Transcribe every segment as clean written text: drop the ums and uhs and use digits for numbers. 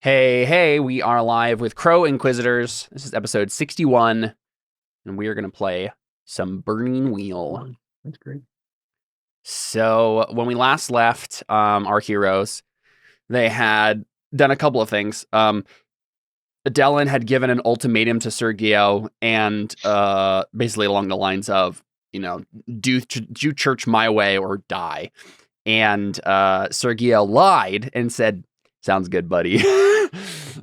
Hey, we are live with Crow Inquisitors. This is episode 61, and we are going to play some Burning Wheel. That's great. So, when we last left our heroes, they had done a couple of things. Dellon had given an ultimatum to Sergio, and basically along the lines of, do church my way or die. And Sergio lied and said, "Sounds good, buddy."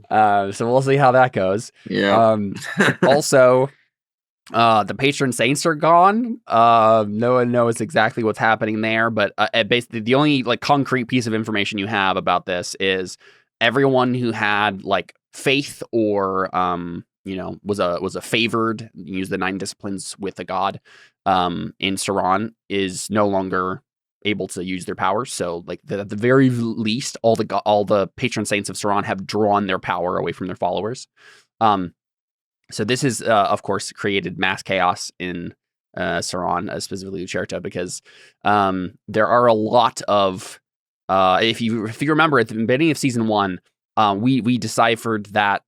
So we'll see how that goes. Yeah. Also, the patron saints are gone. No one knows exactly what's happening there, but basically the only concrete piece of information you have about this is everyone who had faith or was a favored, use the 9 disciplines with a god in Ceran is no longer able to use their powers. So at the very least, all the patron saints of Ceran have drawn their power away from their followers. So this is of course created mass chaos in Ceran, specifically Lucerta, because there are a lot of if you remember at the beginning of season 1, we discovered that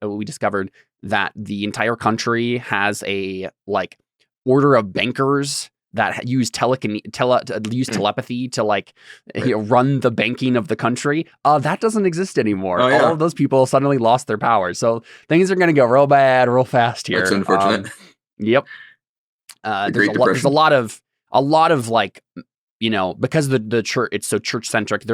the entire country has a order of bankers that use telepathy to run the banking of the country. That doesn't exist anymore. Oh, yeah. All of those people suddenly lost their powers. So things are going to go real bad, real fast here. That's unfortunate. Yep. There's a lot of because the church, it's so church centric.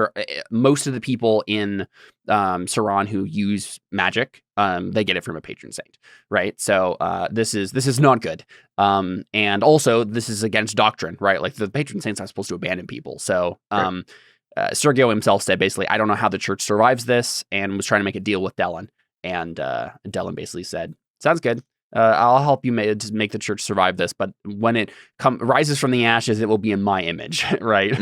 Most of the people in Ceran who use magic, they get it from a patron saint, right? So this is not good. And also this is against doctrine, right? Like the patron saints are supposed to abandon people. So Sergio himself said basically, I don't know how the church survives this, and was trying to make a deal with Dellon. And Dellon basically said, sounds good. I'll help you make the church survive this, but when it rises from the ashes, it will be in my image, right?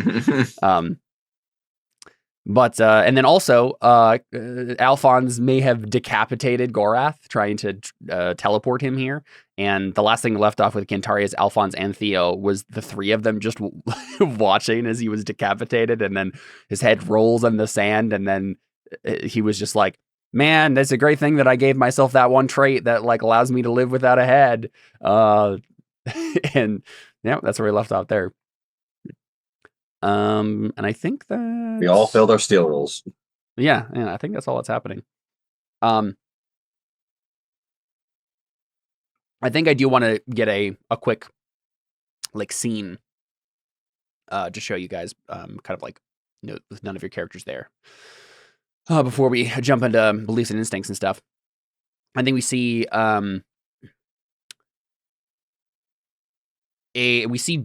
But and then also, Alfons may have decapitated Gorath, trying to teleport him here. And the last thing left off with Cantarius, Alfons, and Theo was the 3 of them just watching as he was decapitated, and then his head rolls in the sand, and then he was just like, man, that's a great thing that I gave myself that one trait that allows me to live without a head. And yeah, that's where we left off there. And I think that we all failed our steel rolls. Yeah, I think that's all that's happening. I think I do want to get a quick scene to show you guys kind of with none of your characters there. Before we jump into beliefs and instincts and stuff, I think we see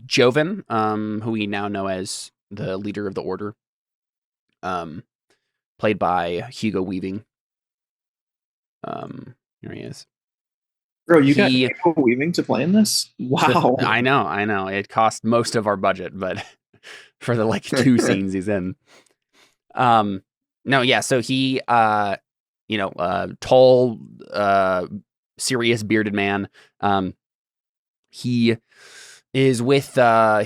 Joven, who we now know as the leader of the order, played by Hugo Weaving. Here he is. Bro, you got Hugo Weaving to play in this? Wow. I know. It cost most of our budget, but for the 2 scenes he's in. No, yeah, so he, tall, serious bearded man. He is with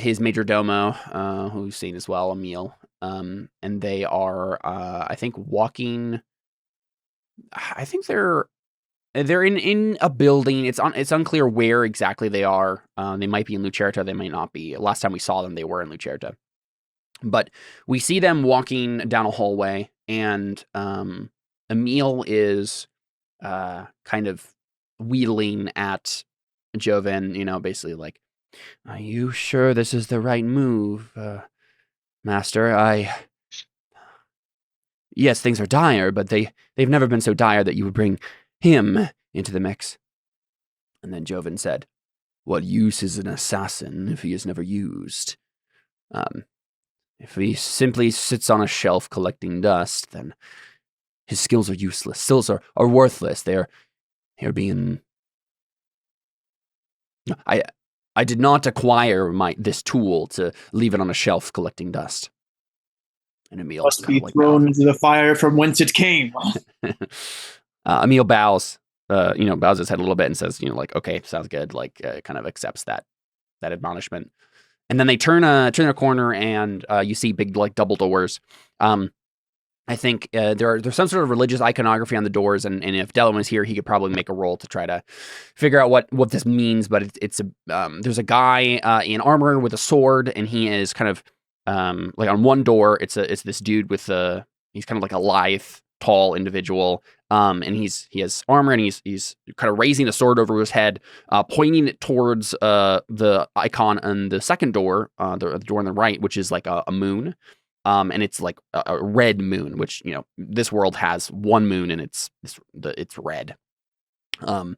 his major domo, who's seen as well, Emil. And they are, I think, walking. I think they're in a building. It's unclear where exactly they are. They might be in Lucerta. They might not be. Last time we saw them, they were in Lucerta. But we see them walking down a hallway, and Emil is kind of wheedling at Joven, basically are you sure this is the right move, Master? Yes, things are dire, but they've never been so dire that you would bring him into the mix. And then Joven said, what use is an assassin if he is never used? If he simply sits on a shelf collecting dust, then his skills are useless. Skills are worthless. They're being... I did not acquire this tool to leave it on a shelf collecting dust. And Emil must be thrown into the fire from whence it came. Emil bows, bows his head a little bit and says, okay, sounds good. Kind of accepts that admonishment. And then they turn a corner, and you see big double doors. I think there's some sort of religious iconography on the doors, and if Dellon was here, he could probably make a roll to try to figure out what this means. But there's a guy in armor with a sword, and he is kind of like on one door. It's this dude with he's kind of like a lithe, tall individual, and he has armor, and he's kind of raising a sword over his head, pointing it towards the icon on the second door, the door on the right, which is like a moon. And it's like a red moon, which, this world has one moon and it's red. So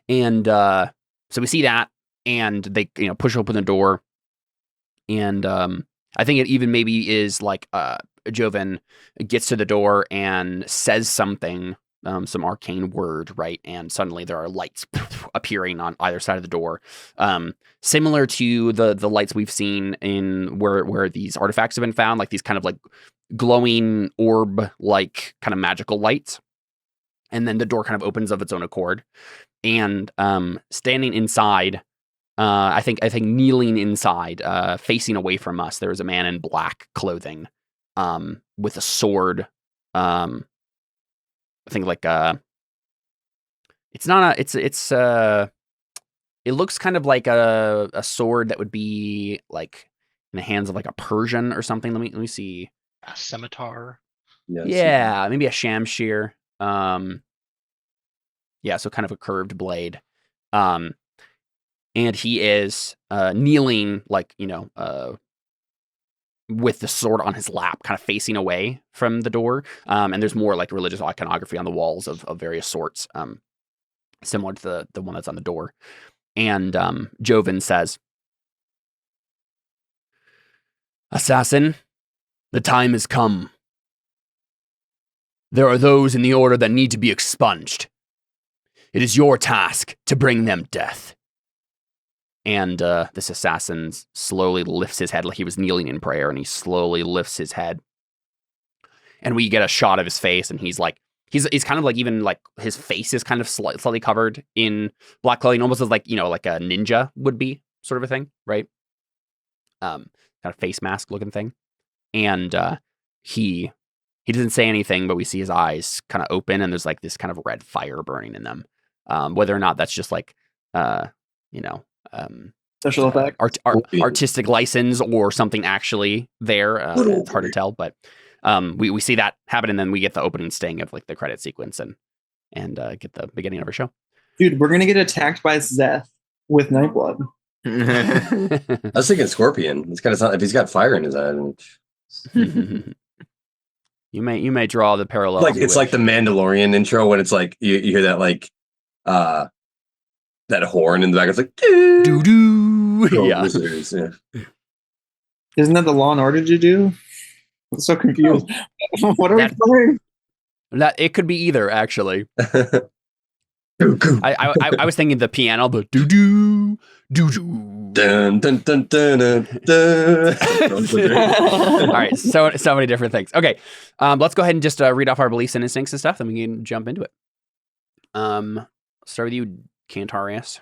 we see that, and they, push open the door. And I think it even maybe is like Joven gets to the door and says something, some arcane word, right? And suddenly there are lights appearing on either side of the door, similar to the lights we've seen in where these artifacts have been found, like these kind of like glowing orb, like kind of magical lights. And then the door kind of opens of its own accord, and standing inside, I think kneeling inside, facing away from us, there is a man in black clothing, with a sword. I think like it looks kind of like a sword that would be like in the hands of like a Persian or something. Let me see. A scimitar. Yeah, maybe a shamshir. Yeah, so kind of a curved blade. And he is kneeling, like, with the sword on his lap, kind of facing away from the door. And there's more like religious iconography on the walls of various sorts, similar to the one that's on the door. And Joven says, "Assassin, the time has come. There are those in the order that need to be expunged. It is your task to bring them death." And this assassin slowly lifts his head, like he was kneeling in prayer, and he slowly lifts his head. And we get a shot of his face, and he's like, he's kind of like, even like his face is kind of slightly covered in black clothing, almost as like, like a ninja would be, sort of a thing, right? Kind of face mask looking thing. And he doesn't say anything, but we see his eyes kind of open, and there's like this kind of red fire burning in them. Whether or not that's just like, special effect, artistic license, or something actually there. It's hard to tell, but we see that happen, and then we get the opening sting of like the credit sequence and get the beginning of our show. Dude, we're gonna get attacked by Zeth with Nightblood. I was thinking Scorpion. It's kind of if he's got fire in his eye. You may draw the parallel. Like it's like the Mandalorian intro when it's like you hear that like that horn in the back. It's like doo doo. Yeah. Isn't that the Law and Order you do? I'm so confused. What are we playing? That it could be either, actually. I was thinking the piano, the doo doo doo doo. Dun, dun, dun, dun, dun, dun. All right, so many different things. Okay, let's go ahead and just read off our beliefs and instincts and stuff, then we can jump into it. Start with you, Cantarius.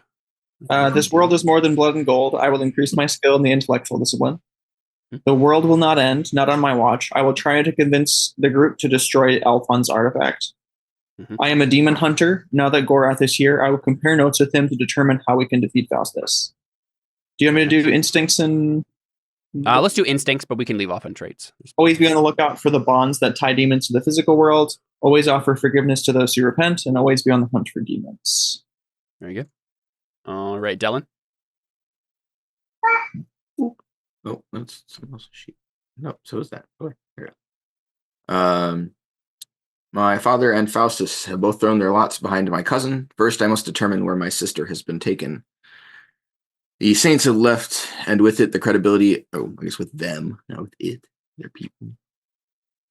This world is more than blood and gold. I will increase my skill in the intellectual discipline. The world will not end, not on my watch. I will try to convince the group to destroy Alfons' artifact. I am a demon hunter. Now that Gorath is here, I will compare notes with him to determine how we can defeat Faustus. Do you want me to do instincts and... Let's do instincts, but we can leave off on traits. Always be on the lookout for the bonds that tie demons to the physical world. Always offer forgiveness to those who repent, and always be on the hunt for demons. Very good. All right, Dellon. Oh, that's someone else's sheet. No, so is that. Oh, here. My father and Faustus have both thrown their lots behind my cousin. First, I must determine where my sister has been taken. The saints have left, and with it the credibility. Oh, I guess with them, not with it. They're people.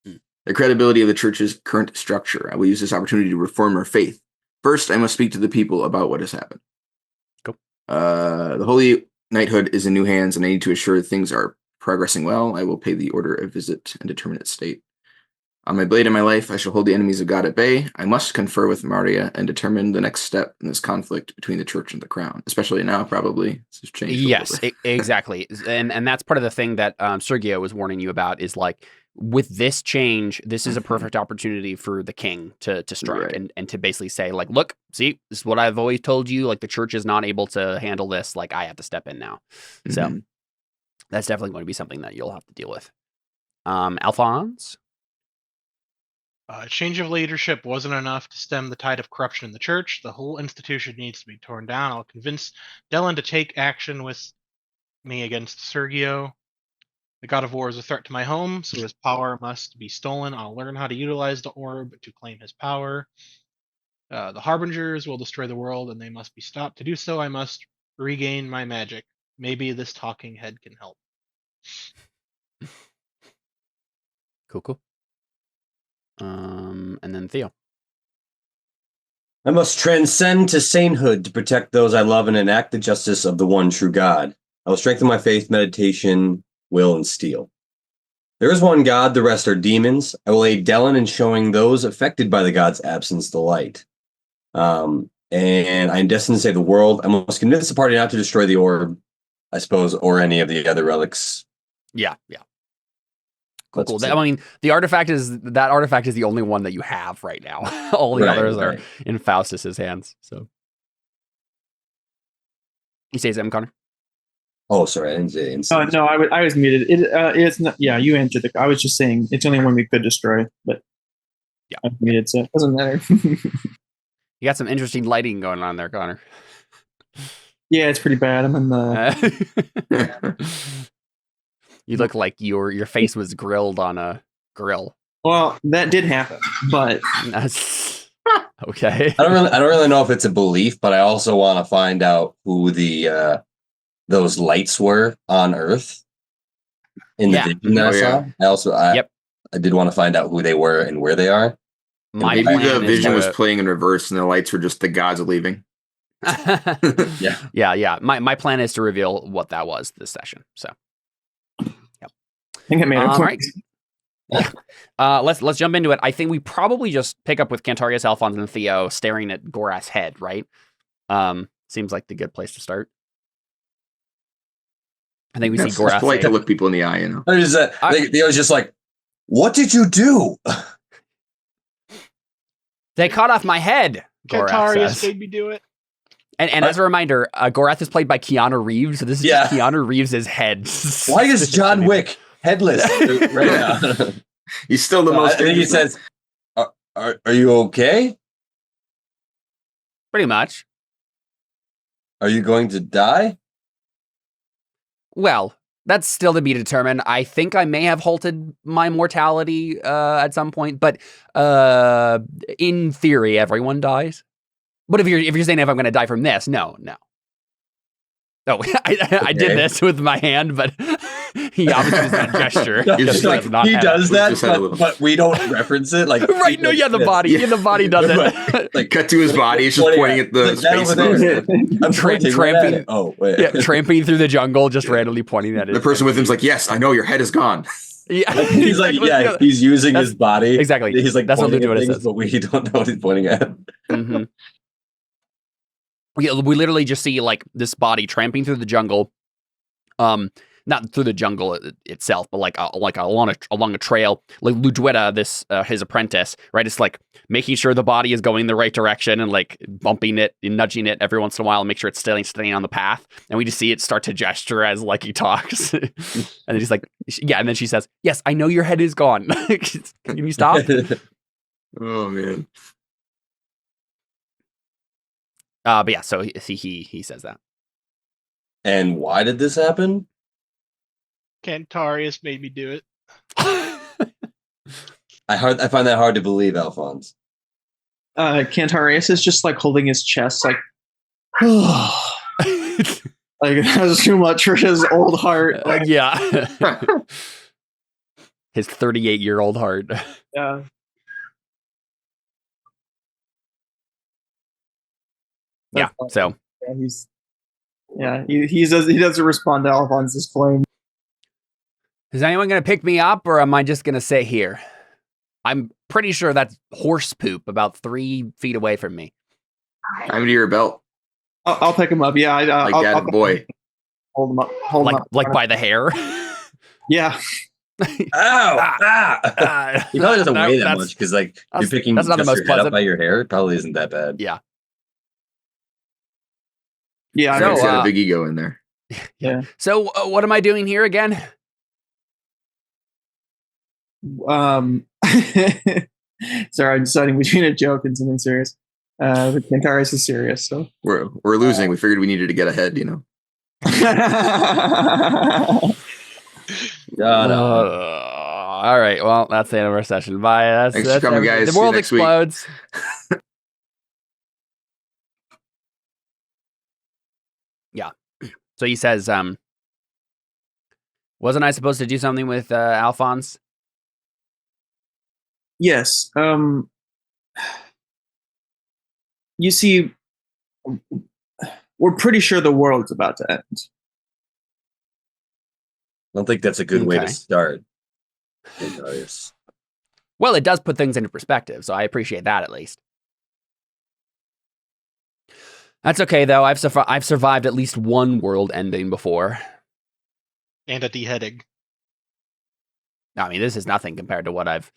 The credibility of the church's current structure. I will use this opportunity to reform our faith. First, I must speak to the people about what has happened. Cool. The holy knighthood is in new hands, and I need to assure things are progressing well. I will pay the order a visit and determine its state. On my blade in my life, I shall hold the enemies of God at bay. I must confer with Maria and determine the next step in this conflict between the church and the crown, especially now, probably. This has changed. Yes, exactly. And that's part of the thing that Sergio was warning you about is like, with this change, this is a perfect opportunity for the king to strike Right. and to basically say, like, look, see, this is what I've always told you. Like, the church is not able to handle this. Like, I have to step in now. So Mhm. that's definitely going to be something that you'll have to deal with. Alfons? Change of leadership wasn't enough to stem the tide of corruption in the church. The whole institution needs to be torn down. I'll convince Dellon to take action with me against Sergio. The god of war is a threat to my home, so his power must be stolen. I'll learn how to utilize the orb to claim his power. The harbingers will destroy the world, and they must be stopped. To do so, I must regain my magic. Maybe this talking head can help. Cool. And then Theo. I must transcend to sainthood to protect those I love and enact the justice of the one true God. I will strengthen my faith, meditation, will, and steel. There is one God, the rest are demons. I will aid Dellon in showing those affected by the God's absence the light. And I am destined to save the world. I must convince the party not to destroy the orb, I suppose, or any of the other relics. Yeah. Cool. That's I mean, the artifact is the only one that you have right now. All the others are in Faustus's hands. So you say something, Connor? Oh, sorry, I didn't say it. Oh no, I was muted. It's not. Yeah, you answered I was just saying it's only one we could destroy, but yeah, I'm muted, so it doesn't matter. You got some interesting lighting going on there, Connor. Yeah, it's pretty bad. I'm in the. You look like your face was grilled on a grill. Well, that did happen, but okay. I don't really know if it's a belief, but I also want to find out who the those lights were on Earth in the vision that I saw. I did want to find out who they were and where they are. Maybe the vision was playing in reverse and the lights were just the gods leaving. Yeah. My plan is to reveal what that was this session. So I think I made a point. Right. Let's jump into it. I think we probably just pick up with Cantarius, Alfons, and Theo staring at Gorath's head, right? Seems like the good place to start. I think we see Gorath. It's polite to look people in the eye, you know. Theo's just like, what did you do? They cut off my head. Cantarius made me do it. And as a reminder, Gorath is played by Keanu Reeves, so this is just Keanu Reeves' head. Why is John Wick headless right now? He's still the most. I think he says, "Are you okay? Pretty much. Are you going to die?" Well, that's still to be determined. I think I may have halted my mortality at some point, but in theory, everyone dies. But if you're saying if I'm going to die from this, no. Oh, I did this with my hand, but he obviously does that gesture. He does that, but we don't reference it. Like right? No, the body does it. Like cut to his body. He's just pointing at the space. I'm tramping. Oh wait, tramping through the jungle, just randomly pointing at it. The person with him's like, "Yes, I know your head is gone." Yeah, he's like, he's using his body. Exactly. He's like, that's what things, says, but we don't know what he's pointing at. Mm-hmm. We literally just see like this body tramping through the jungle, not through the jungle itself, but like along a trail. Like Lucerta, this his apprentice, right? It's like making sure the body is going the right direction and like bumping it and nudging it every once in a while and make sure it's staying on the path. And we just see it start to gesture as like he talks, and then he's like, and then she says, "Yes, I know your head is gone. Can you stop?" Oh man. But yeah, so he says that. And why did this happen? Cantarius made me do it. I find that hard to believe, Alfons. Cantarius is just like holding his chest, like, like that's too much for his old heart. Like, his 38-year-old heart. Yeah. Yeah. So he doesn't respond to Alphonse's flame. Is anyone going to pick me up, or am I just going to sit here? I'm pretty sure that's horse poop about 3 feet away from me. I'm to your belt. I'll pick him up. Yeah, I'll boy. Hold him up. Like by the hair. Yeah. Ow! He probably doesn't weigh that that's- much because, like, you're picking that's not the just most your head pleasant. up by your hair. It probably isn't that bad. Yeah. Yeah, I So, Eric's know. got a big ego in there. Yeah. So what am I doing here again? Sorry, I'm deciding between a joke and something serious. But Cantarius is serious, so. We're losing. We figured we needed to get ahead, you know. All right. Well, that's the end of our session. Bye. Thanks for coming, guys. The See you world next week. explodes. Yeah. So he says, wasn't I supposed to do something with Alfons? Yes. You see, we're pretty sure the world's about to end. I don't think that's a good way to Okay. start. Cantarius. Well, it does put things into perspective, so I appreciate that at least. That's okay, though. I've survived at least one world ending before. And a beheading. I mean, this is nothing compared to what I've...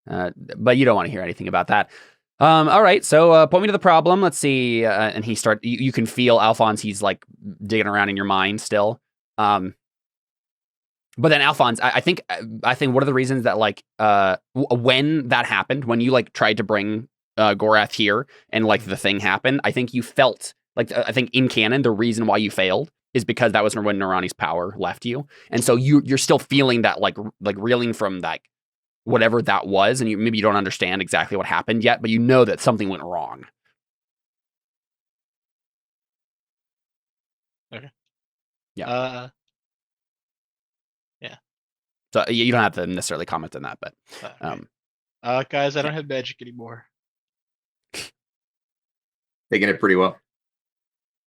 but you don't want to hear anything about that. All right, so point me to the problem. Let's see. And you can feel Alfons, he's like digging around in your mind still. But then Alfons, I think one of the reasons that like when that happened, when you like tried to bring Gorath here and like the thing happened, I think you felt like I think in canon the reason why you failed is because that was when Nerani's power left you, and so you're still feeling that like reeling from that whatever that was, and maybe you don't understand exactly what happened yet, but you know that something went wrong. Okay. Yeah. Yeah. So you don't have to necessarily comment on that, but guys, I don't have magic anymore. Taking it pretty well.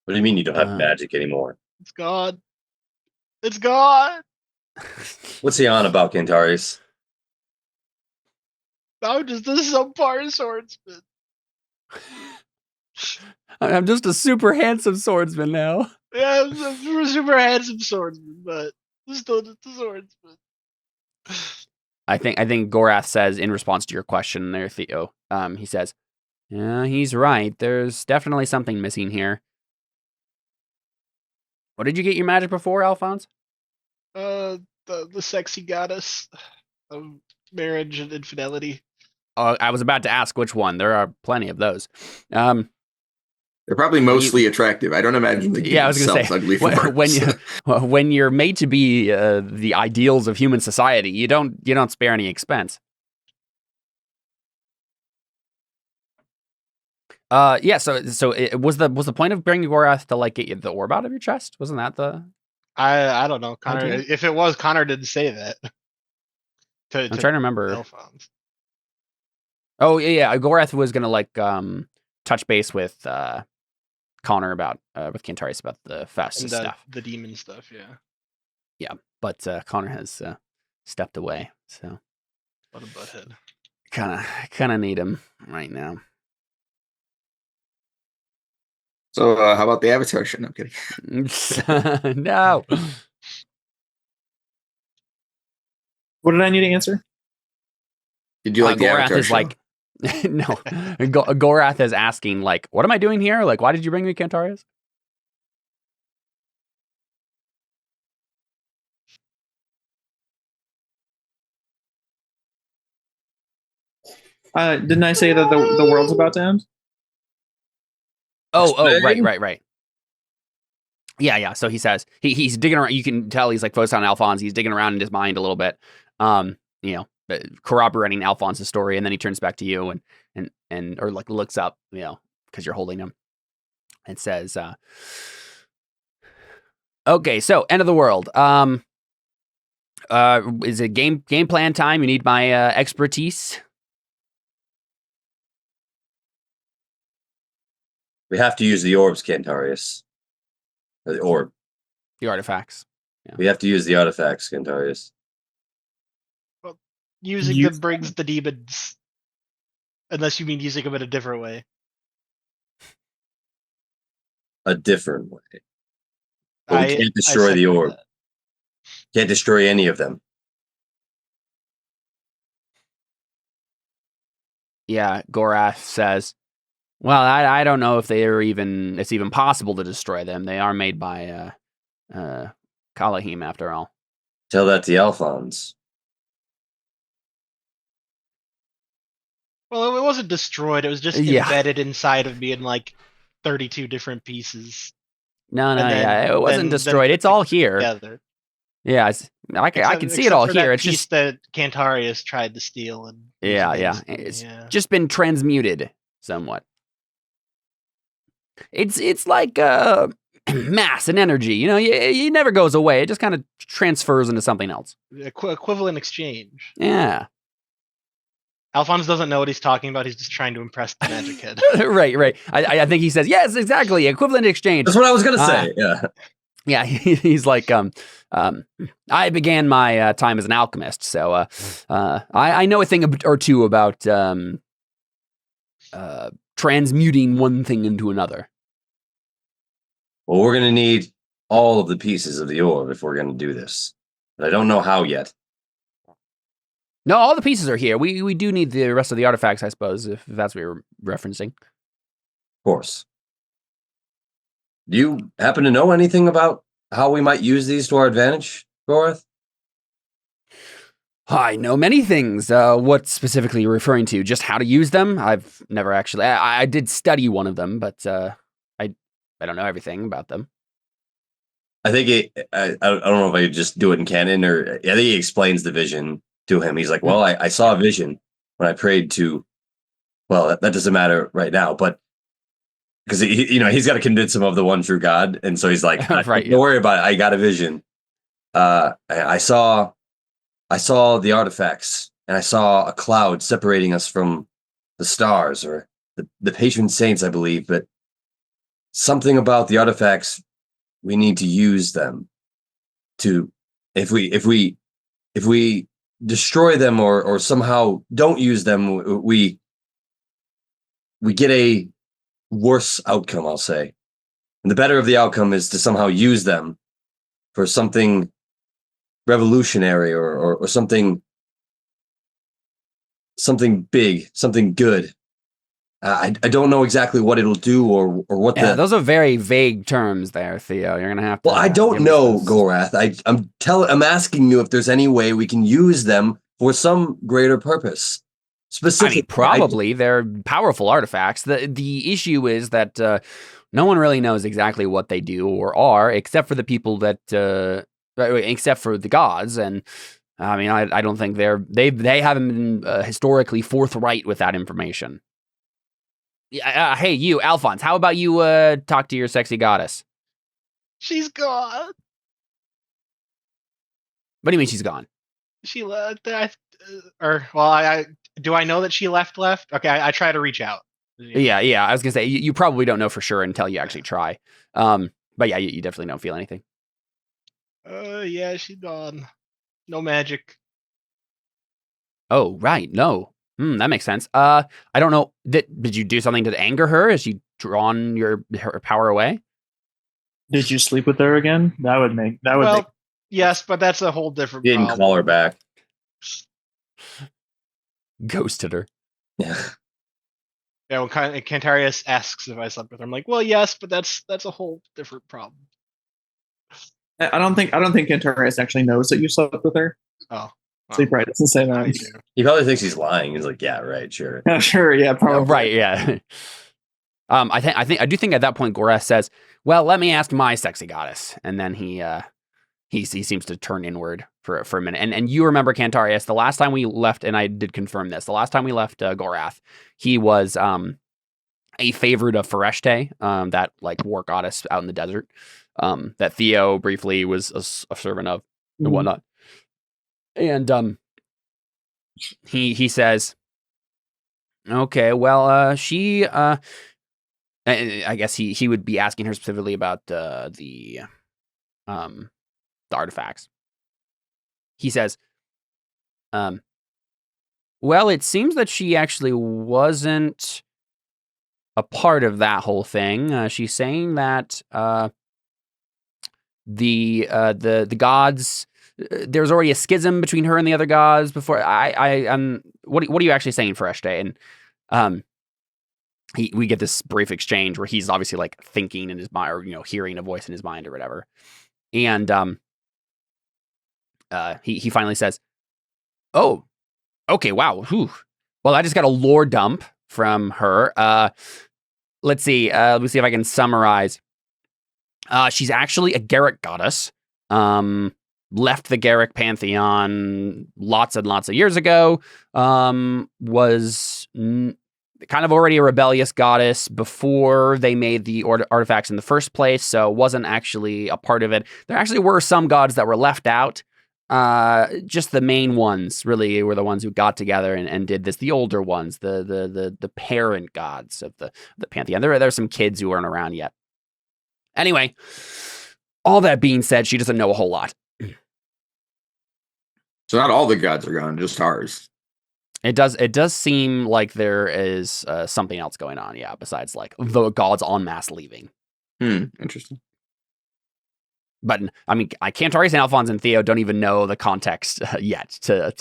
What do you mean you don't have magic anymore? It's gone. It's gone. What's he on about, Cantarius? I'm just a subpar swordsman. I'm just a super handsome swordsman now. Yeah, I'm a super handsome swordsman, but I'm still just a swordsman. I think Gorath says in response to your question there, Theo, he says, yeah, he's right. There's definitely something missing here. What did you get your magic before, Alfons? The sexy goddess of marriage and infidelity. I was about to ask which one. There are plenty of those. They're probably mostly attractive. I don't imagine the I was going to say ugly when you're made to be the ideals of human society, you don't spare any expense. Yeah. So it was the point of bringing Gorath to like get you the orb out of your chest? Wasn't that the? I don't know, Connor. idea? If it was, Connor didn't say that. I'm trying to remember. Alfons. Oh yeah. Gorath was gonna like touch base with Connor about with Cantarius about the Faustus stuff. The demon stuff, yeah. Yeah, but Connor has stepped away, so What a butthead. Kind of need him right now. So how about the Avatar shit? No, I'm kidding. No. What did I need to answer? Did you like the Gorath Avatar is show? like, no. Gorath is asking like, what am I doing here? Like, why did you bring me Cantarius? Didn't I say that the world's about to end? Oh, right. Yeah. So he says he's digging around. You can tell he's like focused on Alfons. He's digging around in his mind a little bit, corroborating Alphonse's story, and then he turns back to you and or like looks up, because you're holding him, and says, "Okay, so end of the world. Is it game plan time? You need my expertise." We have to use the orbs, Cantarius. Or the orb. The artifacts. Yeah. We have to use the artifacts, Cantarius. Using them brings the demons. Unless you mean using them in a different way. A different way. But we can't destroy the orb. Can't destroy any of them. Gorath says, well, I don't know if it's even possible to destroy them. They are made by Kalahim, after all. Tell that to Alfons. Well, it wasn't destroyed. It was just embedded inside of me in like 32 different pieces. No, it wasn't destroyed. It's all here. Together. Yeah, I can see it all here. It's just that Cantarius tried to steal. And it's just been transmuted somewhat. It's like mass and energy. You know, it never goes away. It just kind of transfers into something else. Equivalent exchange. Yeah. Alfons doesn't know what he's talking about. He's just trying to impress the magic head. Right. I think he says, yes, exactly. Equivalent exchange. That's what I was going to say. Yeah. Yeah. He's like, I began my time as an alchemist. So I know a thing or two about transmuting one thing into another. Well, we're going to need all of the pieces of the orb if we're going to do this. But I don't know how yet. No, all the pieces are here. We do need the rest of the artifacts, I suppose, if that's what you're referencing. Of course. Do you happen to know anything about how we might use these to our advantage, Gorath? I know many things. What specifically you're referring to? Just how to use them? I've never actually... I did study one of them, but I don't know everything about them. I think I don't know if I could just do it in canon, or I think he explains the vision to him. He's like, well, I saw a vision when I prayed to... Well, that doesn't matter right now, but because he's got to convince him of the one true God, and so he's like, right, don't worry about it. I got a vision. I saw the artifacts, and I saw a cloud separating us from the stars, or the patron saints, I believe. But something about the artifacts, we need to use them to, if we destroy them or somehow don't use them, we get a worse outcome, I'll say. And the better of the outcome is to somehow use them for something revolutionary or something big, something good. I don't know exactly what it'll do or what. Yeah, those are very vague terms there, Theo. You're gonna have to. Well, I don't know, Gorath. I'm asking you if there's any way we can use them for some greater purpose. Specifically, probably they're powerful artifacts. The issue is that no one really knows exactly what they do or are, except for the people that, except for the gods. And I mean, I don't think they haven't been historically forthright with that information. Hey, you, Alfons, how about you talk to your sexy goddess? She's gone. What do you mean she's gone? She left. Do I know that she left? Okay, I try to reach out. Yeah. I was gonna say you probably don't know for sure until you actually try. But yeah, you definitely don't feel anything. Yeah, she's gone. No magic. Oh, right. No. That makes sense. I don't know. Did you do something to anger her? Has she drawn her power away? Did you sleep with her again? That would make. Yes, but that's a whole different. You didn't call her back. Ghosted her. Yeah. Yeah. When Cantarius asks if I slept with her, I'm like, well, yes, but that's a whole different problem. I don't think Cantarius actually knows that you slept with her. Oh. Sleep right doesn't say that. He probably thinks he's lying. He's like, yeah, right, sure. Sure, yeah, probably. Right, yeah. I do think at that point Gorath says, "Well, let me ask my sexy goddess," and then he seems to turn inward for a minute. And you remember Cantarius, the last time we left, and I did confirm this. The last time we left Gorath, he was a favorite of Fereshte, that like war goddess out in the desert, that Theo briefly was a servant of and whatnot. And he says, okay, well, she I guess he would be asking her specifically about the artifacts. He says, well, it seems that she actually wasn't a part of that whole thing. She's saying that the gods, there was already a schism between her and the other gods before. What are you actually saying, Fereshte? And we get this brief exchange where he's obviously like thinking in his mind, or hearing a voice in his mind or whatever, and he finally says, "Oh, okay, wow, whew. Well, I just got a lore dump from her. Let's see. Let me see if I can summarize. She's actually a Garrick goddess. Left the Garrick pantheon lots and lots of years ago. Was kind of already a rebellious goddess before they made the artifacts in the first place, so wasn't actually a part of it. There actually were some gods that were left out. Just the main ones really were the ones who got together and did this. The older ones, the parent gods of the pantheon. There's some kids who weren't around yet. Anyway, all that being said, she doesn't know a whole lot. So not all the gods are gone, just ours. It does seem like there is something else going on, yeah, besides like the gods en masse leaving. Interesting. But I mean, Cantarius and Alfons and Theo don't even know the context yet to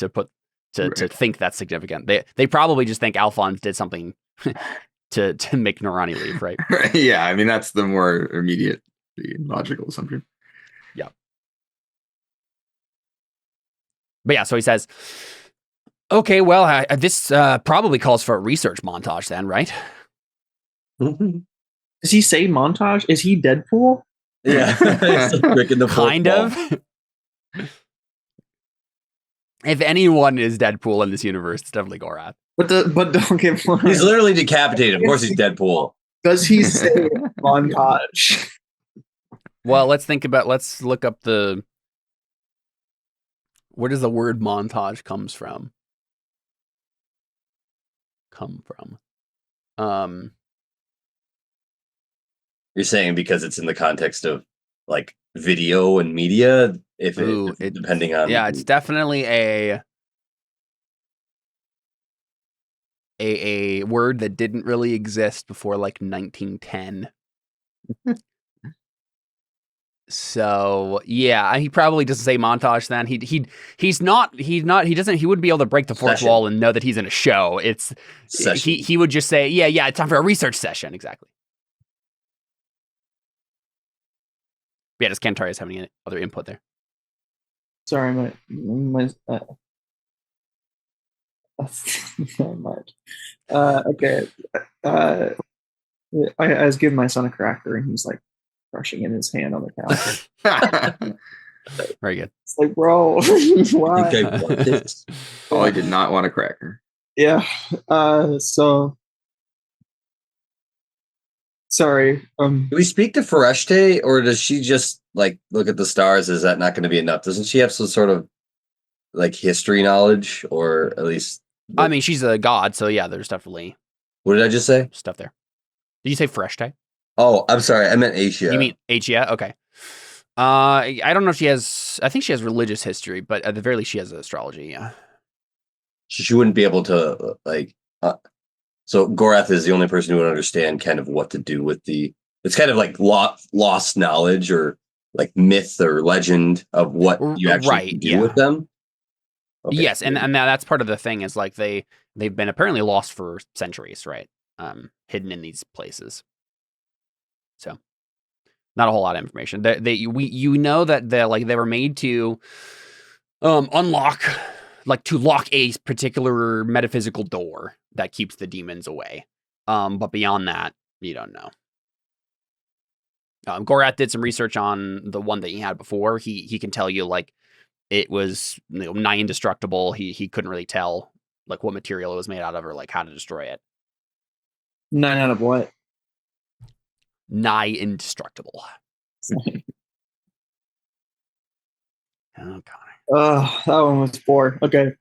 think that's significant. They probably just think Alfons did something to make Norani leave, right? Yeah, I mean that's the more immediate, logical assumption. Yeah. But yeah, so he says, "Okay, well, this probably calls for a research montage, then, right?" Does he say montage? Is he Deadpool? Yeah. Kind of. If anyone is Deadpool in this universe, it's definitely Gorath. But don't get me wrong. He's literally decapitated. Of course he's Deadpool. Does he say montage? Well, let's look up where does the word montage come from? You're saying because it's in the context of like video and media, depending on. Yeah, it's definitely a word that didn't really exist before like 1910. So yeah, he probably doesn't say montage then. He wouldn't be able to break the fourth wall and know that he's in a show. It's Session. he would just say, yeah, it's time for a research session. Exactly. Yeah, does Cantarius have any other input there? Sorry, my not much. Okay. I was giving my son a cracker, and he's like crushing in his hand on the couch. Very good. It's like, bro, why? Oh, I did not want a cracker. Yeah. So sorry. Do we speak to Fereshte, or does she just like look at the stars? Is that not going to be enough? Doesn't she have some sort of like history knowledge, or at least? I mean, she's a god, so yeah, there's definitely. What did I just say? Stuff there. Did you say Fereshte? Oh, I'm sorry. I meant Asia. You mean Asia? Okay. I don't know if she has. I think she has religious history, but at the very least, she has astrology. Yeah. She wouldn't be able to like. So Gorath is the only person who would understand kind of what to do with the. It's kind of like lost knowledge or like myth or legend of what you actually can do with them. Okay. Yes, and that's part of the thing is like they've been apparently lost for centuries, right? Hidden in these places. So, not a whole lot of information. You know that they were made to lock a particular metaphysical door that keeps the demons away. But beyond that, you don't know. Gorath did some research on the one that he had before. He can tell you like it was nigh indestructible. He couldn't really tell like what material it was made out of or like how to destroy it. 9 out of what? Nigh indestructible. Oh god. That one was 4. Okay.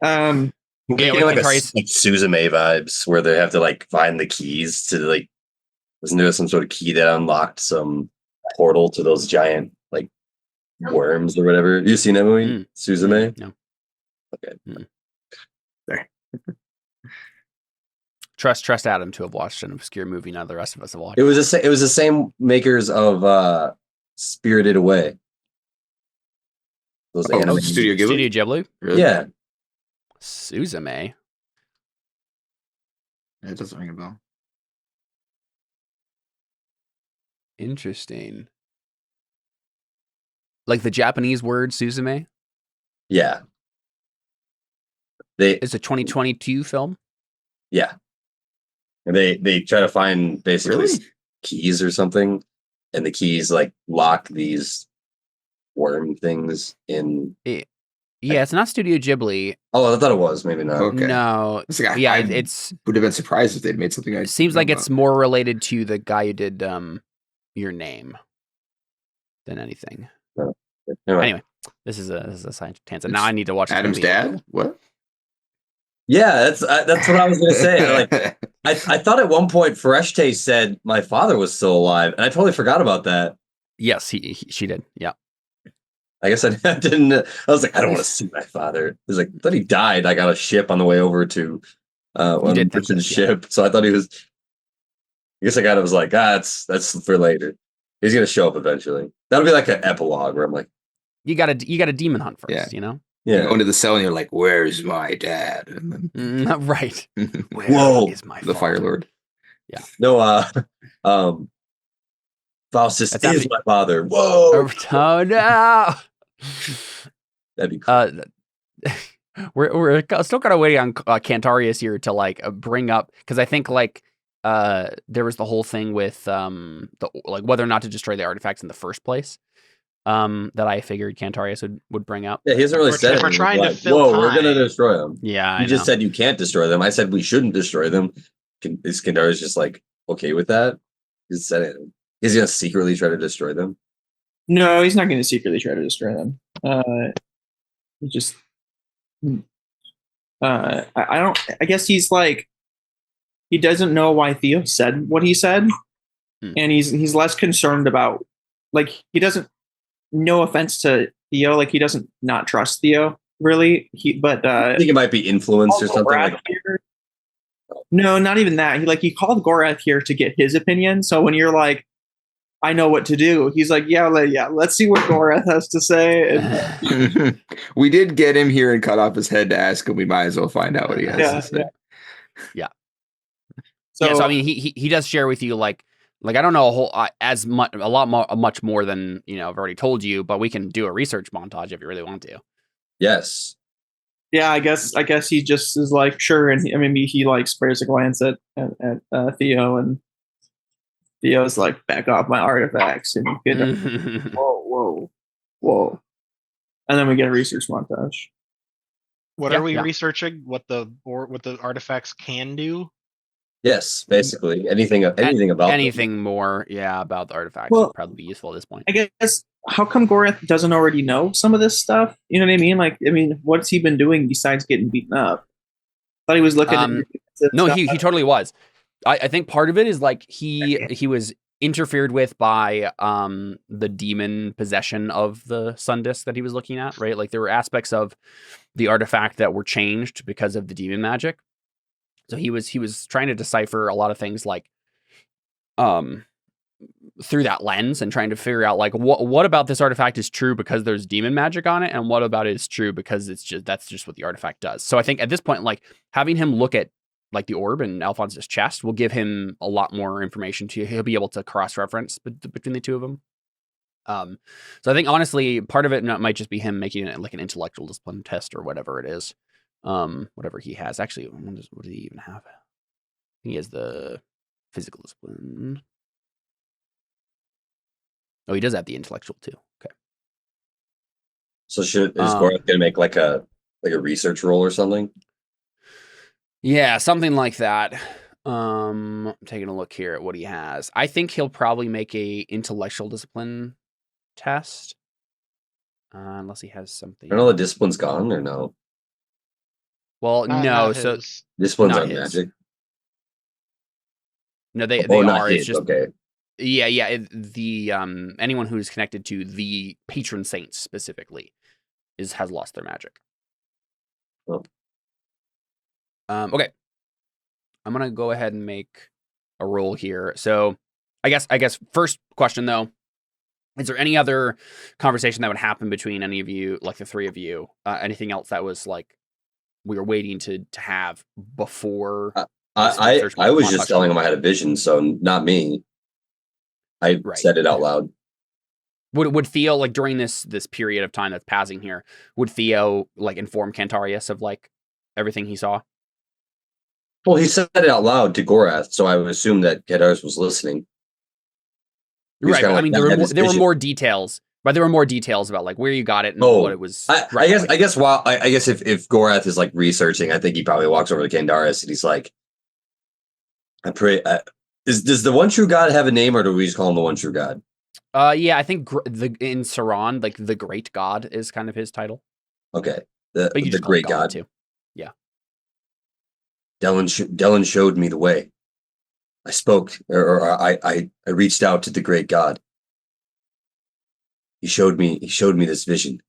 Yeah, like Suzume vibes where they have to like find the keys to like. Wasn't there some sort of key that unlocked some portal to those giant like worms or whatever? You seen that movie, Suzume? No. Okay. There. Trust Adam to have watched an obscure movie. None of the rest of us have watched. It was the same makers of Spirited Away. Those anime. Studio Ghibli. Really? Yeah. Suzume. It doesn't ring a bell. Interesting. Like the Japanese word Suzume? Yeah. They It's a 2022 film. yeah. And they try to find basically Really? keys or something, and the keys like lock these worm things in. Yeah, it's not Studio Ghibli. Oh, I thought it was. Maybe not. Okay. No. It's like, Yeah, I it's would have been surprised if they'd made something. it seems like it's more related to the guy who did Your Name than anything. Anyway, this is a science tangent. Now I need to watch this Adam's movie. dad. What? Yeah, that's what I was gonna say. Like, I thought at one point Fereshte said my father was still alive, and I totally forgot about that. Yes, she did. Yeah. I guess I didn't. I was like, I don't want to see my father. He's like, I thought he died. I got a ship on the way over to did think Richard's this, yeah. ship, so I thought he was. I guess I kind of was like, that's for later. He's gonna show up eventually. That'll be like an epilogue where I'm like, You got to demon hunt first, Yeah. you know? You yeah, go into the cell and you're like, "Where's my dad?" And then Right. Where Whoa. is my the Fire Lord. no, Faustus That's is after- my father. Whoa, Oh no. that'd be cool. We're still kind of waiting on Cantarius here to like bring up, because I think like there was the whole thing with like whether or not to destroy the artifacts in the first place, that I figured Cantarius would bring up. Yeah, he hasn't really We're- said we're it. trying to Like, fill whoa, we're gonna time. destroy them. Yeah, You I just know. said you can't destroy them. I said we shouldn't destroy them. Is Cantarius just like okay with that? He said it. He's gonna secretly try to destroy them. No, he's not going to secretly try to destroy them. He just, I don't. I guess he's like, he doesn't know why Theo said what he said, and he's less concerned about, like, he doesn't. No offense to Theo, like he doesn't not trust Theo really. But I think it might be influenced or something. Gorath Like, here. No, not even that. He called Gorath here to get his opinion. So when you're like, I know what to do, he's like, yeah, let's see what Gorath has to say. And, We did get him here and cut off his head to ask him. We might as well find out what he has Yeah, to say. So I mean, he does share with you like I don't know much more than I've already told you, but we can do a research montage if you really want to. yes, yeah, I guess he just is like, sure, and he like sprays a glance at Theo, and Theo's like, back off my artifacts, and you get whoa, and then we get a research montage. What Yeah, are we yeah. researching? What the artifacts can do? yes, basically anything about them. Anything more, about the artifacts Well, would probably be useful at this point. I guess, how come Gorath doesn't already know some of this stuff? You know what I mean? Like, what's he been doing besides getting beaten up? Thought he was looking at No, stuff. he totally was. I think part of it is like he was interfered with by the demon possession of the sun disk that he was looking at, right? Like there were aspects of the artifact that were changed because of the demon magic. So he was trying to decipher a lot of things like through that lens and trying to figure out like what about this artifact is true because there's demon magic on it, and what about it is true because that's just what the artifact does. So I think at this point, like having him look at like the orb in Alphonse's chest will give him a lot more information. He'll be able to cross-reference between the two of them. So I think honestly, part of it might just be him making it like an intellectual discipline test or whatever it is. Whatever he has. Actually, what does he even have? He has the physical discipline. Oh, he does have the intellectual too. Okay. So is Gorath gonna make like a research roll or something? Yeah, something like that. I'm taking a look here at what he has. I think he'll probably make a intellectual discipline test. Unless he has something. I don't know, the discipline's gone or no? Well, no. So Disciplines not aren't his. magic. No, they not are. his. It's just Okay. Yeah. The anyone who's connected to the patron saints specifically has lost their magic. Oh. Okay. I'm gonna go ahead and make a roll here. So, I guess first question though, is there any other conversation that would happen between any of you, like the three of you? Anything else that was like we were waiting to have before I was just telling him I had a vision, so not me. I said it out loud. Would Theo, like, during this period of time that's passing here, would Theo, like, inform Cantarius of, like, everything he saw? Well, he said it out loud to Gorath, so I would assume that Cantarius was listening. Right, but, I mean, there were more details. But there were more details about, like, where you got it and what it was. I guess if Gorath is, like, researching, I think he probably walks over to Cantarius and he's like, I pray. Does the one true God have a name, or do we just call him the one true God? Yeah, I think in Ceran, like, the great God is kind of his title. Okay, the great God too. Yeah. Dellon showed me the way. I spoke, or I reached out to the great God. He showed me this vision.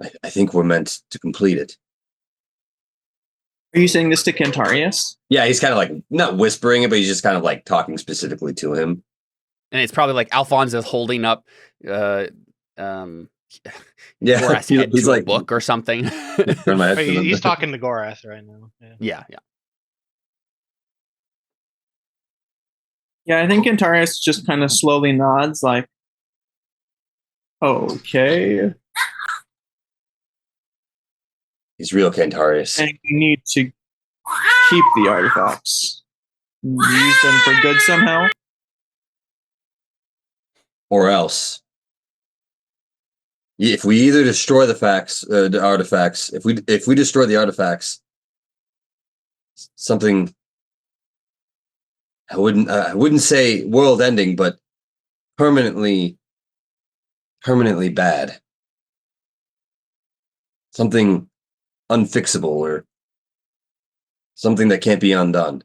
I think we're meant to complete it. Are you saying this to Cantarius? Yeah, he's kind of like not whispering it, but he's just kind of like talking specifically to him. And it's probably like Alfons is holding up yeah, he's like a book or something. He's talking to Gorath right now. Yeah. Yeah, I think Cantarius just kind of slowly nods, like, okay. He's real Cantarius. And you need to keep the artifacts. Use them for good somehow. Or else. If we either destroy the artifacts, if we destroy the artifacts, something I wouldn't say world ending, but permanently bad. Something unfixable, or something that can't be undone.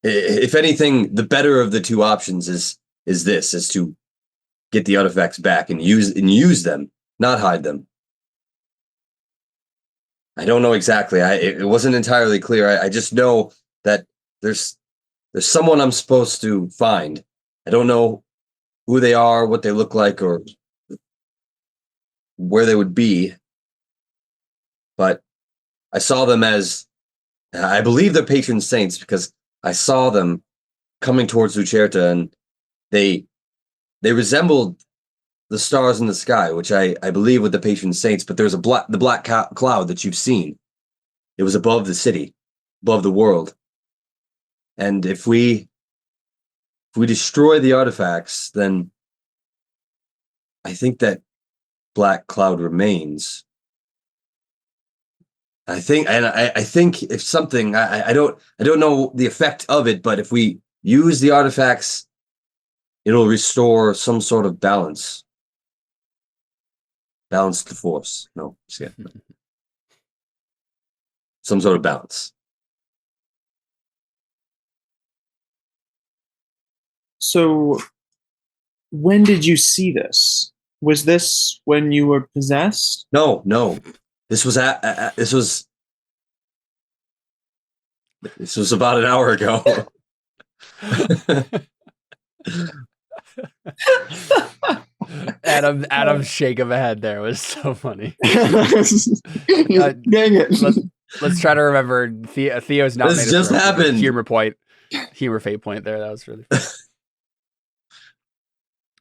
If anything, the better of the two options is to get the artifacts back and use them, not hide them. I don't know exactly. It wasn't entirely clear. I just know that there's someone I'm supposed to find. I don't know who they are, what they look like, or where they would be. But I saw them as, I believe they're patron saints, because I saw them coming towards Lucerta, and they resembled the stars in the sky, which I believe were the patron saints. But there's the black cloud that you've seen. It was above the city, above the world. And if we destroy the artifacts, then I think that black cloud remains. I think if something, I don't know the effect of it, but if we use the artifacts, it'll restore some sort of balance. Balance the force. No, just kidding. Some sort of balance. So, when did you see this? Was this when you were possessed? No. This was about an hour ago. Adam's shake of a head there was so funny. Dang it. Let's try to remember. Theo's not. This just happened. Humor fate point there. That was really funny.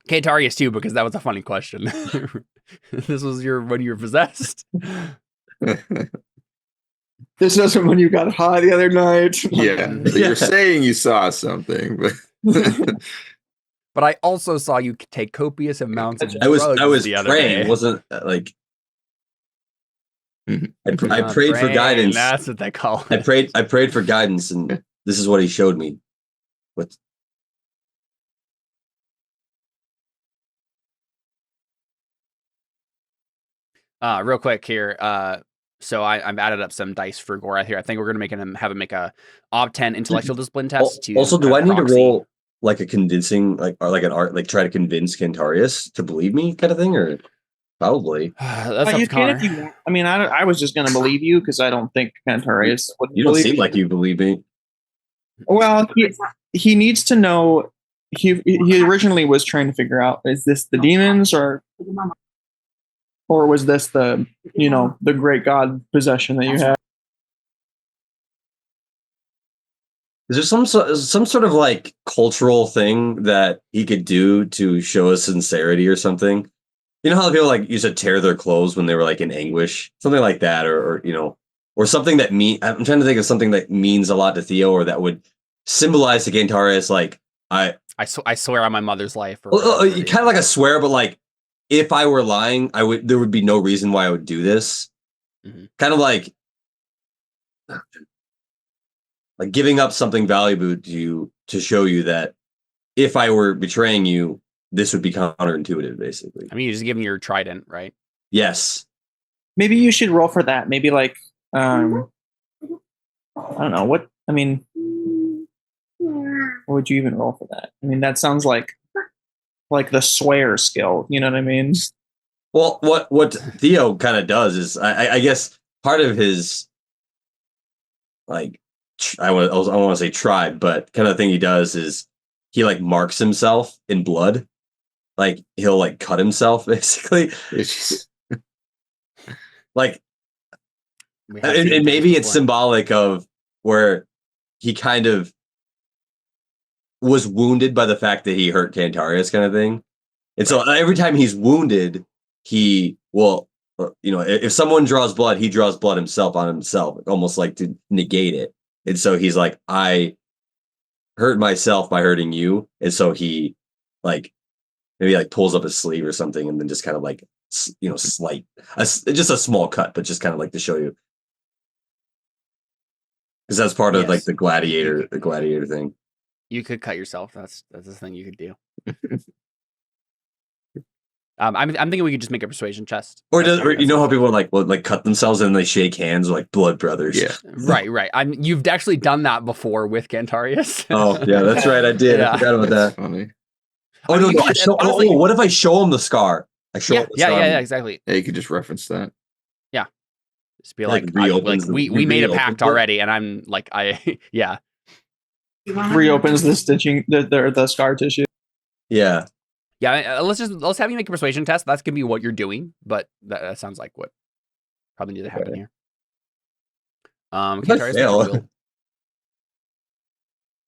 Cantarius too, because that was a funny question. This was when you were possessed. This wasn't when you got high the other night. Yeah, you're saying you saw something, but but I also saw you take copious amounts of drugs. I was the other praying, day. wasn't like. I prayed for guidance. That's what they call it. I prayed for guidance, and this is what he showed me. Real quick here. So I've added up some dice for Gorath here. I think we're going to have him make a Ob 10 intellectual discipline test. Also, do I need to roll like a convincing, try to convince Cantarius to believe me, kind of thing, or probably? That's up to Connor. If you, I mean, I was just going to believe you because I don't think Cantarius would. You don't seem like you believe me. Well, he needs to know. He originally was trying to figure out, is this the demons or was this the great god possession that you had? Is there some sort of like cultural thing that he could do to show us sincerity or something? You know how people like used to tear their clothes when they were like in anguish, something like that, or you know, or something that I'm trying to think of something that means a lot to Theo, or that would symbolize to Cantarius, like I swear on my mother's life. Or kind of like a swear, but like if I were lying, there would be no reason why I would do this. Mm-hmm. Kind of like giving up something valuable to you to show you that if I were betraying you, this would be counterintuitive, basically. I mean, you just give him your trident, right? Yes. Maybe you should roll for that. Maybe like, I don't know what. I mean, what would you even roll for that? I mean, that sounds like the swear skill. You know what I mean? Well, what Theo kind of does is, I guess part of his like I want to say tribe, but kind of thing he does is he like marks himself in blood. Like he'll like cut himself basically. Like, and maybe it's symbolic of where he kind of was wounded by the fact that he hurt Cantarius, kind of thing. And so every time he's wounded, he will, you know, if someone draws blood, he draws blood himself on himself, almost like to negate it. And so he's like, I hurt myself by hurting you. And so he like maybe like pulls up his sleeve or something, and then just kind of like, you know, just a small cut, but just kind of like to show you. Because that's part of like the gladiator thing. You could cut yourself. That's the thing you could do. I'm thinking we could just make a persuasion chest. Or you know how people like cut themselves and they shake hands like blood brothers. Yeah. Right. You've actually done that before with Cantarius. Oh yeah, that's right. I did. Yeah. I forgot about that. Funny. Oh no! What if I show him the scar? I show him the scar. Yeah, exactly. Yeah, you could just reference that. Yeah. Just be like, we made a pact already, and I'm like, reopens the stitching, the scar tissue. Yeah. Yeah, let's have you make a persuasion test. That's gonna be what you're doing, but that sounds like what probably needs to happen here.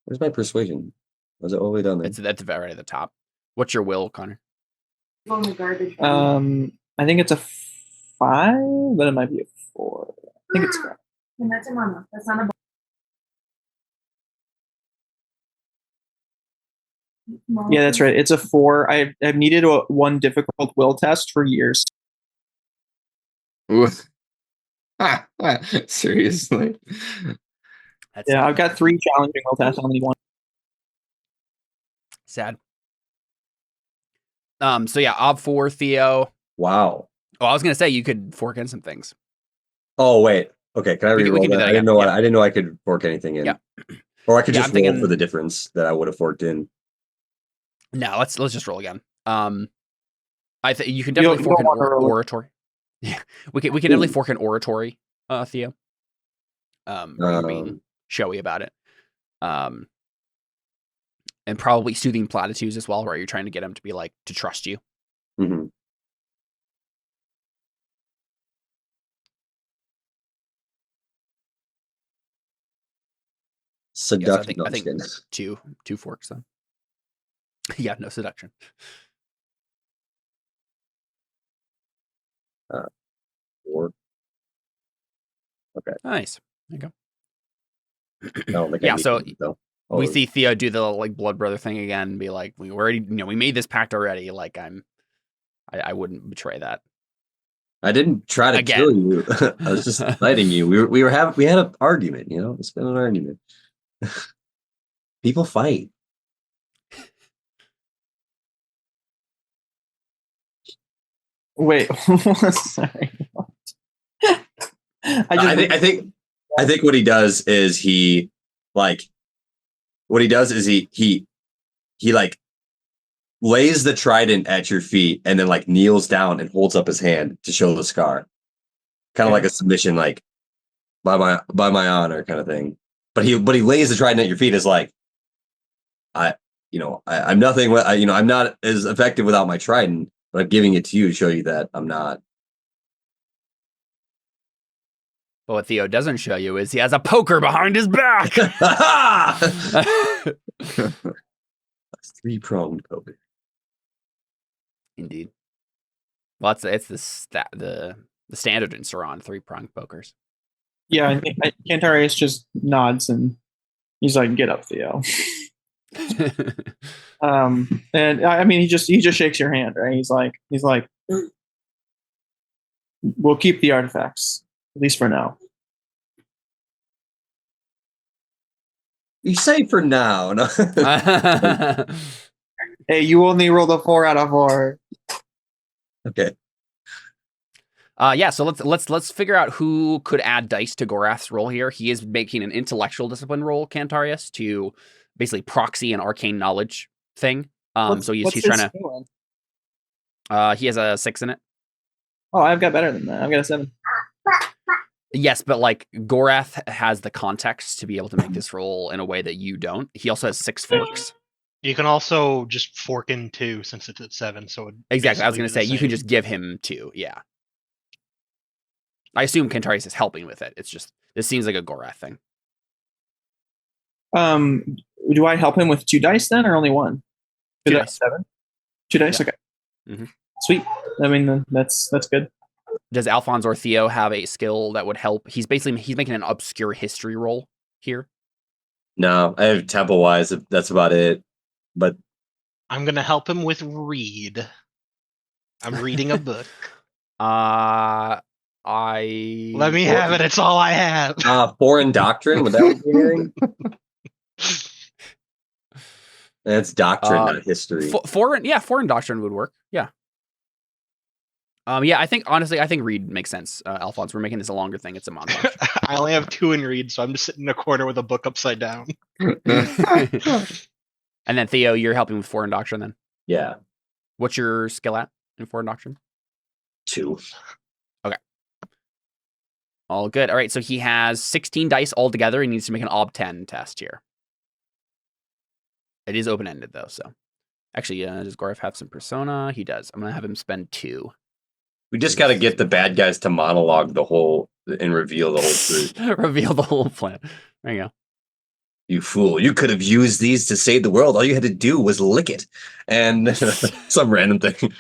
Where's my persuasion? Was it all the way down there? That's right at the top. What's your will, Connor? I think it's a 5, but it might be a 4. I think it's 5. And that's a mama. That's not a. Yeah, that's right. It's a 4. I've needed one difficult will test for years. Seriously? I've got 3 challenging will tests. I only need 1. Sad. So yeah, Ob 4, Theo. Wow. Oh, I was gonna say you could fork in some things. Oh wait. Okay, can I reroll that? I didn't know. I didn't know I could fork anything in. Yeah. Or I could just roll for the difference that I would have forked in. No, let's just roll again. You can definitely fork an oratory. Yeah, we can definitely fork an oratory, Theo. You're being showy about it. And probably soothing platitudes as well, where you're trying to get him to be like to trust you. Mm-hmm. Seduction. I think two forks then. Yeah, no seduction. 4. Okay. Nice. There you go. I don't think yeah. So Oh, we see Theo do the like blood brother thing again, and be like, we already, we made this pact already. Like I wouldn't betray that. I didn't try to kill you. I was just fighting you. We had an argument. You know, it's been an argument. People fight. Wait, sorry. I think what he does is he like lays the trident at your feet and then like kneels down and holds up his hand to show the scar, kind of like a submission, like by my honor kind of thing. But he lays the trident at your feet as like, I'm nothing. I'm not as effective without my trident, but I'm giving it to you to show you that I'm not. But what Theo doesn't show you is he has a poker behind his back. 3-pronged poker. Indeed. Well, it's the standard in Ceran, 3-pronged pokers. Yeah, Cantarius just nods and he's like, "Get up, Theo." And I mean, he just shakes your hand, right? He's like, "We'll keep the artifacts, at least for now." You say for now. No? Hey, you only rolled a 4 out of 4. Okay. Yeah, so let's figure out who could add dice to Gorath's roll here. He is making an intellectual discipline roll, Cantarius, to basically proxy an arcane knowledge thing. So he's trying to. He has a 6 in it. Oh, I've got better than that. I've got a 7. Yes, but like Gorath has the context to be able to make this roll in a way that you don't. He also has 6 forks. You can also just fork in 2 since it's at 7. So Exactly. I was going to say you can just give him 2. Yeah. I assume Cantarius is helping with it. It's just this seems like a Gorath thing. Do I help him with 2 dice then, or only 1? 2 dice. 7. 2 dice. Yeah. Okay. Mm-hmm. Sweet. I mean, that's good. Does Alfons or Theo have a skill that would help? He's making an obscure history roll here. No, I have temple wise. That's about it. But I'm gonna help him with read. I'm reading a book. Let me have it. It's all I have. Foreign doctrine. Would that be anything? That's doctrine, not history. Foreign doctrine would work. Yeah. Yeah, I think read makes sense. Alphonse, we're making this a longer thing. It's a montage. I only have 2 in read, so I'm just sitting in a corner with a book upside down. And then Theo, you're helping with foreign doctrine then? Yeah. What's your skill at in foreign doctrine? 2. Okay. All good. All right, so he has 16 dice altogether. He needs to make an ob 10 test here. It is open-ended though, so. Actually, does Gorath have some persona? He does. I'm going to have him spend 2. We just got to get the bad guys to monologue and reveal the whole truth. Reveal the whole plan. There you go. You fool. You could have used these to save the world. All you had to do was lick it. And some random thing.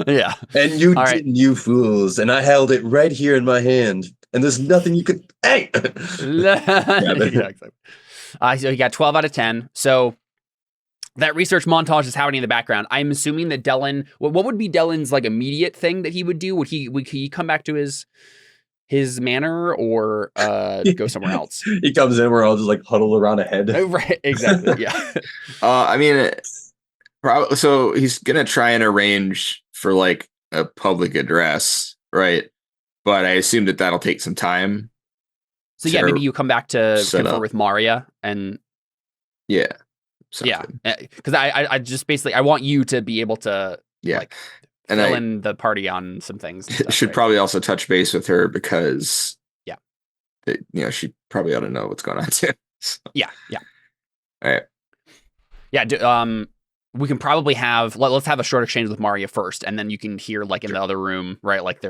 Yeah. And you didn't, you fools. And I held it right here in my hand. And there's nothing you could... Hey! Yeah, exactly. So he got 12 out of 10. So that research montage is happening in the background. I'm assuming that Dellon... What would be Dellon's like immediate thing that he would do? Would he come back to his manor or go somewhere else? He comes in, we're all just like huddled around a head. Right, exactly. Yeah. I mean, probably. So he's gonna try and arrange for like a public address, right? But I assume that'll take some time. So yeah, maybe you come back to confer up with Maria and yeah, because I just basically I want you to be able to like fill in the party on some things. Stuff, should probably also touch base with her because she probably ought to know what's going on too. So. Yeah. All right. Yeah. We can probably let's have a short exchange with Maria first, and then you can hear like in the other room, right? Like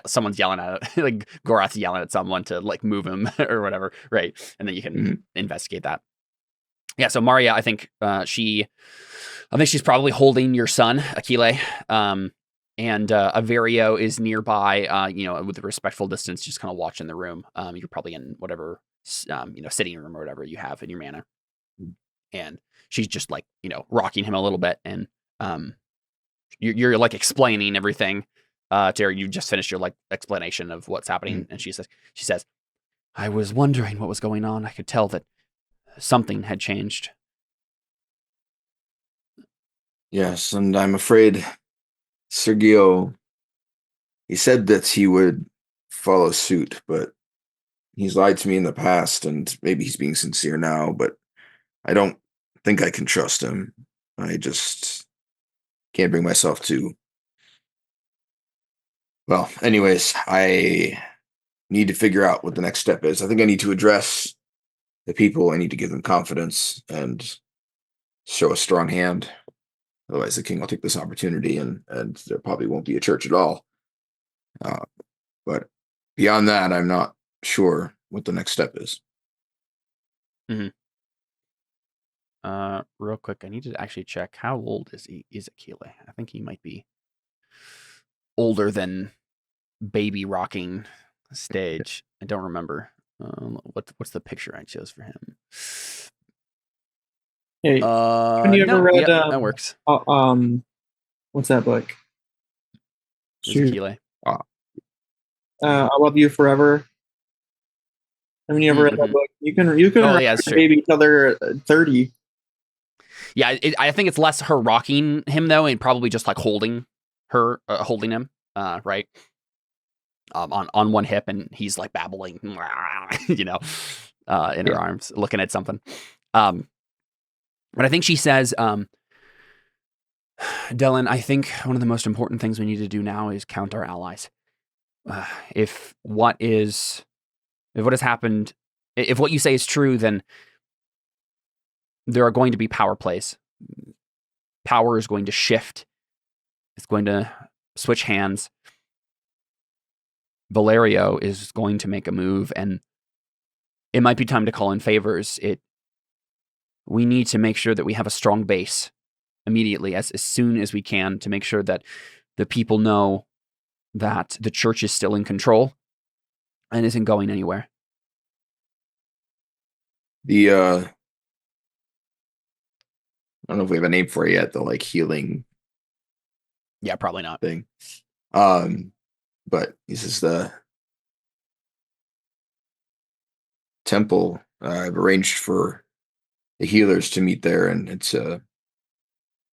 someone's yelling at it, like Gorath's yelling at someone to like move him or whatever, right? And then you can investigate that. Yeah. So Maria, I think she's probably holding your son, Aquile, and Averio is nearby, with a respectful distance, just kind of watching the room. You're probably in whatever, sitting room or whatever you have in your manor. And she's just like, rocking him a little bit. And you're like explaining everything to her. You just finished your like explanation of what's happening. And she says, I was wondering what was going on. I could tell that something had changed. Yes, and I'm afraid Sergio, he said that he would follow suit, but he's lied to me in the past, and maybe he's being sincere now, but I don't think I can trust him. I just can't bring myself to. Well, anyways, I need to figure out what the next step is. I think I need to address the people. I need to give them confidence and show a strong hand. Otherwise, the king will take this opportunity, and there probably won't be a church at all. But beyond that, I'm not sure what the next step is. Real quick, I need to actually check how old is Akile. I think he might be older than baby rocking stage. I don't remember. What's the picture I chose for him? Hey, have you ever read? That works. What's that book? It's Akile. I Love You Forever. I mean, you ever read that book? You can baby each other at 30. Yeah, I think it's less her rocking him though, and probably just like holding him, right? On one hip, and he's like babbling, in her arms, looking at something. But I think she says, Dellon, I think one of the most important things we need to do now is count our allies. If what has happened, if what you say is true, then there are going to be power plays. Power is going to shift. It's going to switch hands. Valerio is going to make a move, and it might be time to call in favors. We need to make sure that we have a strong base immediately, as soon as we can, to make sure that the people know that the church is still in control and isn't going anywhere. I don't know if we have a name for it yet, the like healing. Yeah, probably not. Thing. But this is the temple. I've arranged for the healers to meet there, and it's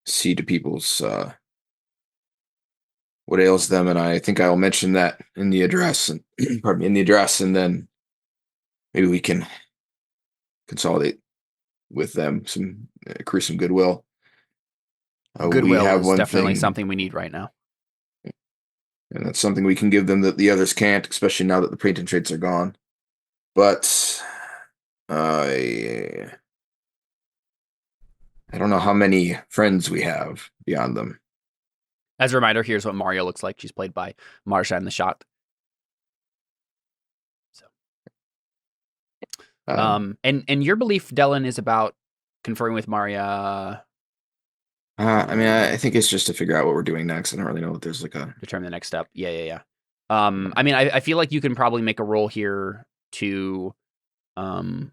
see to people's what ails them, and I think I'll mention that in the address, and and then maybe we can consolidate with them, accrue some goodwill. Goodwill is definitely something we need right now. And that's something we can give them that the others can't, especially now that the patent traits are gone. But I don't know how many friends we have beyond them. As a reminder, here's what Mario looks like. She's played by Marsha in the shot. So, and your belief, Dellon, is about conferring with Maria. I think it's just to figure out what we're doing next. I don't really know what there's determine the next step. Yeah. I mean, I feel like you can probably make a roll here to, in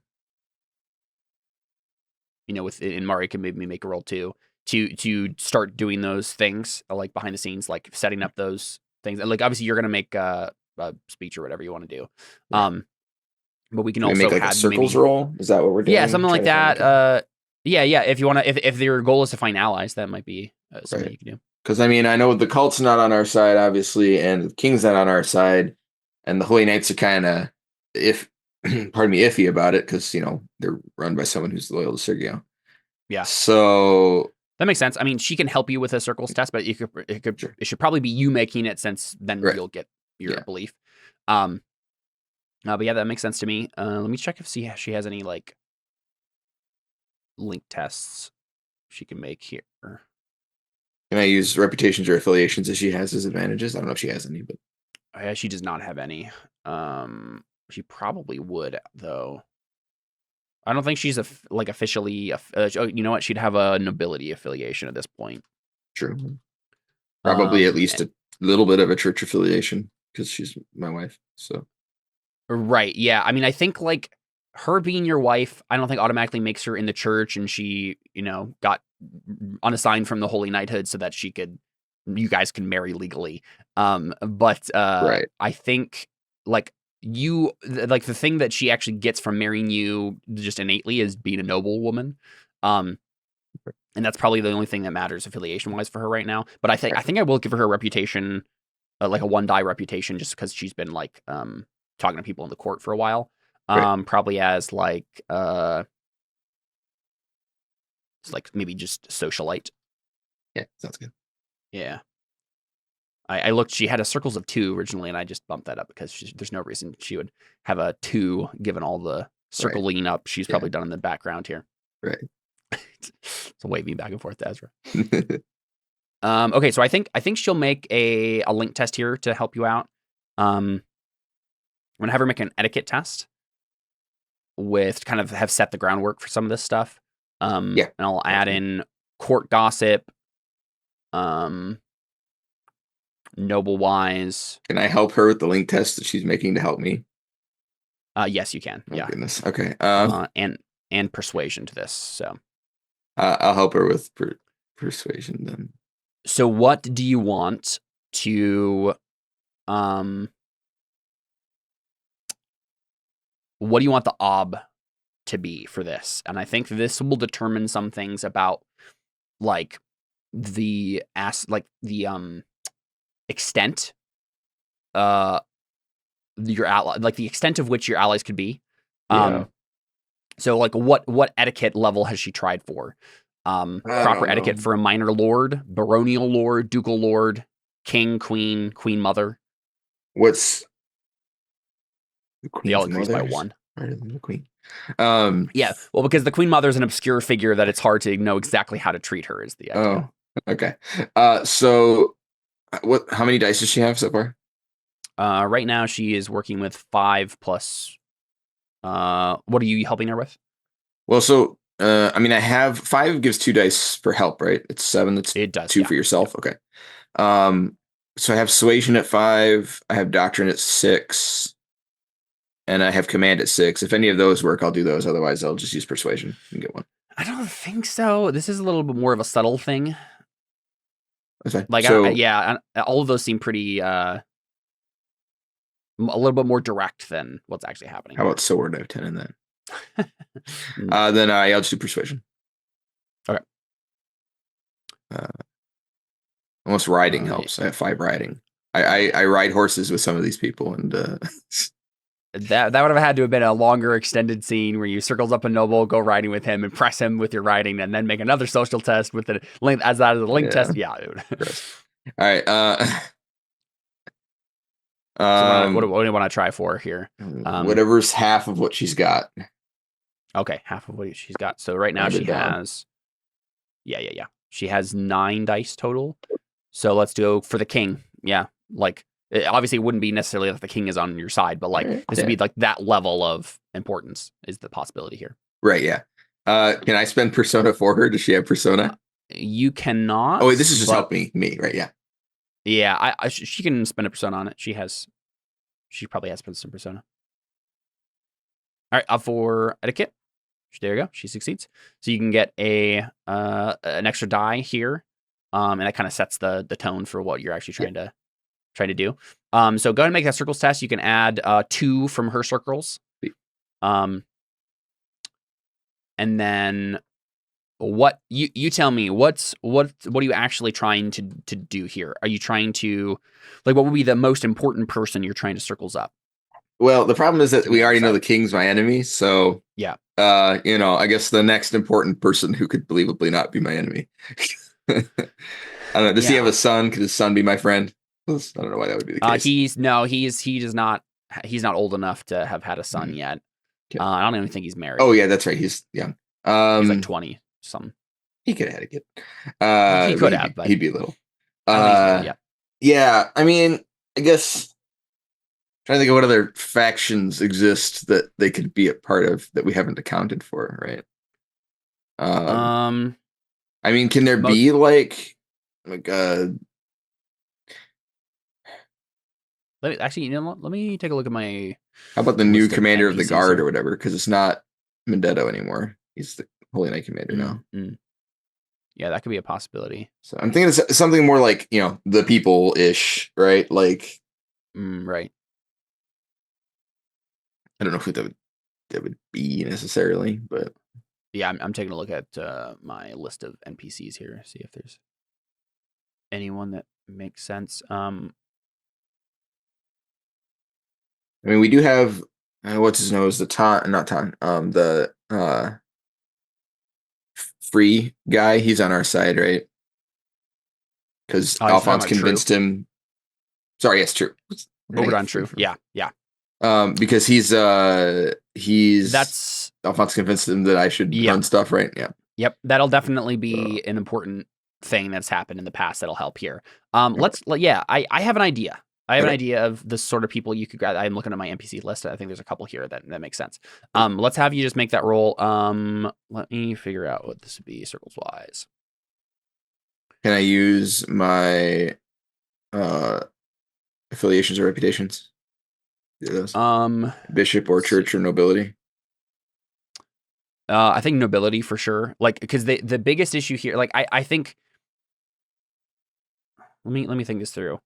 Mario can maybe make a roll too to start doing those things like behind the scenes, like setting up those things. And like obviously you're gonna make a speech or whatever you want to do. Right. But we can also make like a circles roll. Is that what we're doing? Yeah, something like that. Yeah. If you want to, if your goal is to find allies, that might be something you can do. Because I mean, I know the cult's not on our side, obviously, and the king's not on our side, and the Holy Knights are kind of iffy about it because they're run by someone who's loyal to Sergio. Yeah. So that makes sense. I mean, she can help you with a circles test, but it should probably be you making it, since then you'll get your belief. But yeah, that makes sense to me. Let me check if she has any like link tests she can make here. Can I use reputations or affiliations that she has as advantages? I don't know if she has any, but she does not have any. She probably would though. I don't think she's officially. You know what? She'd have a nobility affiliation at this point. True. Probably at least a little bit of a church affiliation because she's my wife. So. Right. Yeah. I mean, I think like her being your wife, I don't think automatically makes her in the church, and she, got unassigned from the Holy Knighthood so that you guys can marry legally. But right. I think like the thing that she actually gets from marrying you just innately is being a noble woman. And that's probably the only thing that matters affiliation wise for her right now. But I think I will give her a reputation, like a 1 die reputation, just because she's been like, talking to people in the court for a while. Probably as like it's like maybe just socialite. Yeah, sounds good. Yeah. I looked, she had a circles of 2 originally, and I just bumped that up because there's no reason she would have a 2 given all the circling up she's probably done in the background here. Right. So waving back and forth to Ezra. Okay, so I think she'll make a link test here to help you out. going to have her make an etiquette test with kind of have set the groundwork for some of this stuff. Yeah. And I'll add in court gossip, noble wise. Can I help her with the link test that she's making to help me? Yes, you can. Oh, Yeah. goodness. Okay. And persuasion to this. So I'll help her with persuasion then. So what do you want to what do you want the ob to be for this? And I think this will determine some things about like the extent your ally, like the extent of which your allies could be. So like what etiquette level has she tried for? Proper etiquette for a minor lord, baronial lord, ducal lord, king, queen, queen mother. What's They all increase by 1. Right, the queen. Yeah, well, because the queen mother is an obscure figure that it's hard to know exactly how to treat her. Is the idea? Oh, okay. So, how many dice does she have so far? Right now she is working with 5 plus. What are you helping her with? Well, so I mean, I have 5 gives 2 dice for help, right? It's 7. That's It does 2 for yourself. Okay. So I have suasion at 5. I have doctrine at 6. And I have command at 6. If any of those work, I'll do those. Otherwise, I'll just use persuasion and get 1. I don't think so. This is a little bit more of a subtle thing. Okay. Like, so, all of those seem pretty, a little bit more direct than what's actually happening. How about sword? I have 10 in that. Then I'll just do persuasion. Okay. Almost riding helps. I have 5 riding. I ride horses with some of these people, and that would have had to have been a longer extended scene where you circles up a noble, go riding with him, impress him with your riding, and then make another social test with the link as that is the link test. Yeah, dude. All right. So what do you want to try for here? Whatever's half of what she's got. Okay, half of what she's got. So right now she has, yeah. She has 9 dice total. So let's go for the king. Yeah, like obviously it wouldn't be necessarily that the king is on your side, but like this would be like that level of importance is the possibility here. Right. Yeah. Can I spend persona for her? Does she have persona? You cannot. Oh, wait, this is just helping me, right? Yeah. Yeah, she can spend a persona on it. She probably has some persona. All right, up for etiquette. There you go. She succeeds. So you can get an extra die here, and that kind of sets the tone for what you're actually trying to do. So go ahead and make that circles test. You can add 2 from her circles, and then what you tell me. What are you actually trying to do here? Are you trying to what would be the most important person you're trying to circles up? Well, the problem is that we already know the king's my enemy, so yeah. I guess the next important person who could believably not be my enemy. I don't know. Does he have a son? Could his son be my friend? I don't know why that would be the case. He's not old enough to have had a son yet. Okay. I don't even think he's married. Oh yeah, that's right. He's young. He's like 20 something. He could have had a kid. He could have, but he'd be little. Yeah. I mean, I guess trying to think of what other factions exist that they could be a part of that we haven't accounted for, right? I mean, can there be like let me take a look at my. How about the new commander of the guard or whatever? Because it's not Mendetto anymore. He's the Holy Knight commander now. Yeah, that could be a possibility. So I'm thinking it's something more like the people ish, right? Like, right. I don't know who that would be necessarily, but yeah, I'm taking a look at my list of NPCs here, see if there's anyone that makes sense. I mean, we do have what's his nose, the free guy. He's on our side, right? Because Alfons convinced him. Sorry, yes, true. Oberdon, true. Yeah. Because he's Alfons convinced him that I should run stuff, right? Yeah. Yep. That'll definitely be an important thing that's happened in the past that'll help here. I have an idea. I have an Okay. idea of the sort of people you could grab. I'm looking at my NPC list. I think there's a couple here that makes sense. Let's have you just make that roll. Let me figure out what this would be circles wise. Can I use my affiliations or reputations? Those? Bishop or church or nobility? I think nobility for sure. Like, because the biggest issue here, like, I think. Let me think this through.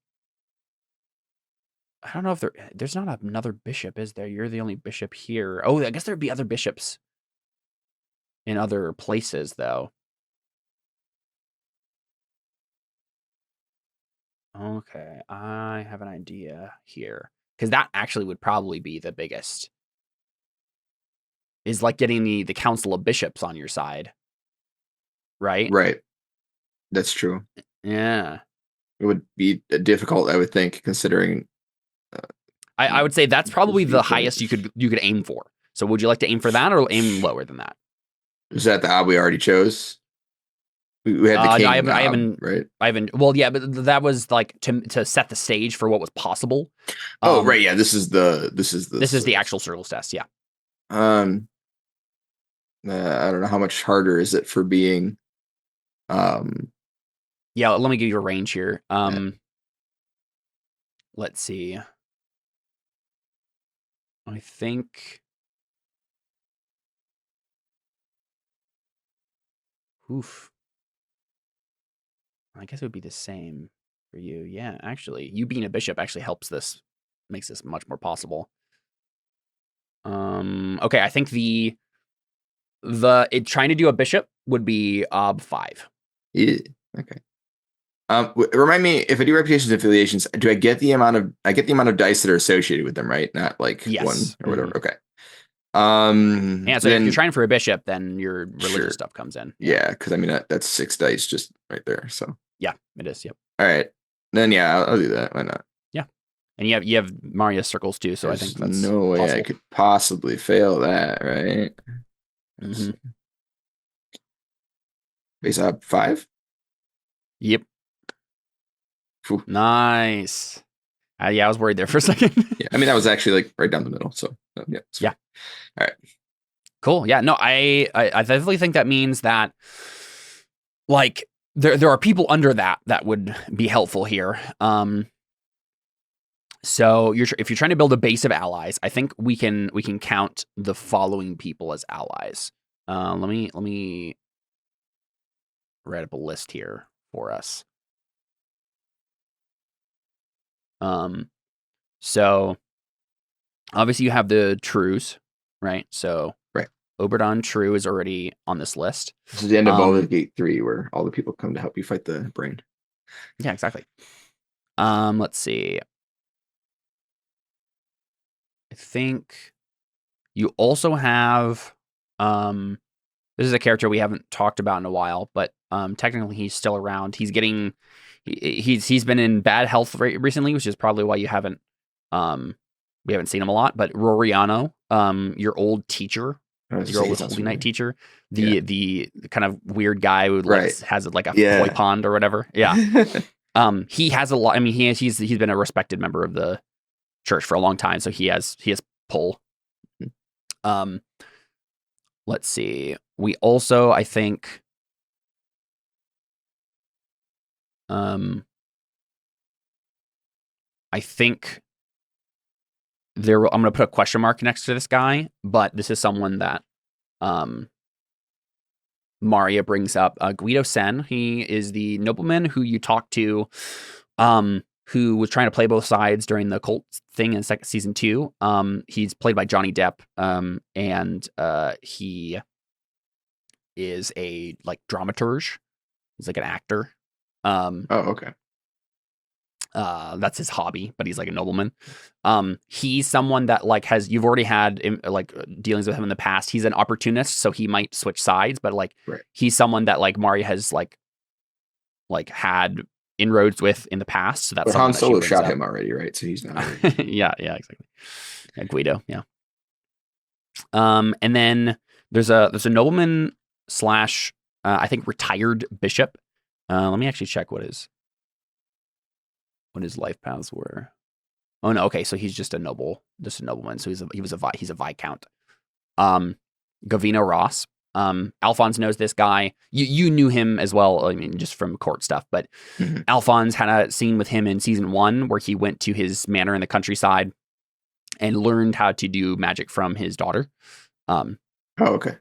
I don't know if there's not another bishop, is there? You're the only bishop here. Oh, I guess there'd be other bishops in other places, though. Okay, I have an idea here. Because that actually would probably be the biggest. Is like getting the Council of Bishops on your side. Right? Right. That's true. Yeah. It would be difficult, I would think, considering. I would say that's probably the viewpoints. highest you could aim for. So would you like to aim for that or aim lower than that? Is that the odd we already chose? We had the king. No, I haven't. Right. I haven't. Well, yeah, but that was like to set the stage for what was possible. Oh, right. Yeah. This is the actual circles test. Yeah. I don't know how much harder is it for being. Yeah. Let me give you a range here. Let's see. I think. Oof. I guess it would be the same for you. Yeah, actually, you being a bishop actually helps this, makes this much more possible. Okay, I think trying to do a bishop would be 5. Yeah. Okay. Remind me, if I do reputations and affiliations, do I get the amount of dice that are associated with them, right? Not like Yes. one or whatever. Mhm. Okay. Yeah, so then, if you're trying for a bishop, then your religious Sure. stuff comes in. Yeah, because I mean that's 6 dice just right there. So Yeah, it is. Yep. all right, then yeah, I'll do that. Why not? Yeah, and you have Marius circles too, so There's I think that's no way possible. I could possibly fail that, right? Mhm. Base up 5. Yep. Phew. Nice. Yeah, I was worried there for a second. Yeah, I mean that was actually like right down the middle. So yeah. It's Yeah. fine. All right. Cool. Yeah. No, I definitely think that means that, like, there are people under that would be helpful here. So if you're trying to build a base of allies, I think we can count the following people as allies. Let me write up a list here for us. So obviously you have the Trues, right? So Right. Oberdon True is already on this list. This is the end of Baldur's Gate 3, where all the people come to help you fight the brain. Yeah, exactly. Let's see. I think you also have this is a character we haven't talked about in a while, but technically he's still around. He's been in bad health recently, which is probably why you haven't we haven't seen him a lot. But Roriano, your old teacher, your old Holy Knight teacher, the kind of weird guy who has like a koi pond or whatever. Yeah. He has a lot. I mean, he's been a respected member of the church for a long time, so he has pull. Let's see. We also, I think, I'm going to put a question mark next to this guy, but this is someone that Maria brings up. Guido Sen, he is the nobleman who you talked to, who was trying to play both sides during the cult thing in season 2. He's played by Johnny Depp, and he is a like dramaturge. He's like an actor. Okay. That's his hobby, but he's like a nobleman. He's someone that like you've already had like dealings with him in the past. He's an opportunist, so he might switch sides, but like he's someone that like Maria has like had inroads with in the past. So that's but Han Solo shot him already, right? So he's not. yeah, exactly. Yeah, Guido, yeah. And then there's a nobleman / I think retired bishop. Let me actually check what his life paths were. Oh no, okay, so he's just a nobleman. So he's a viscount. Gavino Ross. Alfons knows this guy. You knew him as well. I mean, just from court stuff. But Alfons had a scene with him in season 1 where he went to his manor in the countryside and learned how to do magic from his daughter. Okay.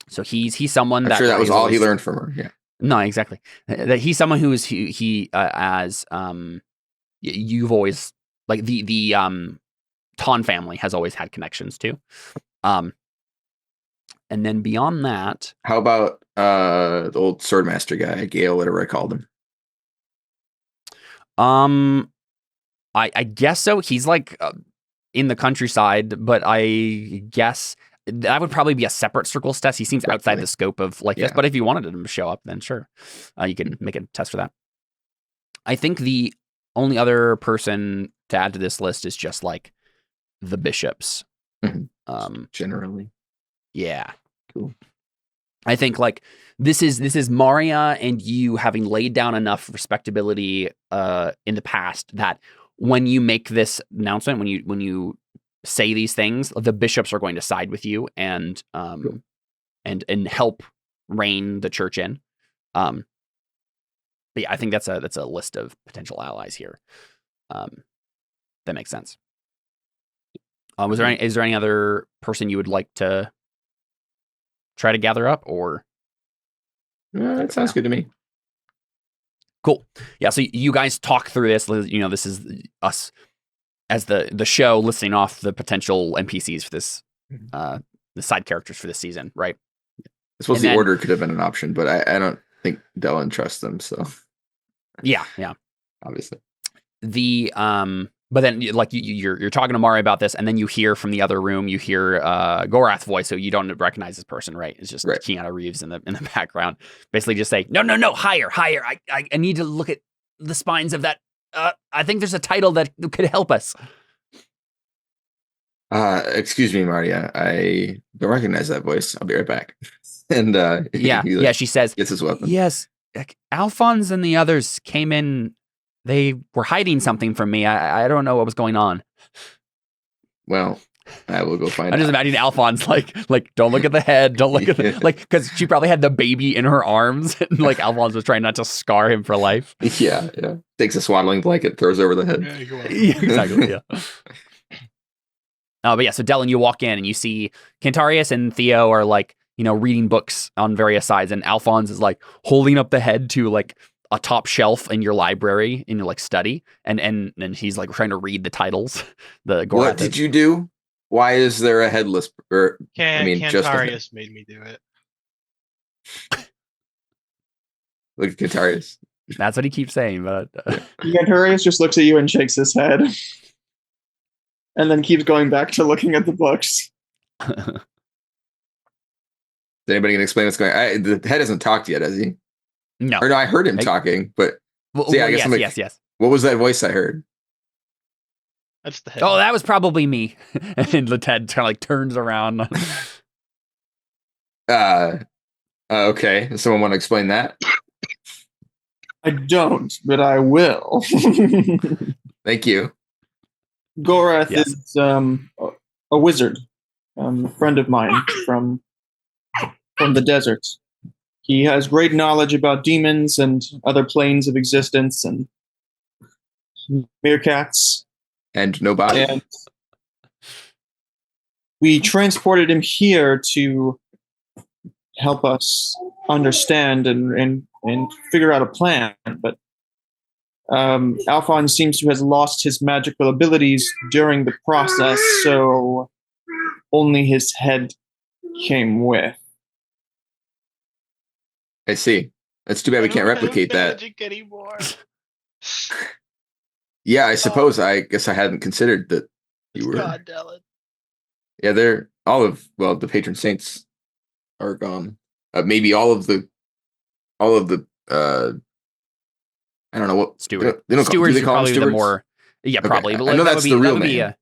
So he's someone I'm that sure that was all he learned from her. Yeah. No, exactly. That he's someone who is you've always like the Ton family has always had connections to. And then beyond that, how about the old swordmaster guy, Gale, whatever I called him? I guess so. He's like in the countryside, but I guess that would probably be a separate circles test. He seems outside the scope of like this, but if you wanted him to show up, then sure, you can make a test for that. I think the only other person to add to this list is just like the bishops. Generally. Yeah. Cool. I think like this is Maria and you having laid down enough respectability in the past that when you make this announcement, when you say these things, the bishops are going to side with you and help rein the church in. But yeah, I think that's a list of potential allies here. That makes sense. Is there any other person you would like to try to gather up, or? That sounds good to me. Cool. Yeah. So you guys talk through this. You know, this is us as the show listing off the potential NPCs for this, the side characters for this season, right? I suppose the order could have been an option, but I don't think Dellon trusts them. So. Yeah. Obviously. But then, like you're talking to Mari about this, and then you hear from the other room, you hear Gorath's voice, so you don't recognize this person, right? It's just Keanu Reeves in the background, basically just say, no, higher. I need to look at the spines of that. I think there's a title that could help us. Excuse me, Maria. I don't recognize that voice. I'll be right back. And she says, gets his weapon. Yes, Alfons and the others came in. They were hiding something from me. I don't know what was going on. Well, I will go find out. I'm just imagining Alfons like don't look at the head, don't look at the because she probably had the baby in her arms, and like Alfons was trying not to scar him for life. Yeah. Takes a swaddling blanket, throws over the head. Yeah, exactly. Yeah. But yeah, so Dellon, you walk in and you see Cantarius and Theo are like, reading books on various sides, and Alfons is like holding up the head to like a top shelf in your library in your like study, and he's like trying to read the titles. What did you do? Why is there a headless? Cantarius made me do it. Look at Cantarius. That's what he keeps saying, but Cantarius just looks at you and shakes his head, and then keeps going back to looking at the books. Is anybody gonna explain what's going on? The head hasn't talked yet, has he? No. Or no, I heard him talking, but I guess yes. What was that voice I heard? That's the head. Oh, that was probably me. And the head kind of like turns around. Okay. Does someone want to explain that? I don't, but I will. Thank you. Gorath is a wizard, a friend of mine from the desert. He has great knowledge about demons and other planes of existence and meerkats. And nobody. And we transported him here to help us understand and figure out a plan. But Alfons seems to have lost his magical abilities during the process, so only his head came with. I see. That's too bad we can't replicate that. Magic anymore. Yeah, I suppose. I guess I hadn't considered that you were. God, Dellon. Yeah, they're the patron saints are gone. Maybe all of the. I don't know what steward. Stewards are probably the more. Yeah, probably. Okay. But I know that's the real name.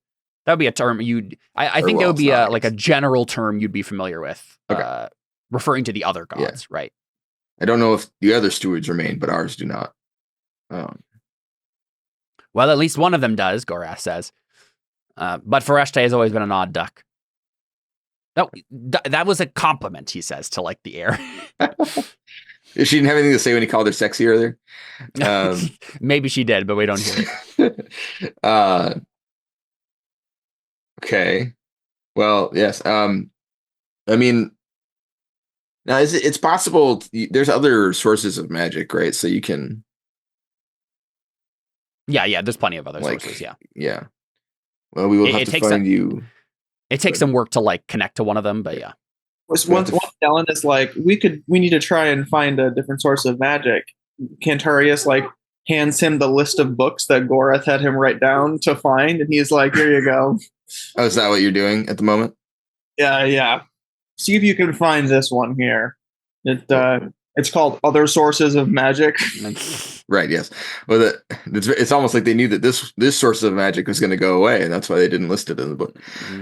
That would be a term you'd. I think that would be like a general term you'd be familiar with. Okay. Referring to the other gods, right? I don't know if the other stewards remain, but ours do not. Well, at least one of them does, Gorath says. But Foreshte has always been an odd duck. No, that was a compliment, he says, to like the air. She didn't have anything to say when he called her sexy earlier. Maybe she did, but we don't hear it. Okay. Well, yes. I mean, now it's possible. There's other sources of magic, right? So you can. Yeah. There's plenty of other sources. Yeah. Yeah. Well, we will have to find you. It takes some work to like connect to one of them, but yeah. Once Dellon is like, we need to try and find a different source of magic. Cantarius like hands him the list of books that Gorath had him write down to find, and he's like, "Here you go." Oh, is that what you're doing at the moment? Yeah. See if you can find this one here. It's called Other Sources of Magic. Right. Yes. Well, it's almost like they knew that this source of magic was going to go away, and that's why they didn't list it in the book.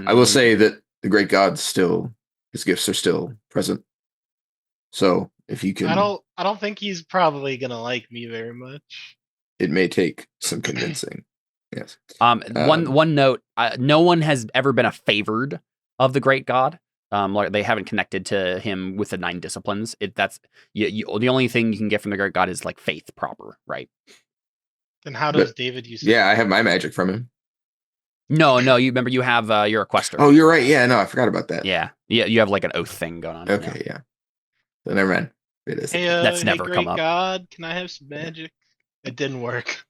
I will say that the great god his gifts are still present. So if you can, I don't think he's probably gonna like me very much. It may take some convincing. Yes. One note: no one has ever been a favored of the great god. Like they haven't connected to him with the 9 disciplines. The only thing you can get from the great god is like faith proper, right? Then how does David use? Yeah, I have my magic from him. No. You remember you have you're a quester. Oh, you're right. Yeah, no, I forgot about that. Yeah. You have like an oath thing going on. Okay, yeah. So never mind. It is. Hey, That's never great come up. God, can I have some magic? It didn't work.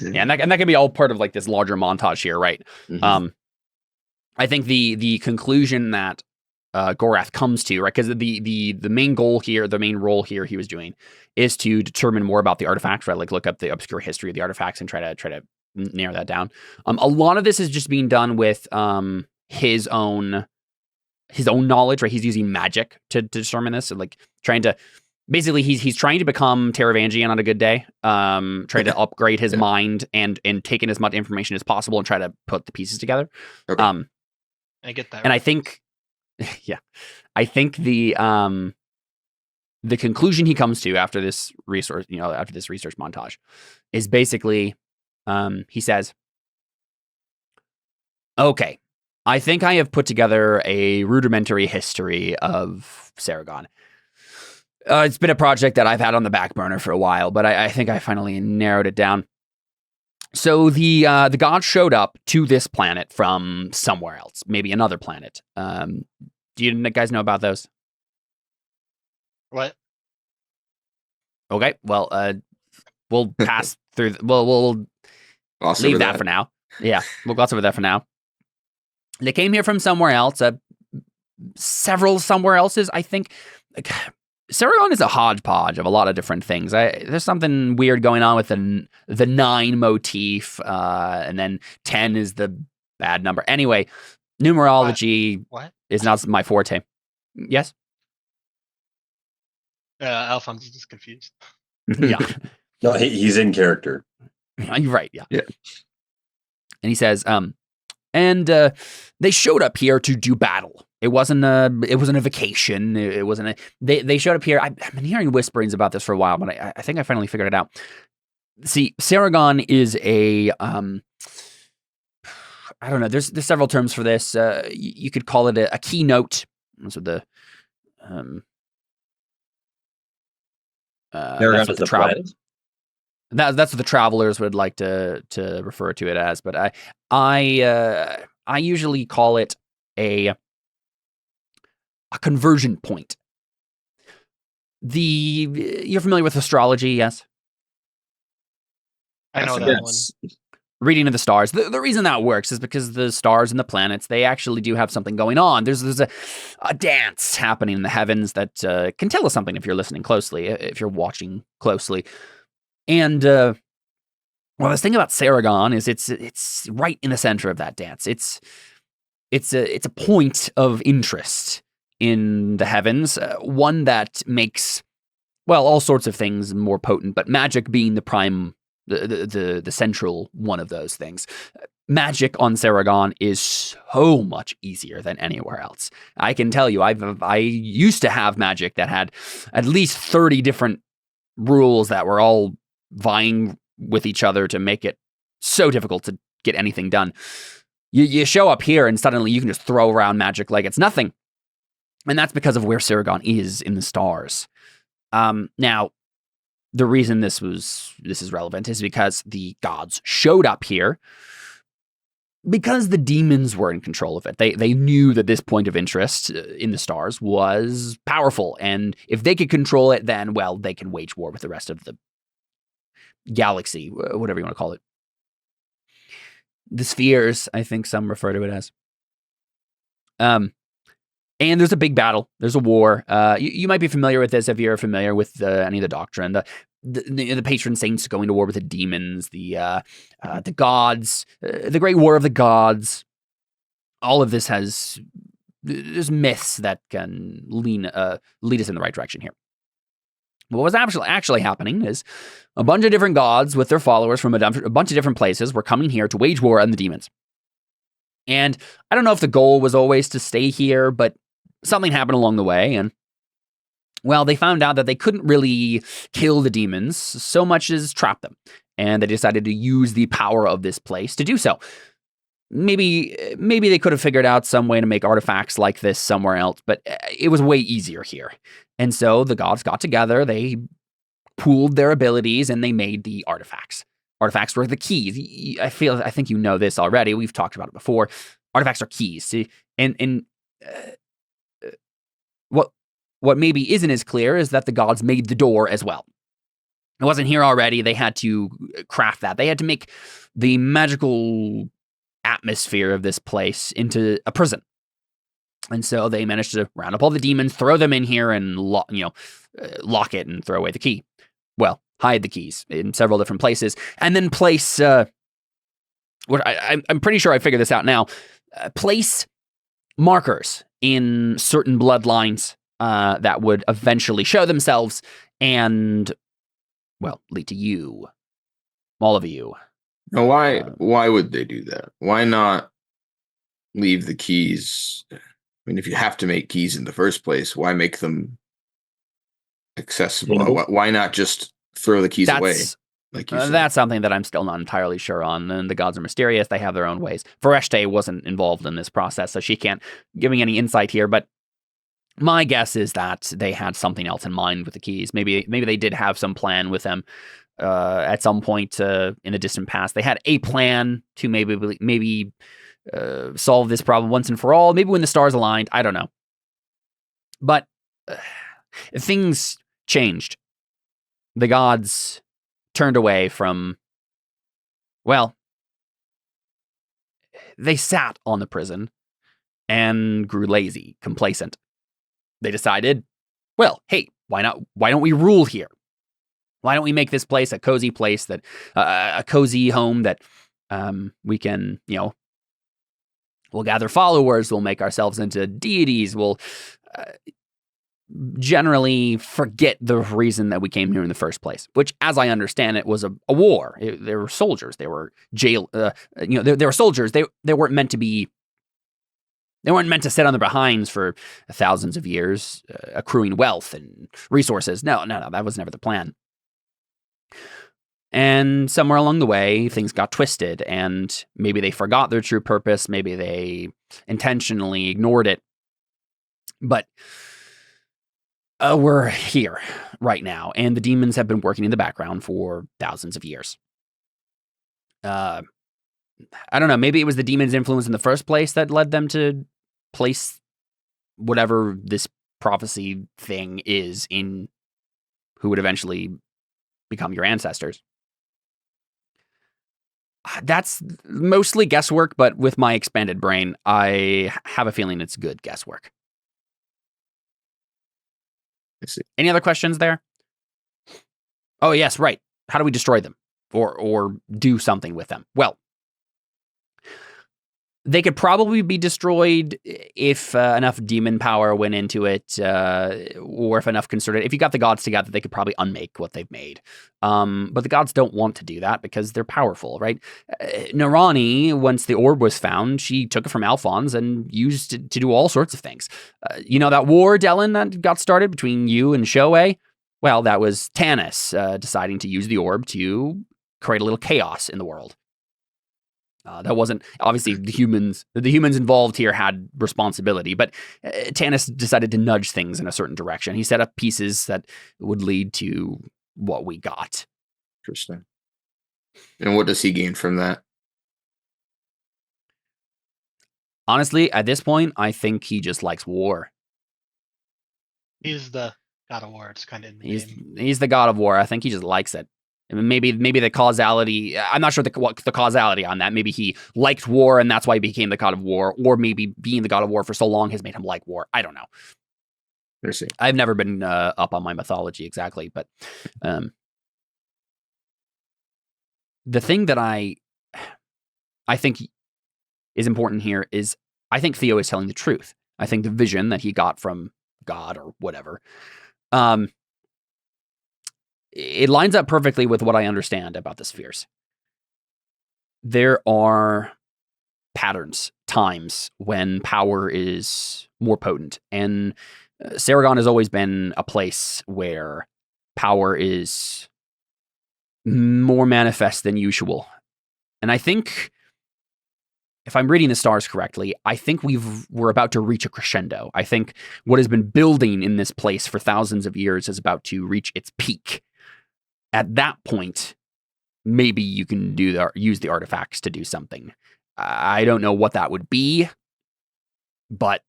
Yeah, and that can be all part of like this larger montage here, right? Mm-hmm. I think the conclusion that Gorath comes to, right? Because the main goal here, the main role here he was doing is to determine more about the artifacts, right? Like look up the obscure history of the artifacts and try to narrow that down. A lot of this is just being done with his own knowledge, right? He's using magic to determine this, and like trying to basically he's trying to become Teravangian on a good day, trying to upgrade his mind and take in as much information as possible and try to put the pieces together. Okay. I get that. And I think, I think the conclusion he comes to after this research montage is basically, he says, "Okay, I think I have put together a rudimentary history of Serragon. It's been a project that I've had on the back burner for a while, but I think I finally narrowed it down. So the gods showed up to this planet from somewhere else, maybe another planet. Do you guys know about those? What? Okay, well, we'll pass through. We'll leave that for now. Yeah, we'll gloss over that for now. They came here from somewhere else. Several somewhere else's, I think. Serragon is a hodgepodge of a lot of different things. There's something weird going on with the 9 motif, and then 10 is the bad number. Anyway, numerology is not my forte. Yes? Alfons is just confused. Yeah. No, he's in character. You're right, yeah. Yeah. And he says, and they showed up here to do battle. It wasn't a vacation. It wasn't they showed up here. I've been hearing whisperings about this for a while, but I think I finally figured it out. See, Serragon is a I don't know. There's several terms for this. You could call it a keynote. Those are the that's what that's what the travelers would like to refer to it as. But I usually call it a conversion point. You're familiar with astrology, yes? I know that one. Reading of the stars. The reason that works is because the stars and the planets, they actually do have something going on. There's a dance happening in the heavens that can tell us something if you're listening closely, if you're watching closely. And well, this thing about Serragon is it's right in the center of that dance. It's a point of interest in the heavens, one that makes, well, all sorts of things more potent, but magic being the prime, the central one of those things. Magic on Serragon is so much easier than anywhere else. I can tell you, I used to have magic that had at least 30 different rules that were all vying with each other to make it so difficult to get anything done. You show up here and suddenly you can just throw around magic like it's nothing. And that's because of where Serragon is in the stars. Now, the reason this is relevant is because the gods showed up here because the demons were in control of it. They knew that this point of interest in the stars was powerful, and if they could control it, then, well, they can wage war with the rest of the galaxy, whatever you want to call it. The spheres, I think some refer to it as. And there's a big battle. There's a war. You might be familiar with this if you're familiar with any of the doctrine. The patron saints going to war with the demons, the gods, the great war of the gods. All of this there's myths that can lead us in the right direction here. What was actually happening is a bunch of different gods with their followers from a bunch of different places were coming here to wage war on the demons. And I don't know if the goal was always to stay here, but something happened along the way, and, well, they found out that they couldn't really kill the demons so much as trap them, and they decided to use the power of this place to do so. Maybe they could have figured out some way to make artifacts like this somewhere else, but it was way easier here. And so the gods got together, they pooled their abilities, and they made the artifacts. Artifacts were the keys. I think you know this already. We've talked about it before. Artifacts are keys. See? And what maybe isn't as clear is that the gods made the door as well. It wasn't here already. They had to craft that. They had to make the magical atmosphere of this place into a prison. And so they managed to round up all the demons, throw them in here, and lock it and throw away the key. Well, hide the keys in several different places, and then place. I'm pretty sure I figured this out now. Place markers in certain bloodlines that would eventually show themselves and, well, lead to you, all of you. Now, why would they do that? Why not leave the keys? I mean, if you have to make keys in the first place, why make them accessible? Why not just throw the keys away? Like you said? That's something that I'm still not entirely sure on. And the gods are mysterious. They have their own ways. Foreshte wasn't involved in this process, so she can't give me any insight here. But my guess is that they had something else in mind with the keys. Maybe they did have some plan with them at some point in the distant past. They had a plan to maybe solve this problem once and for all. Maybe when the stars aligned. I don't know. But things changed. The gods turned away from, well, they sat on the prison and grew lazy, complacent. They decided, well, hey, why don't we rule here? Why don't we make this place a cozy place that a cozy home that we can, we'll gather followers, we'll make ourselves into deities, we'll generally forget the reason that we came here in the first place, which, as I understand it, was a war. They were soldiers. They were they were soldiers. They weren't meant to be. They weren't meant to sit on their behinds for thousands of years, accruing wealth and resources. No, that was never the plan. And somewhere along the way, things got twisted, and maybe they forgot their true purpose. Maybe they intentionally ignored it. But we're here right now, and the demons have been working in the background for thousands of years. I don't know, maybe it was the demons' influence in the first place that led them to place whatever this prophecy thing is in who would eventually become your ancestors. That's mostly guesswork, but with my expanded brain, I have a feeling it's good guesswork. I see. Any other questions there? Oh, yes, right. How do we destroy them or do something with them? Well, they could probably be destroyed if enough demon power went into it, or if enough concerted. If you got the gods together, they could probably unmake what they've made. But the gods don't want to do that because they're powerful, right? Narani, once the orb was found, she took it from Alfons and used it to do all sorts of things. That war, Dellon, that got started between you and Shoei? Well, that was Tanis deciding to use the orb to create a little chaos in the world. That wasn't obviously the humans involved here had responsibility, but Tanis decided to nudge things in a certain direction. He set up pieces that would lead to what we got. Interesting. And what does he gain from that? Honestly, at this point, I think he just likes war. He's the God of War. It's kind of in the name. He's the God of War. I think he just likes it. I mean, maybe the causality. I'm not sure what the causality on that. Maybe he liked war and that's why he became the God of War, or maybe being the God of War for so long has made him like war. I don't know. Let's see. I've never been up on my mythology exactly, but the thing that I think is important here is I think Theo is telling the truth. I think the vision that he got from God or whatever, it lines up perfectly with what I understand about the spheres. There are patterns, times when power is more potent, and Serragon has always been a place where power is more manifest than usual. And I think, if I'm reading the stars correctly, I think we're about to reach a crescendo. I think what has been building in this place for thousands of years is about to reach its peak. At that point, maybe you can use the artifacts to do something. I don't know what that would be, but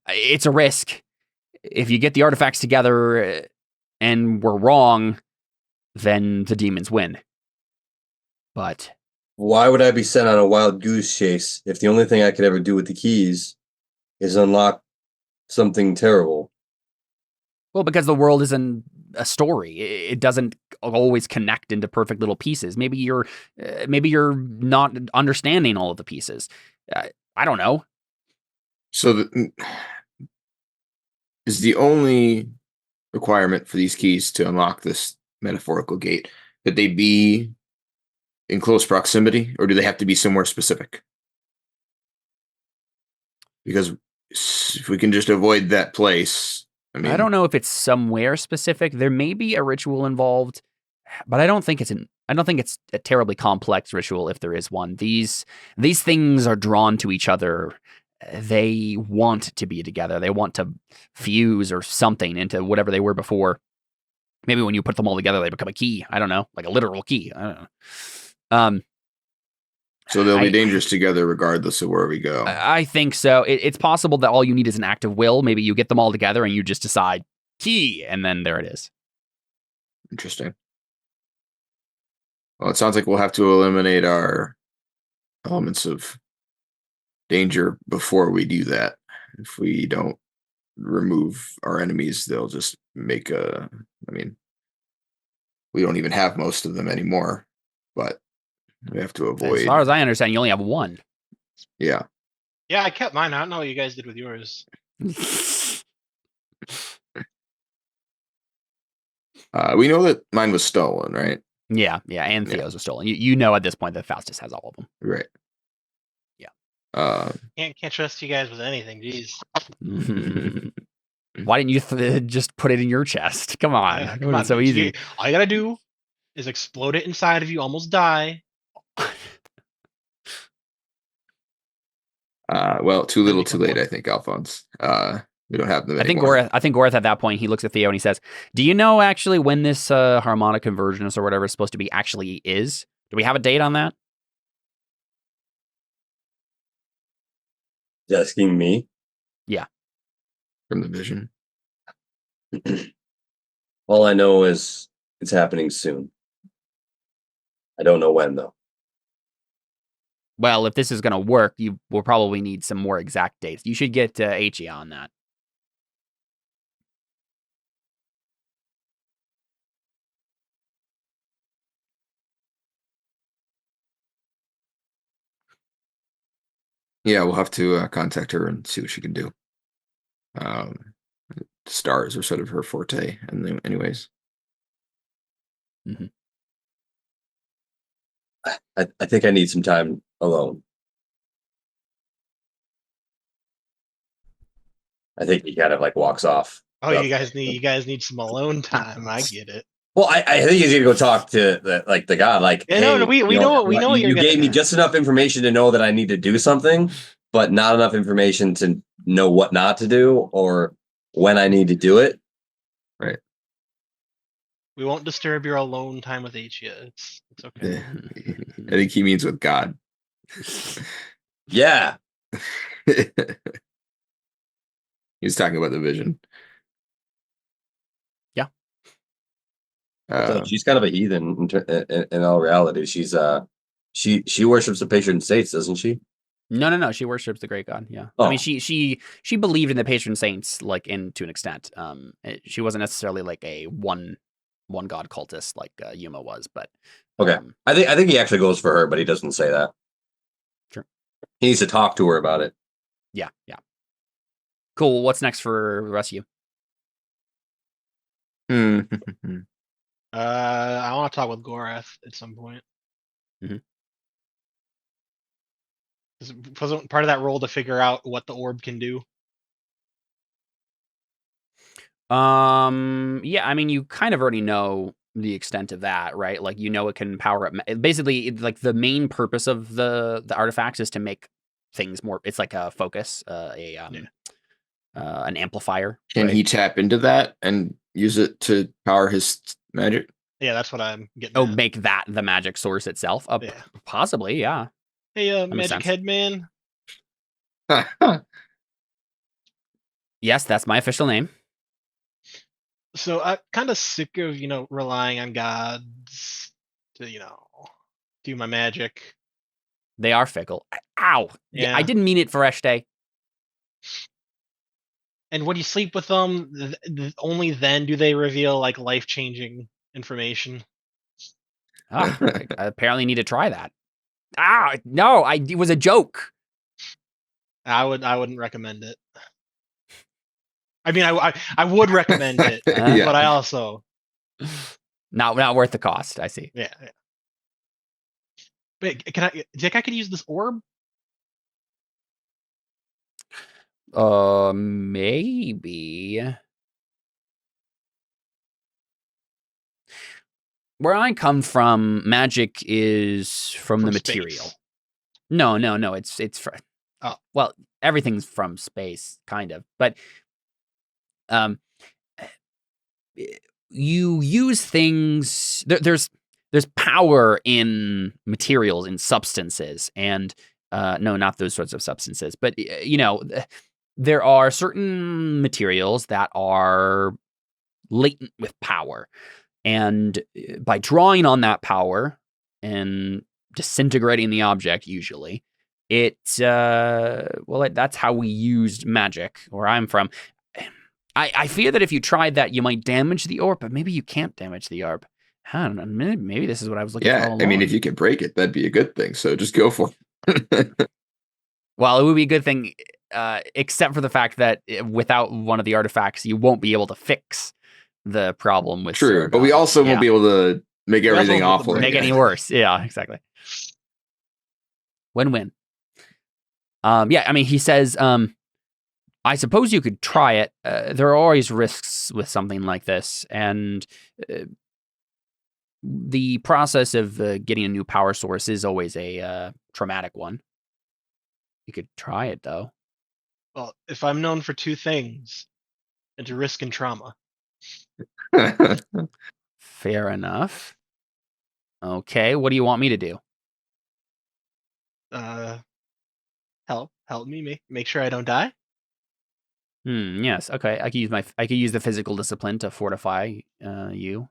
it's a risk. If you get the artifacts together and we're wrong, then the demons win. But why would I be sent on a wild goose chase if the only thing I could ever do with the keys is unlock something terrible? Well, because the world isn't a story. It doesn't always connect into perfect little pieces. Maybe you're not understanding all of the pieces. I don't know. So is the only requirement for these keys to unlock this metaphorical gate that they be in close proximity, or do they have to be somewhere specific? Because if we can just avoid that place, I don't know if it's somewhere specific. There may be a ritual involved, but I don't think it's a terribly complex ritual if there is one. These things are drawn to each other. They want to be together. They want to fuse or something into whatever they were before. Maybe when you put them all together, they become a key. I don't know, like a literal key. I don't know. So they'll be dangerous together regardless of where we go. I think so. It's possible that all you need is an act of will. Maybe you get them all together and you just decide key, and then there it is. Interesting. Well, it sounds like we'll have to eliminate our elements of danger before we do that. If we don't remove our enemies, they'll just make we don't even have most of them anymore, but we have to avoid. As far as I understand, you only have one. Yeah. Yeah, I kept mine. I don't know what you guys did with yours. We know that mine was stolen, right? Yeah, and Theo's was stolen. You know at this point that Faustus has all of them. Right. Yeah. Can't trust you guys with anything. Jeez. Why didn't you just put it in your chest? Come on. Yeah, Come on, so easy. All you gotta do is explode it inside of you, almost die. Well, too little, too late. I think, Alfons. We don't have them anymore. I think Gorath at that point, he looks at Theo and he says, "Do you know actually when this harmonic convergence or whatever is supposed to be actually is? Do we have a date on that?" Asking me? Yeah. From the vision. All I know is it's happening soon. I don't know when, though. Well, if this is going to work, you will probably need some more exact dates. You should get H.E. on that. Yeah, we'll have to contact her and see what she can do. Stars are sort of her forte, and anyways. Mm-hmm. I think I need some time alone. I think he kind of like walks off. Oh, you guys need some alone time. I get it. Well, I think he's gonna go talk to the god. Like, Yeah, hey, no, we know what you you're gave me getting just enough information to know that I need to do something, but not enough information to know what not to do or when I need to do it. Right. We won't disturb your alone time with Achia. It's okay. I think he means with God. Yeah. He's talking about the vision. Yeah. She's kind of a heathen in all reality. She's she worships the patron saints, doesn't she? No. She worships the great god. Yeah. Oh. I mean, she believed in the patron saints like to an extent. She wasn't necessarily like a one god cultist like Yuma was, but Okay. I think he actually goes for her, but he doesn't say that. Sure. He needs to talk to her about it. Yeah. Cool. What's next for the rest of you? I want to talk with Gorath at some point. Mhm. Wasn't part of that role to figure out what the orb can do? Yeah, I mean, you kind of already know the extent of that, right? Like, you know, it can power up. Basically, like the main purpose of the artifacts is to make things more. It's like a focus, an amplifier. Can right? he tap into that and use it to power his magic? Yeah, that's what I'm getting. Oh, at. make that the magic source itself? Yeah. Possibly, yeah. Hey, makes Magic sense. Head Man. Yes, that's my official name. So I'm kind of sick of relying on gods to do my magic. They are fickle. Ow! Yeah. I didn't mean it for Eshte. And when you sleep with them, only then do they reveal like life-changing information. I apparently need to try that. No, it was a joke. I wouldn't recommend it. I mean, I would recommend it, Yeah. but I also not worth the cost. I see. yeah. But do you think I could use this orb? Maybe. Where I come from, magic is from the Space. material. No. It's Oh. Well, everything's from space, kind of. But you use things. There's power in materials, in substances, and no, not those sorts of substances. But there are certain materials that are latent with power. And by drawing on that power and disintegrating the object, usually, that's how we used magic where I'm from. I fear that if you tried that, you might damage the orb, but maybe you can't damage the orb. I don't know. Maybe this is what I was looking for all along. I mean, if you could break it, that'd be a good thing. So just go for it. Well, it would be a good thing, except for the fact that without one of the artifacts, you won't be able to fix the problem with True, Serragon. but we also won't be able to make everything awful. Make any worse. Yeah, exactly. Win-win. Yeah, I mean, he says, I suppose you could try it. There are always risks with something like this, and the process of getting a new power source is always a traumatic one. You could try it, though. Well, if I'm known for two things, it's risk and trauma. Fair enough. Okay, what do you want me to do? Help me make sure I don't die. Yes. Okay. I could use the physical discipline to fortify you,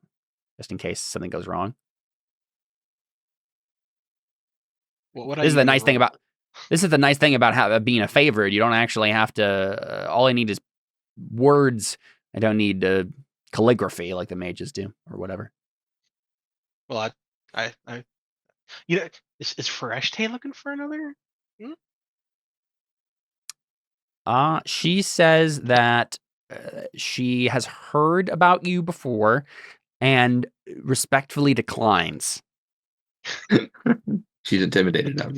just in case something goes wrong. This is the nice thing about being a favored. You don't actually have to. All I need is words. I don't need calligraphy like the mages do, or whatever. Well, is Freshte looking for another? She says that she has heard about you before and respectfully declines. She's intimidated now.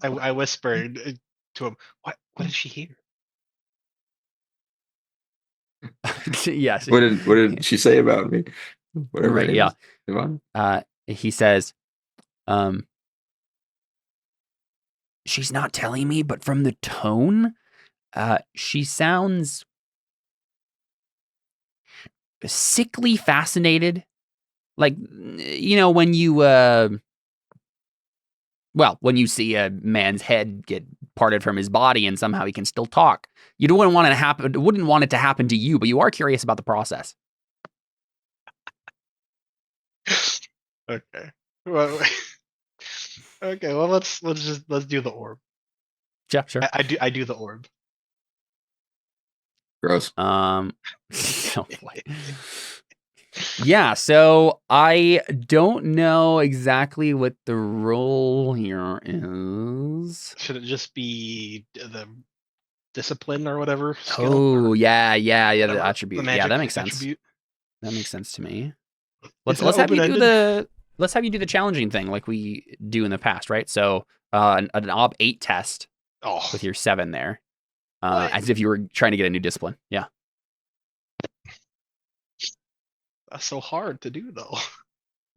I whispered to him, "What did she hear?" Yes. What did she say about me? Whatever. Right, yeah. Yvonne? He says, she's not telling me, but from the tone, she sounds sickly fascinated. Like, when you, when you see a man's head get parted from his body and somehow he can still talk, you wouldn't want it to happen to you, but you are curious about the process. Okay. Well, okay. Well, let's do the orb. Yeah, sure. I do the orb. Gross. Oh boy. Yeah, so I don't know exactly what the role here is. Should it just be the discipline or whatever skill? Oh, or yeah, the whatever, attribute. the Yeah, that magic makes sense. attribute? That makes sense to me. Is Let's it have you do open-ended? let's have you do the challenging thing like we do in the past, right? So an Ob 8 test Oh, with your 7 there. What? As if you were trying to get a new discipline. Yeah. that's so hard to do though.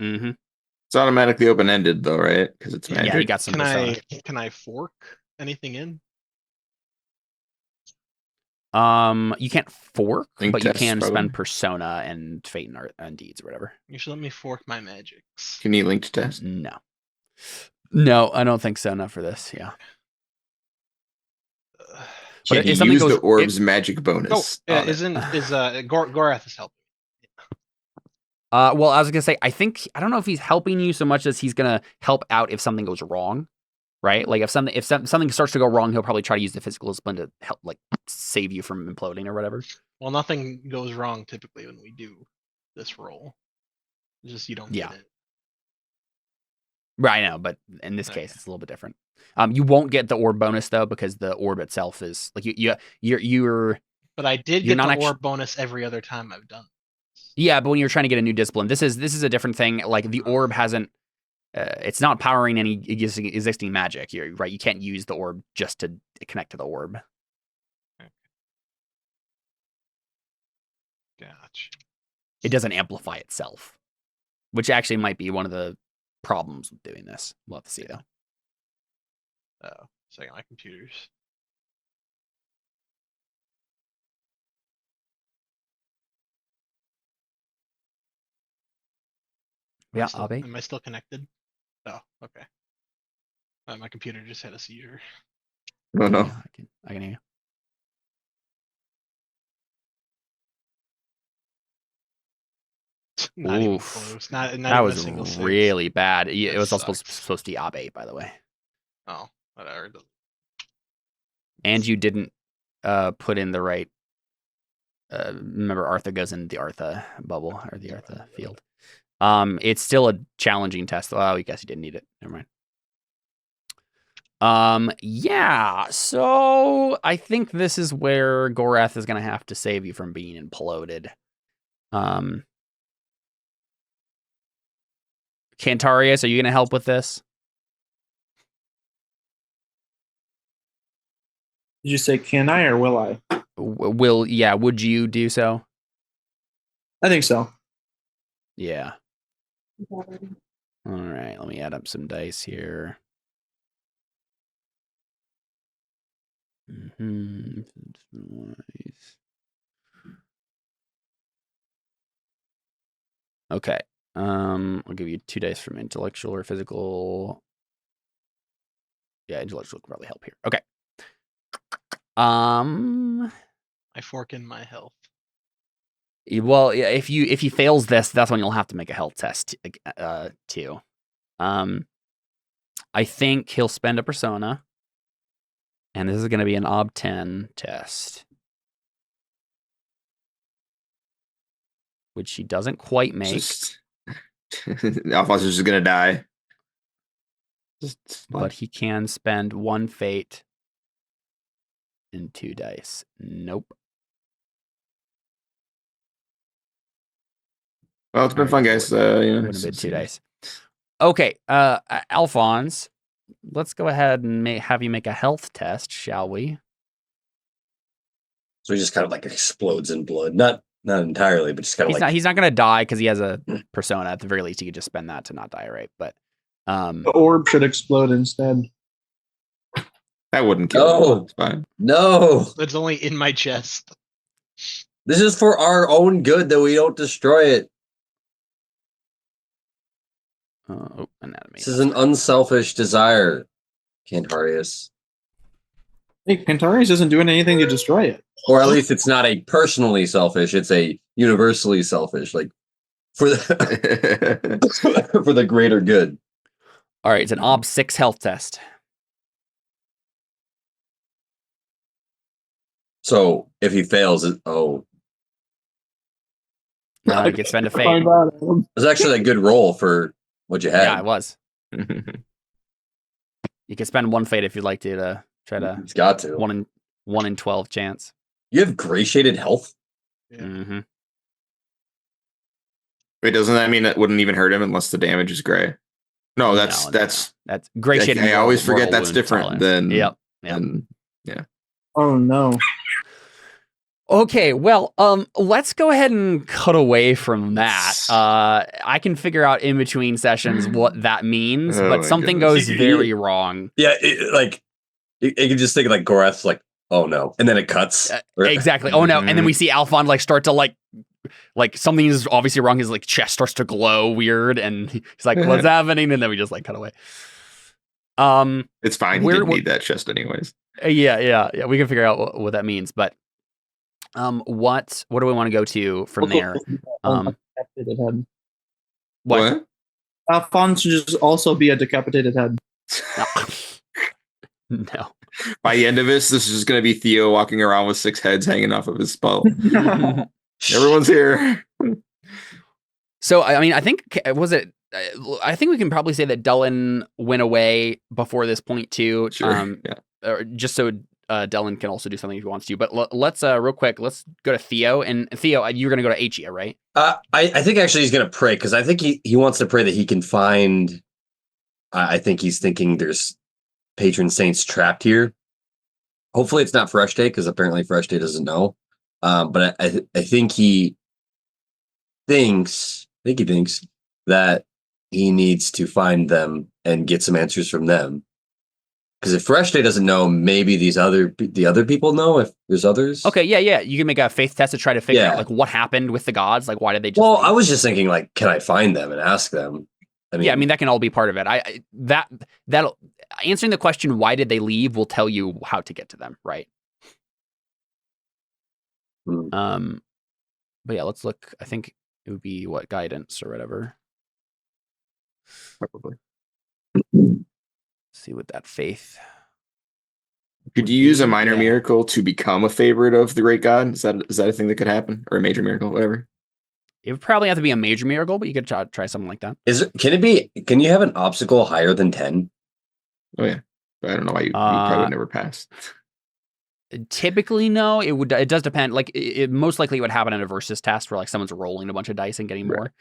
Mm-hmm. It's automatically open-ended though, right? Because it's magic. Yeah, you got some persona. Can I fork anything in? You can't fork, Think but you test, can probably. spend persona and fate and art and deeds or whatever. You should let me fork my magics. Can you link to test? No, I don't think so. Not for this. Yeah. But Can if you something use goes- the orb's magic bonus? No, on it? Gorath is helping? Well, I was gonna say, I don't know if he's helping you so much as he's gonna help out if something goes wrong, right? Like if something starts to go wrong, he'll probably try to use the physical discipline to help, like, save you from imploding or whatever. Well, nothing goes wrong typically when we do this roll. It's just you don't Yeah. get it. Right, I know, but in this Okay. case, it's a little bit different. You won't get the orb bonus though because the orb itself is like you're. But I did You're get not the actu- orb bonus every other time I've done. Yeah, but when you're trying to get a new discipline, this is a different thing. Like the orb hasn't. It's not powering any existing magic. You're right. You can't use the orb just to connect to the orb. Gotcha. It doesn't amplify itself, which actually might be one of the problems with doing this. We'll have to see though. Oh, second, my computers. Yeah, Am I still connected? Oh, okay. My computer just had a seizure. Oh no. Yeah, I can hear you. Not even Oof. close. Not That even a was single six. really bad. It That was also sucks. supposed to be Ob 8, by the way. Oh, whatever. And you didn't put in the right. Remember, Artha goes in the Artha bubble or the Artha field. It's still a challenging test. Oh, I guess you didn't need it. Never mind. Yeah. So I think this is where Gorath is going to have to save you from being imploded. Cantarius, are you going to help with this? Did you say can I or will I? Would you do so? I think so. Yeah. All right, let me add up some dice here. Okay. I'll give you 2 dice from intellectual or physical. Yeah, intellectual could probably help here. Okay. I fork in my health. Well, if he fails this, that's when you'll have to make a health test too. I think he'll spend a persona, and this is going to be an Ob 10 test, which he doesn't quite make. Alfons is just gonna die. But he can spend 1 fate and 2 dice. Nope. Well, it's been fun, guys. Wouldn't have been 2 dice. Okay, Alfons, let's go ahead and have you make a health test, shall we? So he just kind of like explodes in blood. Not Not entirely, but just kind of He's not going to die because he has a persona. At the very least, he could just spend that to not die, right? But The orb should explode instead. That wouldn't kill him. It's fine. No. It's only in my chest. This is for our own good that we don't destroy it. anatomy. This is an unselfish desire, Cantarius. Hey, Cantarius isn't doing anything to destroy it. Or at least it's not a personally selfish, it's a universally selfish, like for the for the greater good. All right, it's an Ob 6 health test. So if he fails, he Gets spend a fate. it was actually a good roll for what you had. Yeah, it was. You can spend one fate if you'd like to try to. It's got to. 1 in 12 chance. You have gratiated health? Yeah. Mm-hmm. Wait, doesn't that mean it wouldn't even hurt him unless the damage is gray? No, that's great shade. I always forget that's different than. Yep. Yeah. Oh no. Okay, well, let's go ahead and cut away from that. I can figure out in between sessions what that means, Oh but my something goodness. goes very wrong. Yeah, you can just think like Gorath's like, oh no, and then it cuts. Exactly. Oh no, and then we see Alfons start to like something is obviously wrong. His chest starts to glow weird, and he's like, "What's happening?" And then we just cut away. It's fine. He didn't need that chest anyways. Yeah. We can figure out what that means, but what do we want to go to from there? Decapitated head. What? Alfons should just also be a decapitated head. No. By the end of this is just going to be Theo walking around with 6 heads hanging off of his skull. Everyone's here. So, I mean, I think I think we can probably say that Dellon went away before this point too. Sure. Or just so Dellon can also do something if he wants to. But let's real quick, let's go to Theo. And Theo, you're going to go to Achia, right? I think actually he's going to pray because I think he wants to pray that he can find. I think he's thinking there's patron saints trapped here. Hopefully it's not Fresh Day because apparently Fresh Day doesn't know. But I think he thinks that he needs to find them and get some answers from them. Because if Fresh Day doesn't know, maybe the other people know if there's others. Okay, yeah. You can make a faith test to try to figure out what happened with the gods. Why did they just? Well, I was just thinking can I find them and ask them? I mean, that can all be part of it. That'll answering the question why did they leave will tell you how to get to them, right? But yeah, let's look. I think it would be guidance or whatever. Probably. See what that faith. Could you use a minor miracle to become a favorite of the great god? Is that a thing that could happen, or a major miracle, whatever? It would probably have to be a major miracle, but you could try something like that. Can you have an obstacle higher than 10? Oh yeah, but I don't know why you probably would never pass. Typically, no. It does depend. It most likely would happen in a versus test where someone's rolling a bunch of dice and getting more.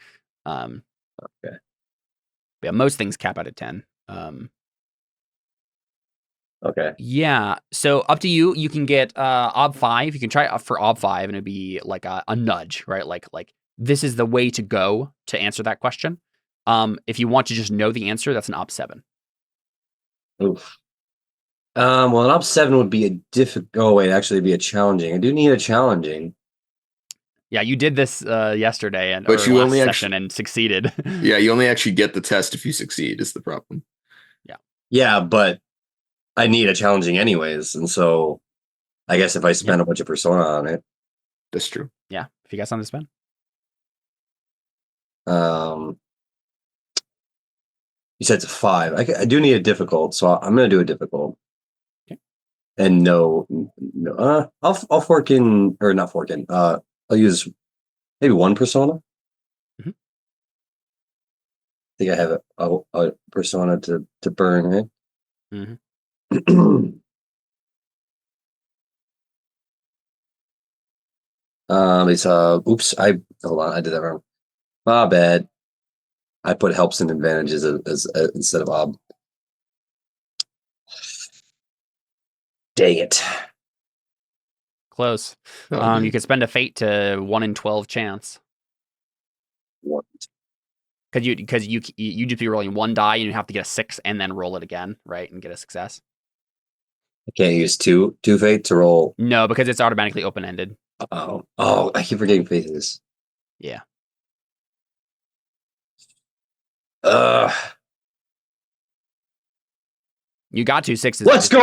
Okay. Yeah, most things cap out at 10. Okay. Yeah. So up to you. You can get Ob 5. You can try for Ob 5, and it'd be a nudge, right? Like this is the way to go to answer that question. If you want to just know the answer, that's an Ob 7. Oof. Well, an Ob 7 would be a difficult. Oh wait, actually, it'd be a challenging. I do need a challenging. Yeah, you did this yesterday and but you last only session and succeeded. Yeah, you only actually get the test if you succeed. Is the problem? Yeah, but I need a challenging anyways, and so I guess if I spend a bunch of persona on it, that's true. Yeah, if you got something to spend. You said it's a 5. I do need a difficult, so I'm going to do a difficult. Okay. And no, I'll fork in, or not fork in. I'll use maybe 1 persona. Mm-hmm. I think I have a persona to burn, right? Mm-hmm. It's oops, hold on, I did that wrong. My bad. I put helps and advantages as instead of ob. Dang it. Close. Oh, You could spend a fate to 1 in 12 chance. What? Because you just be rolling 1 die and you have to get a 6 and then roll it again, right? And get a success. I can't use two fate to roll. No, because it's automatically open ended. Oh, I keep forgetting faces. Yeah. You got 2 6s. Let's go!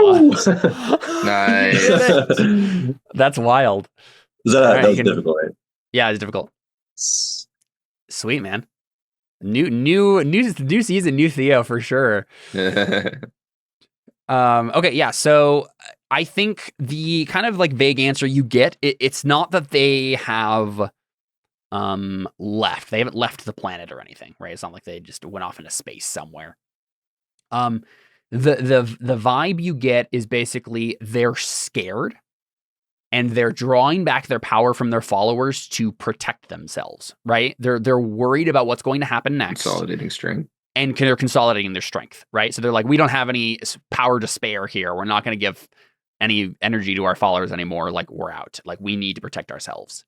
Whoa! Nice. That's wild. That you was can- difficult, right? Yeah, it's difficult. Sweet, man. New season, new Theo for sure. Okay, yeah. So I think the kind of like vague answer you get, it's not that they have left. They haven't left the planet or anything, right? It's not like they just went off into space somewhere. The vibe you get is basically they're scared and they're drawing back their power from their followers to protect themselves, right? They're worried about what's going to happen next. Consolidating strength. And they're consolidating their strength, right? So they're like, we don't have any power to spare here. We're not going to give any energy to our followers anymore. Like, we're out. Like, we need to protect ourselves.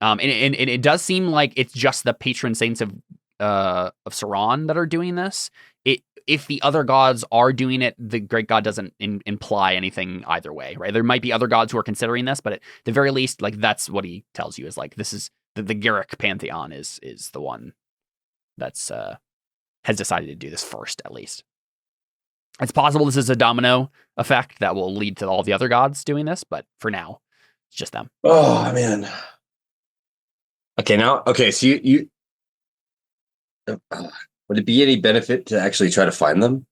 And it does seem like it's just the patron saints of Ceran that are doing this. If the other gods are doing it, the great god doesn't imply anything either way, right? There might be other gods who are considering this, but at the very least, like, that's what he tells you is like, this is the Garrick pantheon is the one that's has decided to do this first, at least. It's possible this is a domino effect that will lead to all the other gods doing this, but for now, it's just them. Oh man. Okay, so you would it be any benefit to actually try to find them?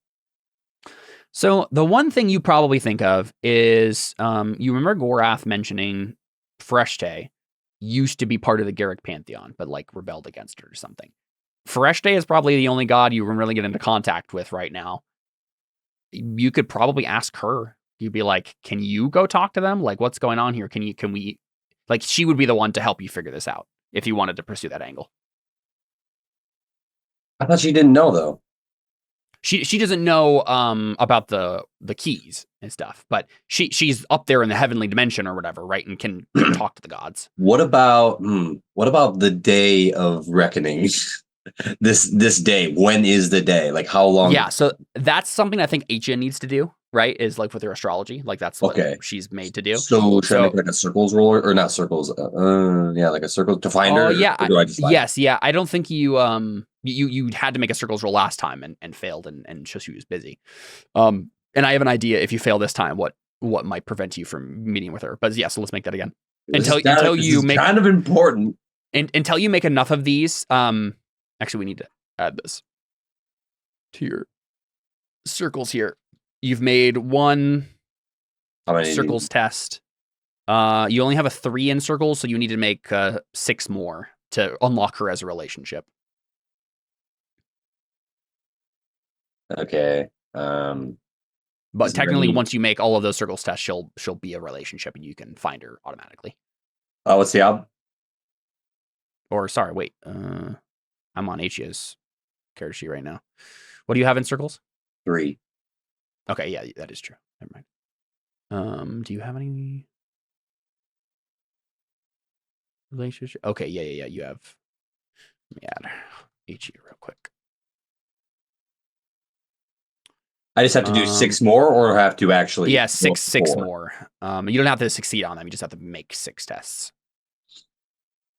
So the one thing you probably think of is you remember Gorath mentioning Freshte used to be part of the Garrick pantheon, but like rebelled against it or something. Freshte is probably the only god you can really get into contact with right now. You could probably ask her. You'd be like, can you go talk to them? Like, what's going on here? Can we, like, she would be the one to help you figure this out if you wanted to pursue that angle. I thought you didn't know though. She doesn't know about the keys and stuff, but she's up there in the heavenly dimension or whatever, right? And can talk to the gods. What about the day of reckoning? this day. When is the day? Like how long? Yeah, so that's something I think Atia needs to do, right? Is like with her astrology, like that's what she's made to do. So should I make like a circles roller or not circles? Yeah, like a circle to find her. Yeah, or do I just yes, yeah. I don't think you you had to make a circles roll last time and failed and just she was busy. And I have an idea if you fail this time, what might prevent you from meeting with her. But yeah, so let's make that again. Until you make kind of important. Until you make enough of these. Actually, we need to add this to your circles here. You've made 1 circles test. You only have a 3 in circles, so you need to make 6 more to unlock her as a relationship. Okay. But technically, once you make all of those circles tests, she'll be a relationship, and you can find her automatically. What's the ob? Or sorry, wait. I'm on Atia's character sheet right now. What do you have in circles? 3. Okay, yeah, that is true. Never mind. Do you have any relationship? Okay, yeah. You have. Let me add Achia real quick. I just have to do 6 more, or have to actually? Yeah, six more. You don't have to succeed on them. You just have to make 6 tests.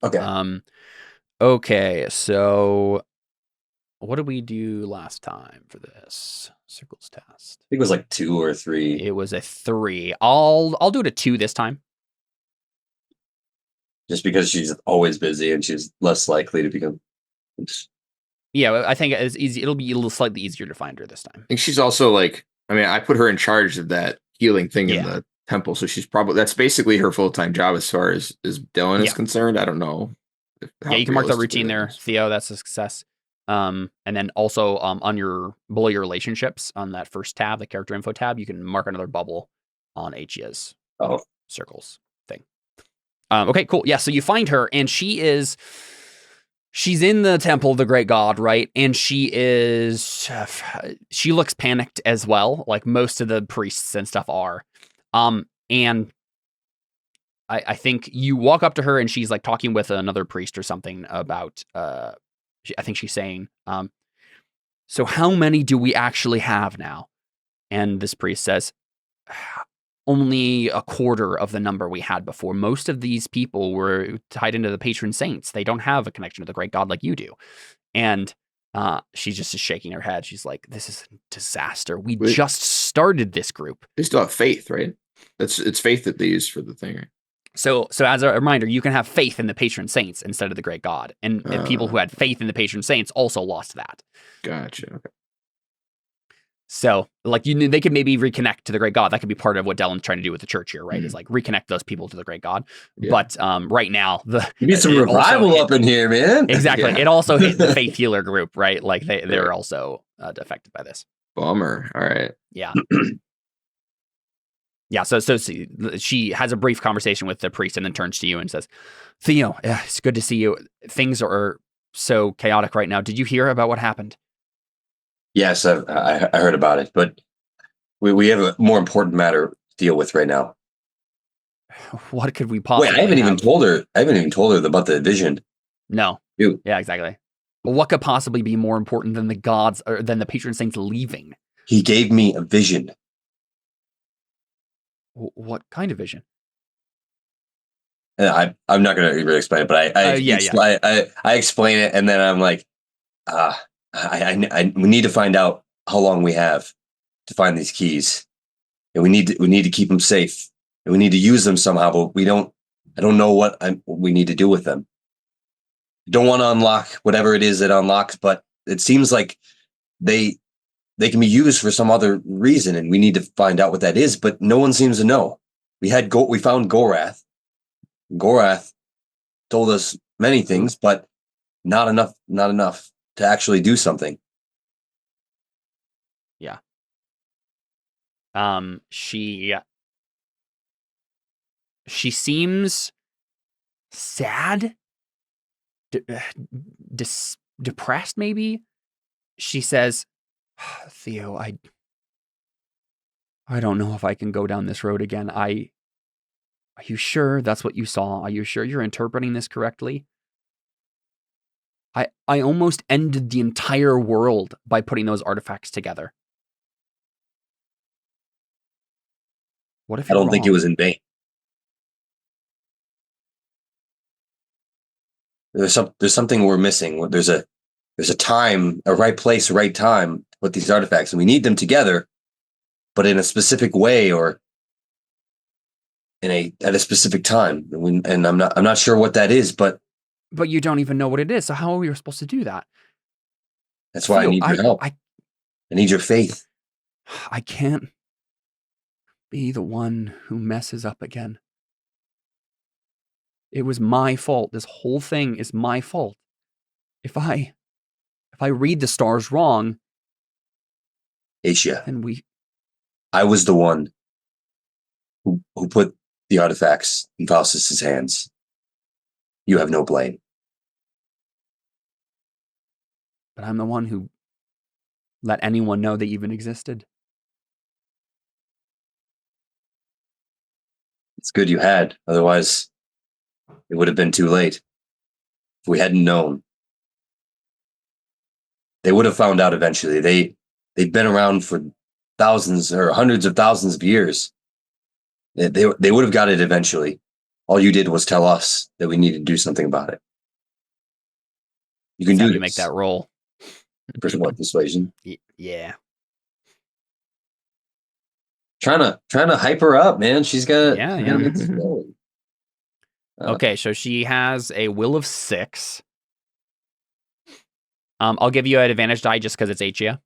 Okay. Okay, so what did we do last time for this circles test? I think it was like 2 or 3. It was a 3. I'll do it a 2 this time. Just because she's always busy and she's less likely to become. Yeah, I think it's easy. It'll be a little slightly easier to find her this time. I think she's also like, I mean, I put her in charge of that healing thing in the temple, so she's probably that's basically her full-time job as far as Dellon is concerned. I don't know. Yeah, you can mark that routine there, Theo. That's a success. And then also on your below your relationships on that first tab, the character info tab, you can mark another bubble on Achia's circles thing. Okay, cool. Yeah, so you find her, and she's she's in the temple of the great god, right? And she looks panicked as well, like most of the priests and stuff are. And I think you walk up to her and she's like talking with another priest or something about, I think she's saying, so how many do we actually have now? And this priest says, only a quarter of the number we had before. Most of these people were tied into the patron saints. They don't have a connection to the great god like you do. And she's just shaking her head. She's like, this is a disaster. We just started this group. They still have faith, right? It's faith that they use for the thing, right? So as a reminder, you can have faith in the patron saints instead of the great god. And people who had faith in the patron saints also lost that. Gotcha. Okay. So, like, they could maybe reconnect to the great god. That could be part of what Dellon's trying to do with the church here, right? Is like reconnect those people to the great god. Yeah. But right now, You need some revival up in here, man. Exactly. Yeah. It also hit the faith healer group, right? Like they're also affected by this. Bummer. All right. Yeah. Yeah. So she has a brief conversation with the priest and then turns to you and says, Theo, it's good to see you. Things are so chaotic right now. Did you hear about what happened? Yes, I heard about it, but we have a more important matter to deal with right now. What could we possibly Wait, I haven't even told her about the vision. No. Dude. Yeah, exactly. Well, what could possibly be more important than the gods or than the patron saints leaving? He gave me a vision. What kind of vision? I'm not going to really explain it, but I explain it, and then I'm like, we need to find out how long we have to find these keys, and we need to keep them safe, and we need to use them somehow. But I don't know what we need to do with them. I don't want to unlock whatever it is that unlocks, but it seems like they can be used for some other reason, and we need to find out what that is. But no one seems to know. We found Gorath. Gorath told us many things, but not enough to actually do something. Yeah. She seems sad, depressed maybe. She says, Theo, I don't know if I can go down this road again. Are you sure that's what you saw? Are you sure you're interpreting this correctly? I almost ended the entire world by putting those artifacts together. What if I don't think it was in vain. There's something we're missing. There's a time, a right place, a right time to put these artifacts, and we need them together, but in a specific way or at a specific time. And I'm not sure what that is, but you don't even know what it is. So how are we supposed to do that? That's why I need your help. I need your faith. I can't be the one who messes up again. It was my fault. This whole thing is my fault. If I read the stars wrong, Asia, then I was the one who put the artifacts in Faustus's hands. You have no blame. But I'm the one who let anyone know they even existed. It's good you had. Otherwise, it would have been too late. If we hadn't known. They would have found out eventually. They've been around for thousands or hundreds of thousands of years. They would have got it eventually. All you did was tell us that we needed to do something about it. You can do this. Make that roll. For what, persuasion? Yeah. Trying to hype her up, man. She's got yeah. Okay, so she has a will of 6. I'll give you an advantage die just because it's Asia.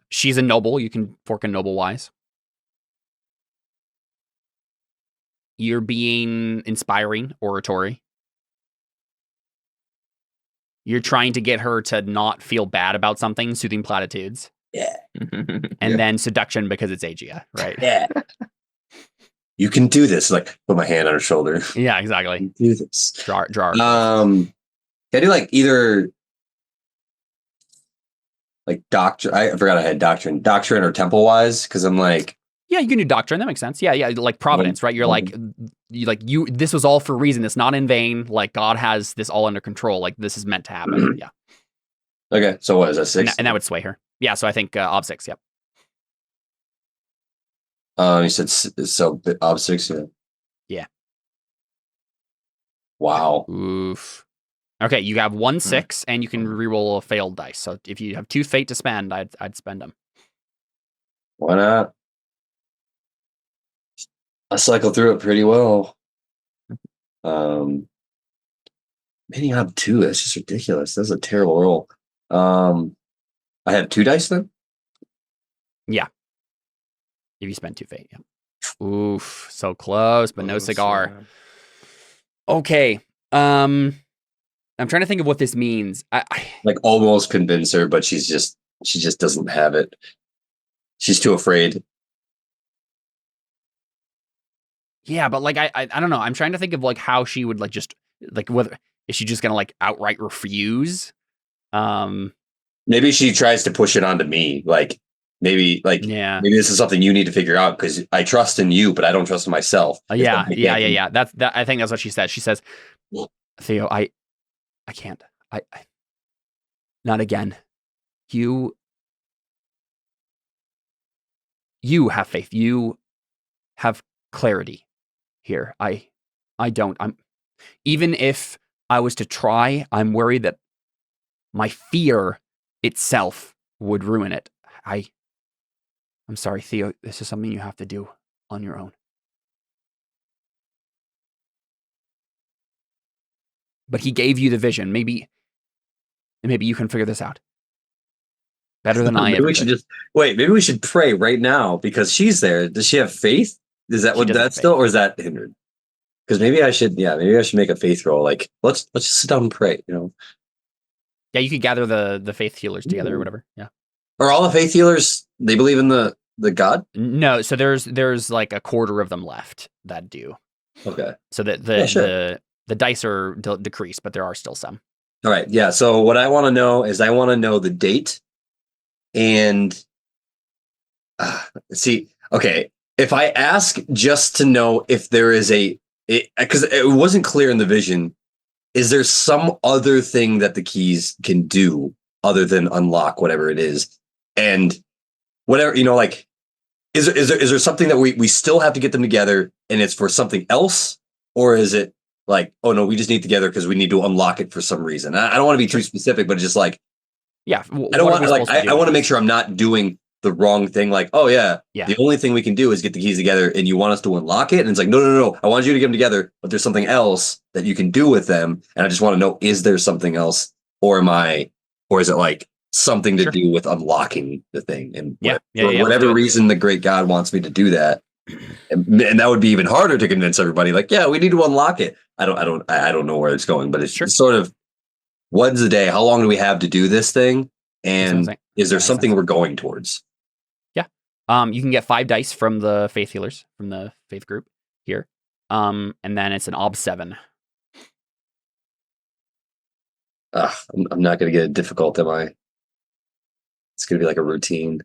She's a noble. You can fork a noble wise. You're being inspiring, oratory. You're trying to get her to not feel bad about something, soothing platitudes. Yeah. And then seduction because it's Agia, right? Yeah. You can do this. Like, put my hand on her shoulder. Yeah, exactly. Do this. Draw. Can I do like either like doctrine? I forgot I had doctrine or temple wise because I'm like, yeah, you can do doctrine. That makes sense. Yeah, like providence, right? You're like you. This was all for a reason. It's not in vain. Like God has this all under control. Like this is meant to happen. Yeah. Okay, so what is that 6? And that would sway her. Yeah, so I think ob 6. Yep. You said so. Ob 6. Yeah. Yeah. Wow. Oof. Okay, you have 1 6, and you can reroll a failed dice. So if you have 2 fate to spend, I'd spend them. Why not? I cycle through it pretty well. Man, you have 2. That's just ridiculous. That's a terrible roll. I have 2 dice then? Yeah. If you spend 2 fate, yeah. Oof, so close, but no cigar. Sad. Okay. I'm trying to think of what this means. I Like almost convince her, but she just doesn't have it. She's too afraid. yeah, but like I don't know. I'm trying to think of like how she would like just like whether is she just gonna like outright refuse? Maybe she tries to push it onto me. Like maybe maybe this is something you need to figure out because I trust in you, but I don't trust in myself. Yeah. That's that. I think that's what she said. She says, Theo, I can't. I not again. You have faith. You have clarity here. I don't. Even if I was to try, I'm worried that my fear itself would ruin it. I'm sorry, Theo. This is something you have to do on your own. But he gave you the vision. Maybe you can figure this out better than I maybe ever we should could. just wait. Maybe we should pray right now because she's there. Does she have faith? Is that She what doesn't that's have still, faith. or is that hindered? Because maybe I should make a faith roll. Like let's just sit down and pray. You know, Yeah, you could gather the faith healers together or whatever. Yeah. are all the faith healers? They believe in the God. No, so there's like a quarter of them left that do. Okay. So that Yeah, sure. the dice are decreased, but there are still some. All right. Yeah. So what I want to know is I want to know the date and see. Okay. If I ask just to know if there is because it wasn't clear in the vision, is there some other thing that the keys can do other than unlock whatever it is? And whatever, like, is there something that we still have to get them together and it's for something else? Or is it like, oh no, we just need together because we need to unlock it for some reason? I don't want to be too specific, but it's just like, Yeah. I don't want I want to make sure I'm not doing the wrong thing. Like, oh yeah, the only thing we can do is get the keys together and you want us to unlock it. And it's like, no. I want you to get them together, but there's something else that you can do with them. And I just want to know, is there something else or is it like something to do with unlocking the thing? And for whatever reason, the great God wants me to do that. And that would be even harder to convince everybody. Like, yeah, we need to unlock it. I don't know where it's going, but it's sort of, when's the day? How long do we have to do this thing? And is there something we're going towards? Yeah. You can get 5 dice from the faith healers, from the faith group here. And then it's an ob 7. I'm not going to get it difficult, am I? It's going to be like a routine.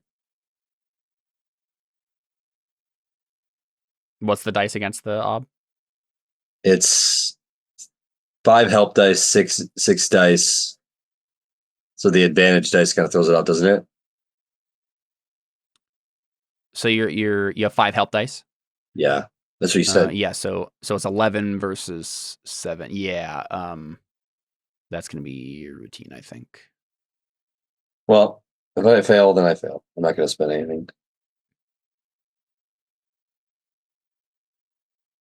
What's the dice against the ob? It's 5 help dice, 6 dice. So the advantage dice kind of throws it out, doesn't it? So you have 5 help dice? Yeah. That's what you said. Yeah, so it's 11 versus 7. Yeah. That's going to be your routine, I think. Well, if I fail, then I fail. I'm not going to spend anything.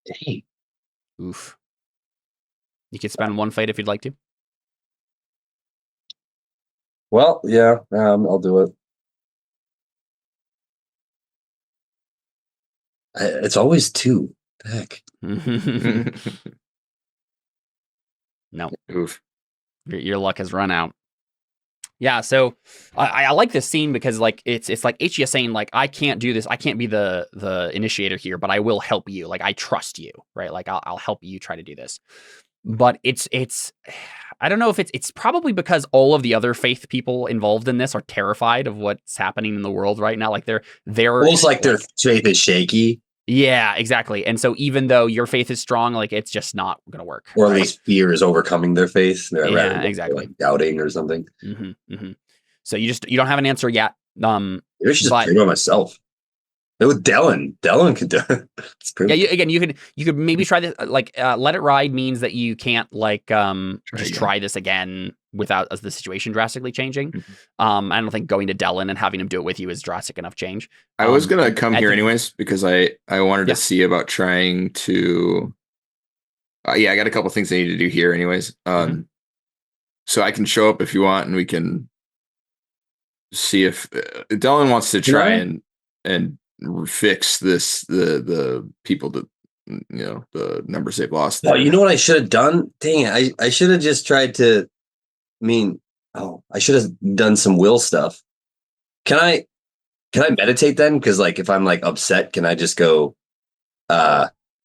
Dang. Oof. You could spend 1 fate if you'd like to. Well, yeah, I'll do it. It's always 2. Heck. No. Oof. Your luck has run out. Yeah, so I like this scene because like it's like Ichia saying like I can't do this, I can't be the initiator here, but I will help you. Like I trust you, right? Like I'll help you try to do this. But it's I don't know if it's probably because all of the other faith people involved in this are terrified of what's happening in the world right now. Like they're Almost like their faith is shaky. Yeah, exactly. And so even though your faith is strong, like it's just not going to work. Or at least fear is overcoming their faith. Yeah, exactly. Like doubting or something. So you don't have an answer yet. Maybe I should just pray by myself. With Dellon could do it. You could maybe try this. Like, let it ride means that you can't like try this again without the situation drastically changing. I don't think going to Dellon and having him do it with you is drastic enough change. I was gonna come here anyways because I wanted to see about trying to. I got a couple things I need to do here anyways. So I can show up if you want, and we can see if Dellon wants to try and fix this the people that the numbers they've lost. Oh, you know what I should have done? Dang it, I should have just tried to. I should have done some will stuff. Can I meditate then? Because like if I'm like upset, can I just go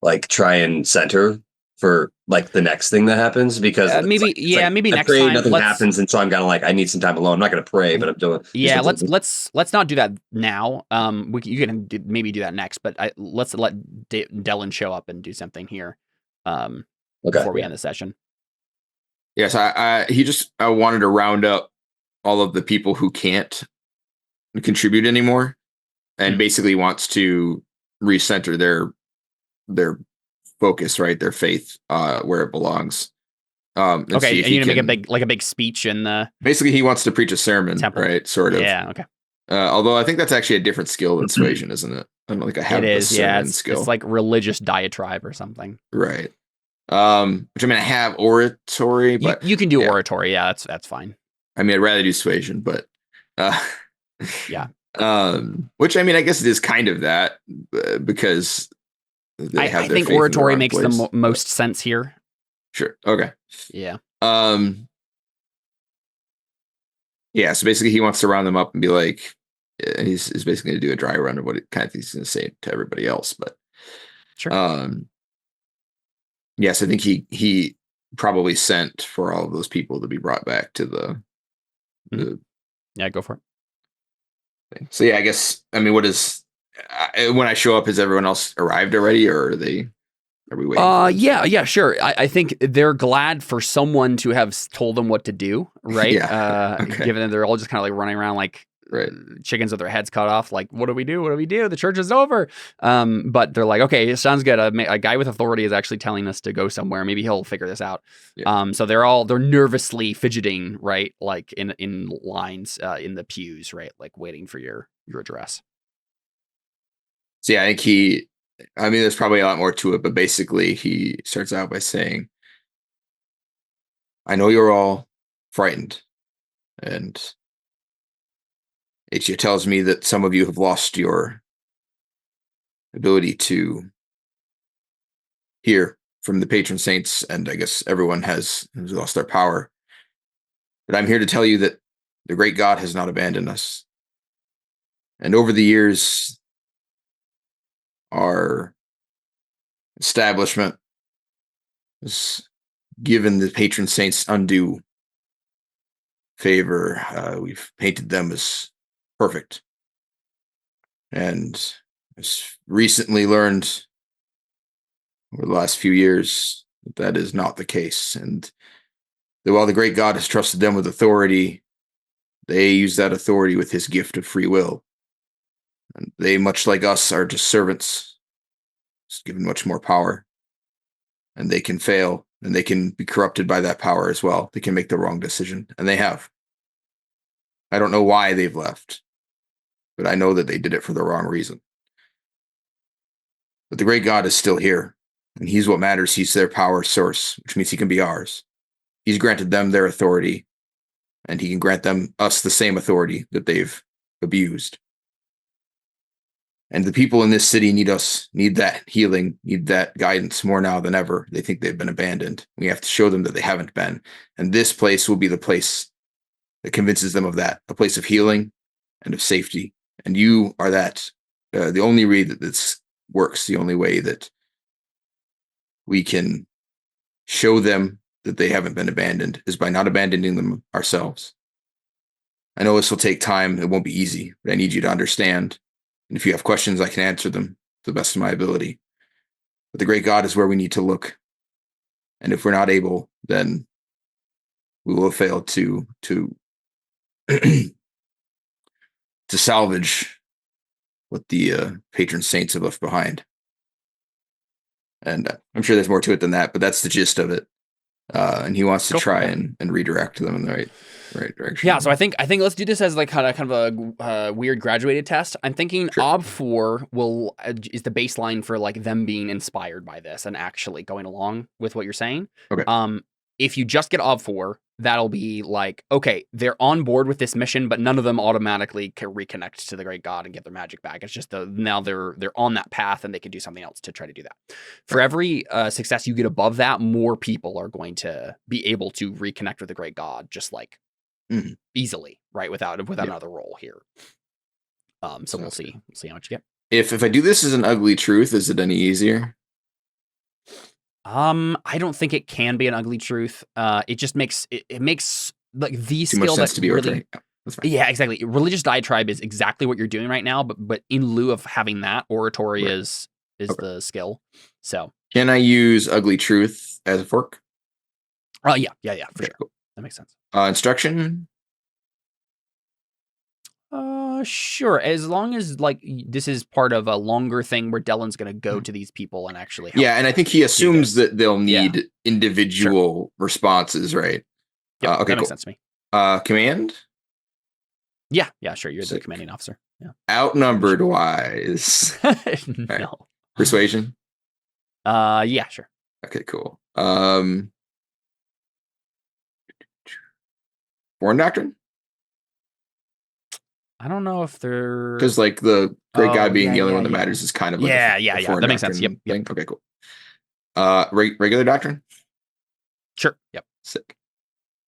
like try and center for like the next thing that happens? Because maybe I next pray, time nothing happens, and so I'm kind of like I need some time alone. I'm not going to pray, but I'm doing. Yeah, let's not do that now. You can maybe do that next, but let's let Dellon show up and do something here. Before we end the session. Yes, I wanted to round up all of the people who can't contribute anymore, and basically wants to recenter their focus, right? Their faith, where it belongs. And you make a big speech in the. Basically, he wants to preach a sermon, temple. Right? Sort of. Yeah. Okay. Although I think that's actually a different skill than suasion, isn't it? I don't think I have the sermon skill. It's like religious diatribe or something. Right. Which I have oratory, but you can do oratory. Yeah, that's fine. I'd rather do suasion, but yeah. Which I guess it is kind of that because I think oratory makes the most sense here. Sure. Okay. Yeah. Yeah. So basically, he wants to round them up and be like, he's basically going to do a dry run of what it kind of he's going to say to everybody else, but sure. Yes, I think he probably sent for all of those people to be brought back to the yeah, go for it. So yeah, I guess what is when I show up, has everyone else arrived already, or are we waiting? Yeah, sure. I think they're glad for someone to have told them what to do, right? Given that they're all just kind of like running around like chickens with their heads cut off, like what do we do? The church is over. But they're like, okay, it sounds good. A guy with authority is actually telling us to go somewhere. Maybe he'll figure this out. So they're nervously fidgeting, right? Like in lines in the pews, right? Like waiting for your address. So yeah, I think there's probably a lot more to it, but basically he starts out by saying, I know you're all frightened, and Ichia tells me that some of you have lost your ability to hear from the patron saints, and I guess everyone has lost their power. But I'm here to tell you that the great God has not abandoned us. And over the years, our establishment has given the patron saints undue favor. We've painted them as perfect. And I've recently learned over the last few years that is not the case. And that while the great God has trusted them with authority, they use that authority with his gift of free will. And they, much like us, are just servants, just given much more power. And they can fail, and they can be corrupted by that power as well. They can make the wrong decision, and they have. I don't know why they've left, but I know that they did it for the wrong reason. But the great God is still here, and he's what matters. He's their power source, which means he can be ours. He's granted them their authority, and he can grant us the same authority that they've abused. And the people in this city need that healing, need that guidance more now than ever. They think they've been abandoned. We have to show them that they haven't been. And this place will be the place that convinces them of that, a place of healing and of safety. And you are that. The only way that this works, the only way that we can show them that they haven't been abandoned is by not abandoning them ourselves. I know this will take time. It won't be easy, but I need you to understand. And if you have questions, I can answer them to the best of my ability. But the great God is where we need to look. And if we're not able, then we will fail to to salvage what the patron saints have left behind. And I'm sure there's more to it than that, but that's the gist of it. And he wants to try and redirect them in the right direction. Yeah, so I think let's do this as like kind of a weird graduated test. I'm thinking Ob 4 is the baseline for like them being inspired by this and actually going along with what you're saying. Okay. If you just get Ob 4, that'll be like, okay, they're on board with this mission, but none of them automatically can reconnect to the great God and get their magic back. It's just now they're on that path and they can do something else to try to do that. For every success you get above that, more people are going to be able to reconnect with the great God, just like easily, right? Without another roll here. So we'll see how much you get. If I do this as an ugly truth, is it any easier? I don't think it can be an ugly truth. It just makes it makes like the Too skill much sense that to be really, that's fine. yeah, exactly. Religious diatribe is exactly what you're doing right now, but in lieu of having that, oratory is the skill. So can I use ugly truth as a fork? Yeah, for sure. Cool. That makes sense. Instruction. Sure. As long as like this is part of a longer thing where Dellon's going to go to these people and actually help. Yeah, and I think he assumes that they'll need individual responses, right? Yep, okay, that makes sense to me. Command. Yeah, sure. You're the commanding officer. Yeah. Outnumbered wise. No. Right. Persuasion. Yeah, sure. Okay, cool. Foreign doctrine. I don't know if they're because like the great God being the only one that matters is kind of like a foreign that makes sense. Yep. Thing. Okay, cool. Regular doctrine. Sure. Yep. Sick.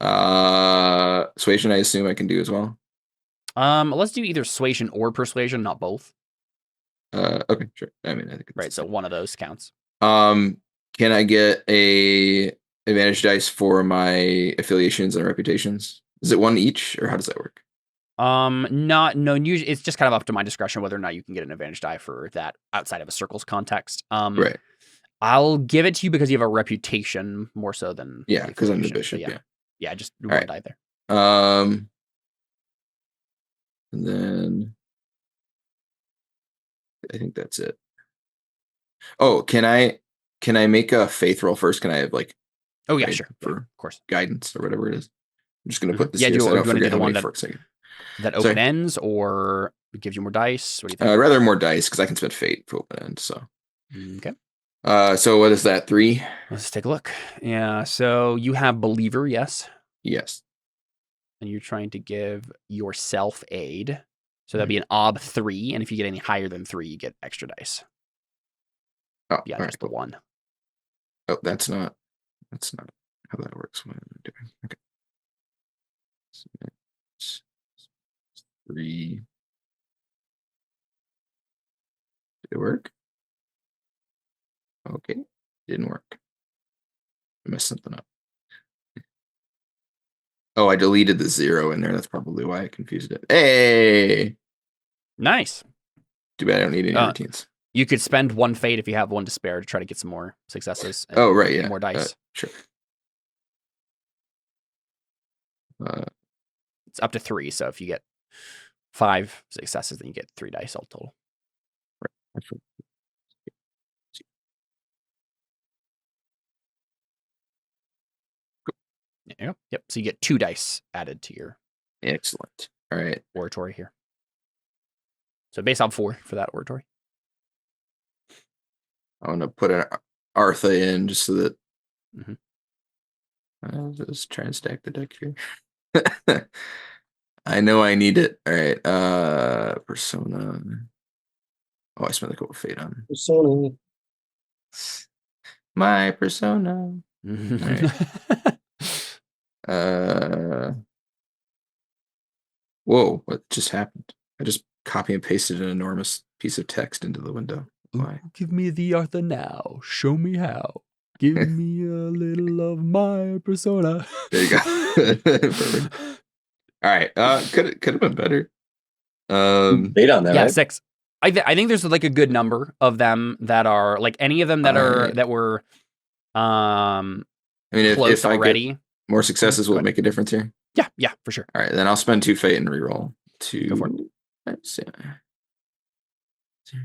Suasion, I assume I can do as well. Let's do either suasion or persuasion, not both. Okay, sure. I mean, I think right. So one of those counts. Can I get a advantage dice for my affiliations and reputations? Is it one each, or how does that work? Usually it's just kind of up to my discretion whether or not you can get an advantage die for that outside of a circles context. Right. I'll give it to you because you have a reputation more so than because I'm the bishop. Yeah, just one die there. And then I think that's it. Oh, can I make a faith roll first? Can I have like sure, for of course, guidance or whatever it is? I'm just gonna put this. Do you want to do the one that open ends or gives you more dice? What do you think? I'd rather more dice because I can spend fate for open ends. So okay. So what is that? 3? Let's take a look. Yeah. So you have believer, yes. Yes. And you're trying to give yourself aid. So that'd be an ob 3, and if you get any higher than 3, you get extra dice. Oh, yeah, just the 1. Oh, that's not how that works. What am I doing? Okay. So it's 3. Did it work? Okay, didn't work. I messed something up. Oh, I deleted the 0 in there. That's probably why I confused it. Hey, nice. Too bad I don't need any routines. You could spend 1 fate if you have 1 despair to try to get some more successes. Oh, right, yeah. More dice. Sure. It's up to 3, so if you get 5 successes, then you get 3 dice all total. Right. There you go. Yep. So you get 2 dice added to your excellent. All right. Oratory here. So base on 4 for that oratory. I want to put an Artha in just so that I'll just try and stack the deck here. I know I need it. All right. Persona. Oh, I spent a couple fate on Persona. My persona. All right. Whoa, what just happened? I just copy and pasted an enormous piece of text into the window. Why? Give me the Arthur now. Show me how. Give me a little of my persona. There you go. Perfect. All right. Could have been better. Bait on that, Yeah, right? 6. I think there's like a good number of them that are like any of them that are that were I mean, close if I already. get more successes, will Go it ahead. make a difference here? Yeah, for sure. All right, then I'll spend 2 fate and reroll. Go for it. 0, 2.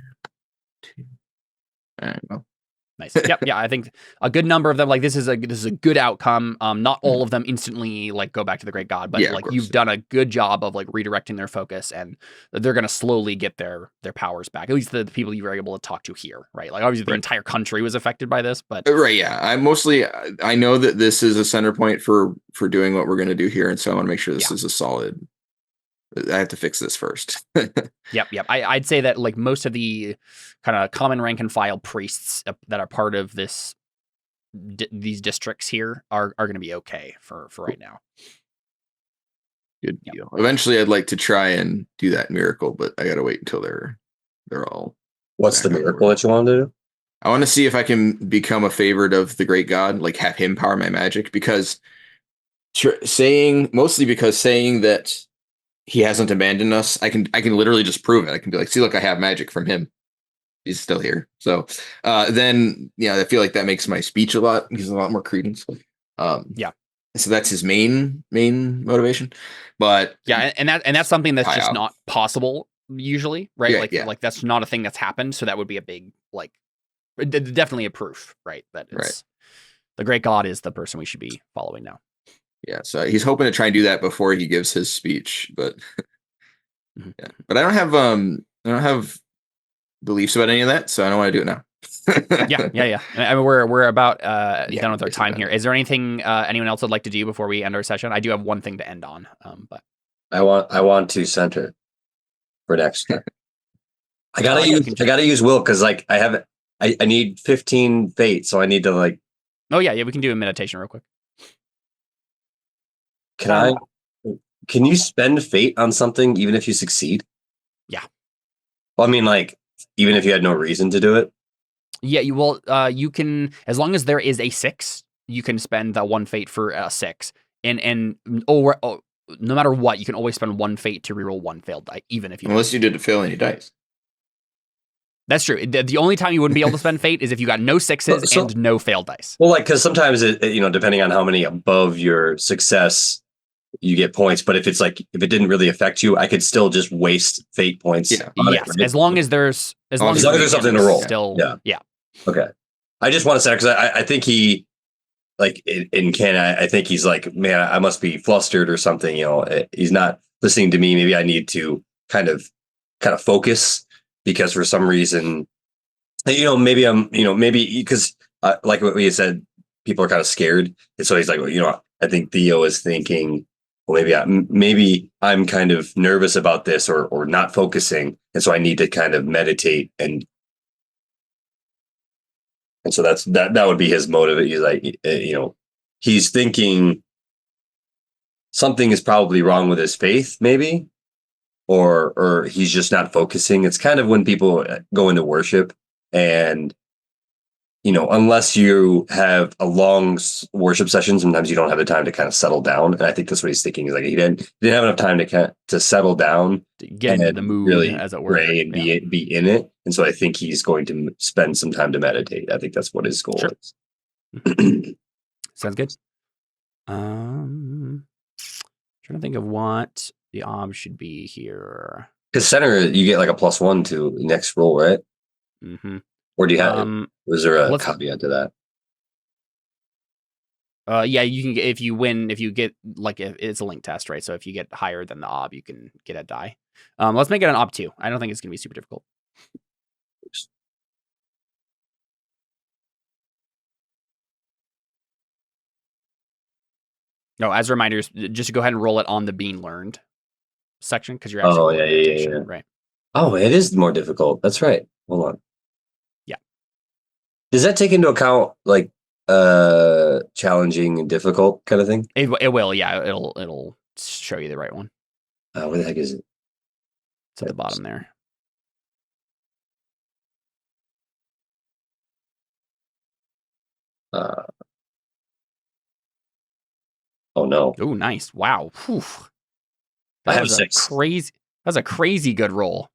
All right, well. Nice. Yep. Yeah. I think a good number of them, like this is a good outcome. Not all of them instantly like go back to the great god, but Yeah, of like course. you've done a good job of like redirecting their focus, and they're going to slowly get their powers back. At least the people you were able to talk to here, right? Like obviously the entire country was affected by this, but Right. Yeah. I know that this is a center point for doing what we're going to do here, and so I want to make sure this is a solid. I have to fix this first. Yep. I'd say that like most of the kind of common rank and file priests that are part of this these districts here are going to be okay for right now. Good deal. Eventually, I'd like to try and do that miracle, but I got to wait until they're all. What's the back on miracle board. that you want to do? I want to see if I can become a favorite of the great god, like have him power my magic, because saying that he hasn't abandoned us, I can literally just prove it. I can be like, see, look, I have magic from him. He's still here. So then, I feel like that makes my speech gives a lot more credence. Yeah. So that's his main motivation. But yeah, and that's something that's just out. not possible usually, right? Yeah, like that's not a thing that's happened. So that would be a big like definitely a proof, right? That it's the great god is the person we should be following now. Yeah, so he's hoping to try and do that before he gives his speech, but yeah. But I don't have beliefs about any of that, so I don't want to do it now. Yeah. I mean, we're about done with our basically time here. Is there anything anyone else would like to do before we end our session? I do have one thing to end on, but I want to center for next time. I gotta use will because like I need 15 fate, so I need to like. Oh yeah, we can do a meditation real quick. Can you spend fate on something even if you succeed? Yeah. Well, I mean, like even if you had no reason to do it. Yeah, you can, as long as there is a 6, you can spend that 1 fate for a 6, and no matter what, you can always spend 1 fate to reroll 1 failed die, even if you unless you did fail any dice. That's true. The only time you wouldn't be able to spend fate is if you got no 6s and no failed dice. Well, like because sometimes depending on how many above your success you get points, but if it didn't really affect you, I could still just waste fate points. Yes, right? as long as there's something to roll. Still, yeah. Okay. I just want to say because I think he like in Canada, I think he's like, man, I must be flustered or something. He's not listening to me. Maybe I need to kind of focus because for some reason, maybe I'm, maybe because like what we said, people are kind of scared, and so he's like, well, I think Theo is thinking. Well, maybe I'm kind of nervous about this or not focusing, and so I need to kind of meditate and so that would be his motive. He's like, he's thinking something is probably wrong with his faith, maybe, or he's just not focusing. It's kind of when people go into worship and. Unless you have a long worship session, sometimes you don't have the time to kind of settle down. And I think that's what he's thinking is like he didn't have enough time to settle down, to get into the mood, really as it were, pray and be in it. And so I think he's going to spend some time to meditate. I think that's what his goal is. Sounds good. Trying to think of what the ob should be here. Because center, you get like a +1 to next roll, right? Mm-hmm. Or do you have? Was there a caveat to that? Yeah, you can get if you win. If you get like it's a link test, right? So if you get higher than the ob, you can get a die. Let's make it an ob 2. I don't think it's gonna be super difficult. No, as reminders, just go ahead and roll it on the being learned section because you're actually yeah. Right. Oh, it is more difficult. That's right. Hold on. Does that take into account like challenging and difficult kind of thing? It will, yeah. It'll show you the right one. Where the heck is it? It's at the bottom there. Oh no. Oh, nice. Wow. Whew. I have was 6. That's a crazy good roll.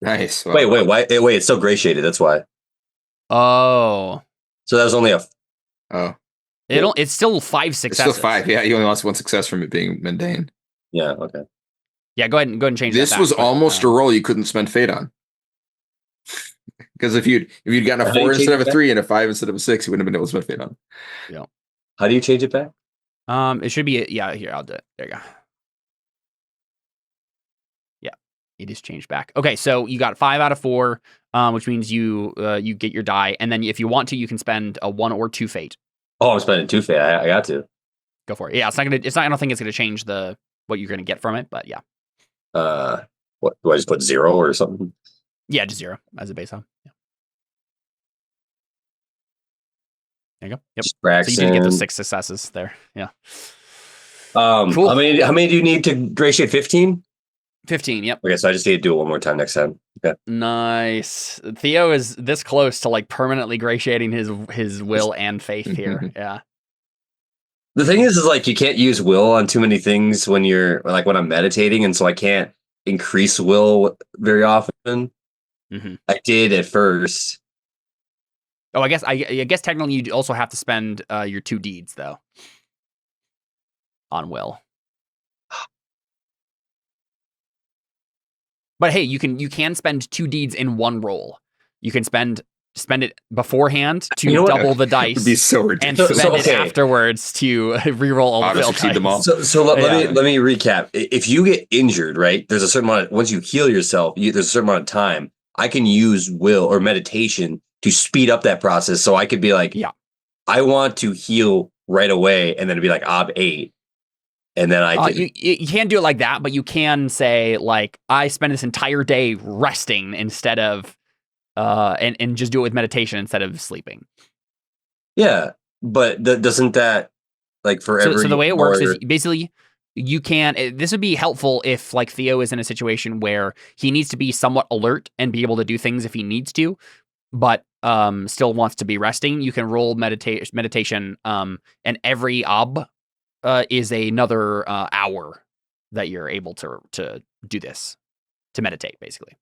Nice. Wow. Wait, why? Wait, it's still gray shaded. That's why. Oh. So that was only a. Oh, It's still 5 it's successes. still 5. Yeah, he only lost 1 success from it being mundane. Yeah. Okay. Yeah, go ahead and change This that back, was but, almost a roll you couldn't spend fate on. Because if you'd gotten a How do you 4 change instead of it a back? 3 and a 5 instead of a 6, you wouldn't have been able to spend fate on. How do you change it back? It should be here, I'll do it. There you go. Yeah, it is changed back. Okay, so you got 5 out of 4, which means you get your die, and then if you want to, you can spend a 1 or 2 fate. Oh, I'm spending 2 fate. I got to. Go for it. Yeah, I don't think it's gonna change what you're gonna get from it, but yeah. What do I just put 0 or something? Yeah, just 0 as a base on. Yeah. There you go. Yep. So you did get those 6 successes there. Yeah. Cool. How many do you need to gray shade? 15? 15, yep. Okay, so I just need to do it one more time next time. Okay. Nice. Theo is this close to like permanently gray shading his will and faith here. Yeah. The thing is like you can't use will on too many things when when I'm meditating, and so I can't increase will very often. Mm-hmm. I did at first. Oh, I guess technically you also have to spend your 2 deeds though on will. But hey, you can spend 2 deeds in 1 roll. You can spend it beforehand to double the dice. It'd be so ridiculous. And spend it afterwards to reroll all the failed succeed them all. dice. So let me recap. If you get injured, right? There's a certain amount. Once you heal yourself, there's a certain amount of time. I can use will or meditation to speed up that process. So I could be like, I want to heal right away, and then it'd be like ob 8. And then I can... you can't do it like that, but you can say like I spend this entire day resting instead of and just do it with meditation instead of sleeping. Yeah, but doesn't that like for every... So the way it works is basically you can... This would be helpful if like Theo is in a situation where he needs to be somewhat alert and be able to do things if he needs to, but still wants to be resting. You can roll meditation and every ob is another hour that you're able to do this, to meditate, basically.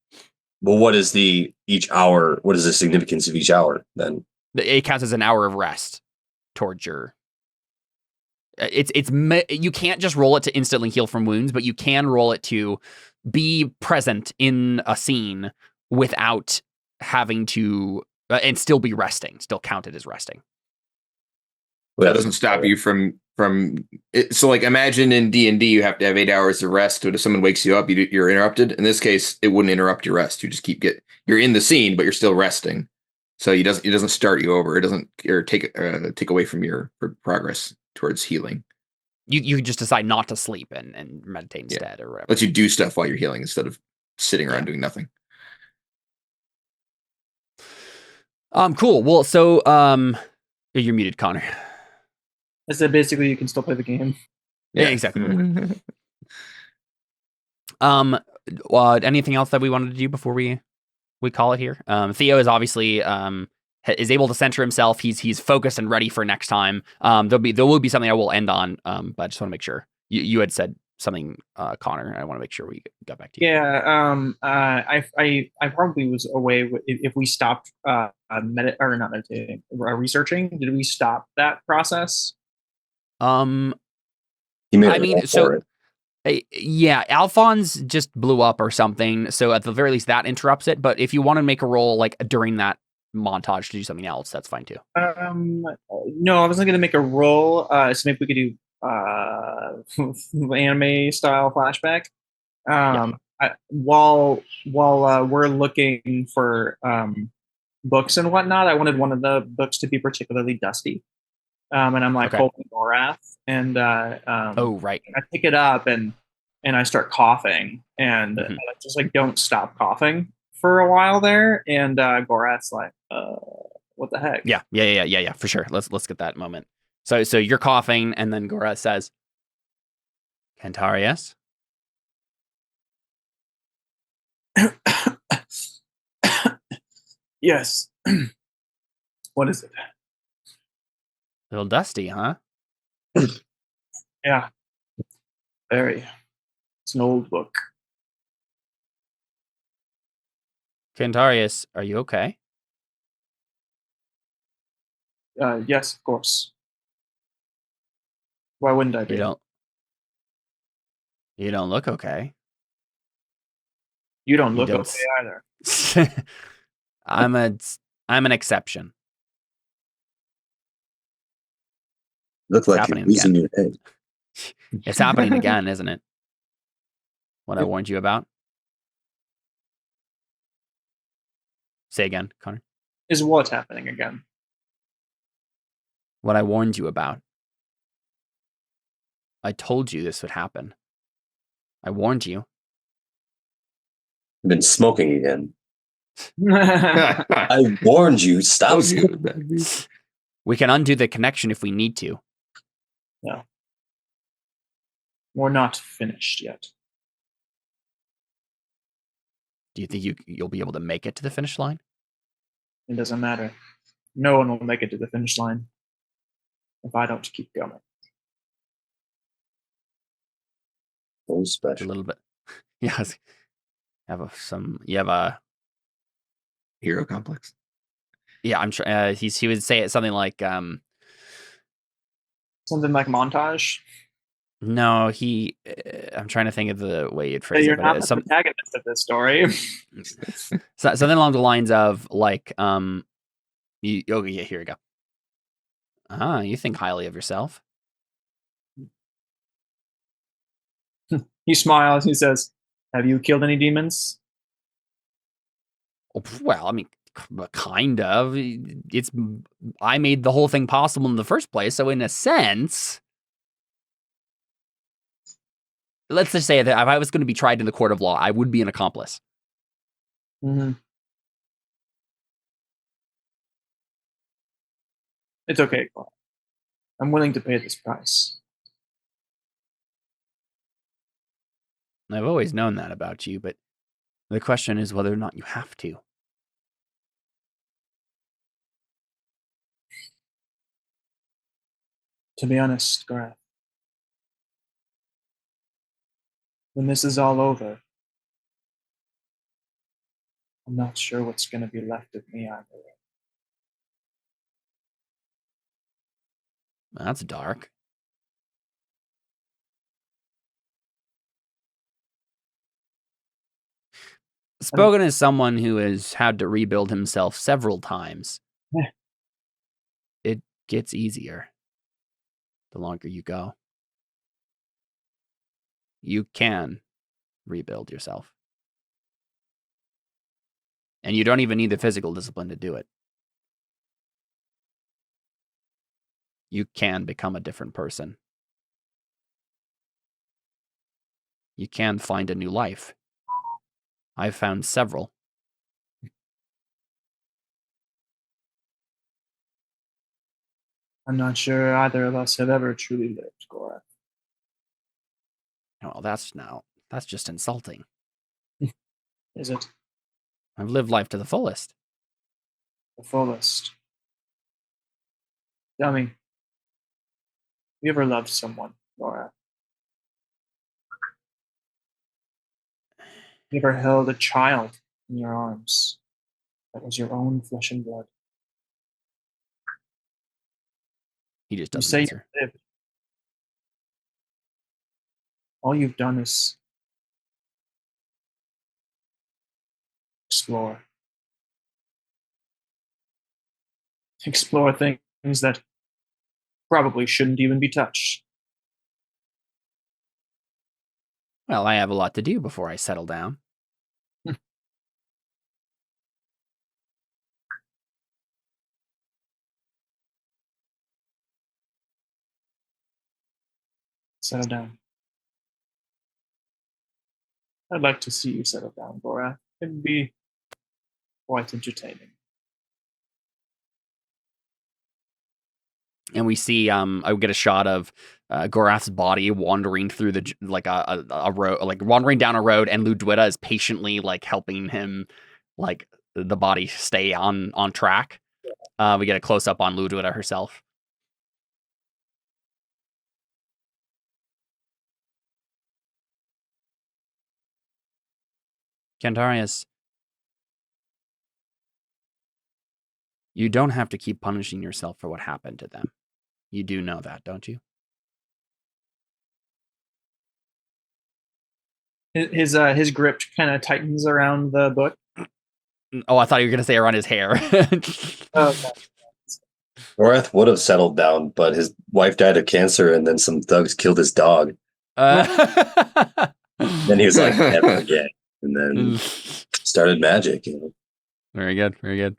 Well, what is each hour? What is the significance of each hour then? It counts as an hour of rest towards your. You can't just roll it to instantly heal from wounds, but you can roll it to be present in a scene without having to and still be resting, still counted as resting. That doesn't stop you from it. So like imagine in D&D you have to have 8 hours of rest, but if someone wakes you up, you're interrupted. In this case, it wouldn't interrupt your rest. You just you're in the scene, but you're still resting. So it doesn't start you over. It doesn't take away from your progress towards healing. You just decide not to sleep and meditate instead or whatever. Lets you do stuff while you're healing instead of sitting around doing nothing. Cool. Well, so you're muted, Connor. I said basically you can still play the game. Yeah, exactly. Anything else that we wanted to do before we call it here? Theo is obviously is able to center himself. He's focused and ready for next time. There will be something I will end on, but I just want to make sure you had said something, Connor. I want to make sure we got back to you. Yeah. I probably was away if we stopped researching. Did we stop that process? Yeah, Alfons just blew up or something. So at the very least, that interrupts it. But if you want to make a roll like during that montage to do something else, that's fine too. No, I wasn't going to make a roll. So maybe we could do anime style flashback. While we're looking for books and whatnot, I wanted one of the books to be particularly dusty. And I'm like holding Gorath, and right. I pick it up and I start coughing, and I just like don't stop coughing for a while there, and Gorath's like, "What the heck?" Yeah, for sure. Let's get that moment. So you're coughing, and then Gorath says, "Cantarius, Yes. What is it? A little dusty, huh? Yeah. Very. It's an old book. Cantarius, are you okay? Yes, of course. Why wouldn't I be? You don't look okay. You don't You look don't okay either. I'm an exception. Look like you're happening losing again. your head. It's happening again, isn't it? What I warned you about? Say again, Connor. Is what happening again? What I warned you about. I told you this would happen. I warned you. I've been smoking again. I warned you, stop smoking. We can undo the connection if we need to. No. We're not finished yet. Do you think you'll be able to make it to the finish line? It doesn't matter. No one will make it to the finish line if I don't keep going. So A special. little bit. Yeah. You have a Hero complex. Yeah, I'm sure he would say it something like Something like montage. no, I'm trying to think of the way you'd phrase You're it, but not it's the protagonist of this story. something along the lines of like yeah, here we go. You think highly of yourself. He smiles. He says, "Have you killed any demons?" Well, I mean, kind of. I made the whole thing possible in the first place, so in a sense, let's just say that if I was going to be tried in the court of law, I would be an accomplice. Mm-hmm. It's okay, Clark. I'm willing to pay this price. I've always known that about you, but the question is whether or not you have to. To be honest, Gorath, when this is all over, I'm not sure what's going to be left of me either. That's dark. Spoken as someone who has had to rebuild himself several times, it gets easier the longer you go. You can rebuild yourself. And you don't even need the physical discipline to do it. You can become a different person. You can find a new life. I've found several. I'm not sure either of us have ever truly lived, Gorath. Oh, that's just insulting. Is it I've lived life to the fullest. the fullest? Tell me, you ever loved someone, Gorath? You ever held a child in your arms that was your own flesh and blood? He just You doesn't say answer. you lived. All you've done is explore. Explore things that probably shouldn't even be touched. Well, I have a lot to do before I settle down. Settle down. I'd like to see you settle down, Gorath. It'd be quite entertaining. And we see I get a shot of Gorath's body wandering through the like a road, like wandering down a road, and Ludwita is patiently like helping him, like the body stay on track. We get a close up on Ludwita herself. Cantarius, you don't have to keep punishing yourself for what happened to them. You do know that, don't you? His grip kind of tightens around the book. Oh, I thought you were gonna say around his hair. Okay. Gorath would have settled down, but his wife died of cancer, and then some thugs killed his dog. Then he was like, never again. And then started magic. You know? Very good. Very good.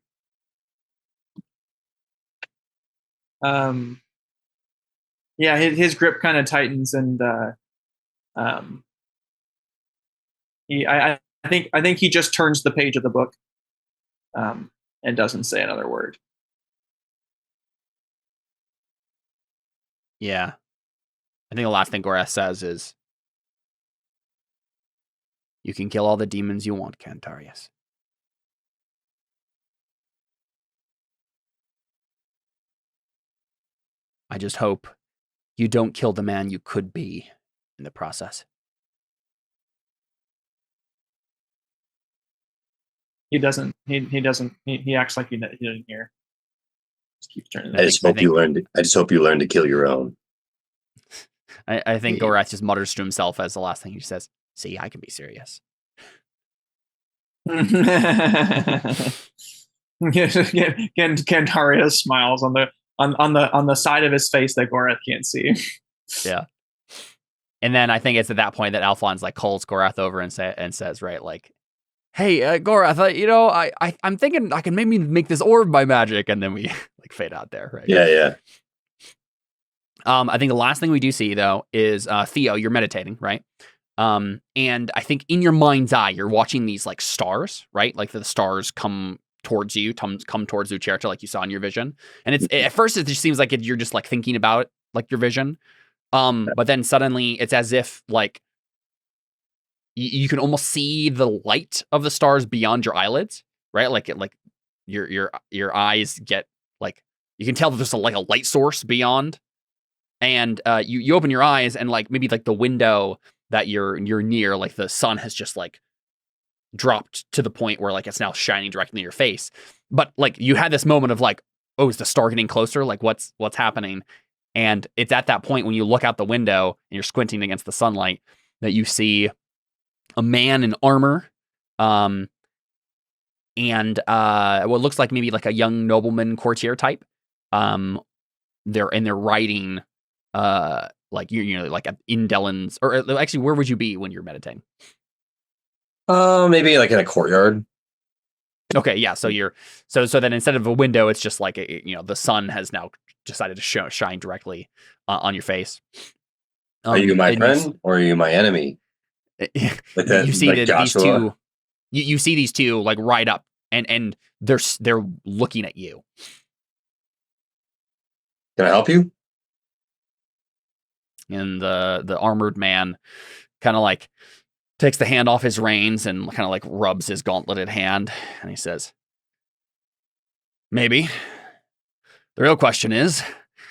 Yeah, his grip kind of tightens, and I think he just turns the page of the book, and doesn't say another word. Yeah. I think the last thing Gorath says is, you can kill all the demons you want, Cantarius. I just hope you don't kill the man you could be in the process. He doesn't. He doesn't. He acts like he didn't hear. Just keeps turning. I just hope you learn to kill your own. I think Gorath just mutters to himself as the last thing he says. See, I can be serious. Cantarius smiles on the side of his face that Gorath can't see. Yeah. And then I think it's at that point that Alfons like calls Gorath over and says, right, like, hey, Gorath, I'm thinking I can maybe make this orb by magic, and then we like fade out there, right? Yeah. I think the last thing we do see though is Theo, you're meditating, right? And I think in your mind's eye, you're watching these like stars, right? Like the stars come towards you, come towards Lucerta, like you saw in your vision. And at first it just seems like you're just like thinking about like your vision. But then suddenly it's as if like you can almost see the light of the stars beyond your eyelids, right? Like your eyes get like, you can tell that there's like a light source beyond. And you open your eyes, and like maybe like the window that you're near, like the sun has just like dropped to the point where like it's now shining directly in your face. But like you had this moment of like, oh, is the star getting closer? Like what's happening? And it's at that point when you look out the window and you're squinting against the sunlight that you see a man in armor, and what looks like maybe like a young nobleman courtier type. They're riding. Like like in Dellon's, or actually, where would you be when you're meditating? Maybe like in a courtyard. Okay, yeah. So so then instead of a window, it's just like the sun has now decided to shine directly on your face. Are you my friend or are you my enemy? Like that, you see like these two. You see these two like ride up, and they're looking at you. Can I help you? And the armored man kind of like takes the hand off his reins and kind of like rubs his gauntleted hand, and he says, maybe. The real question is,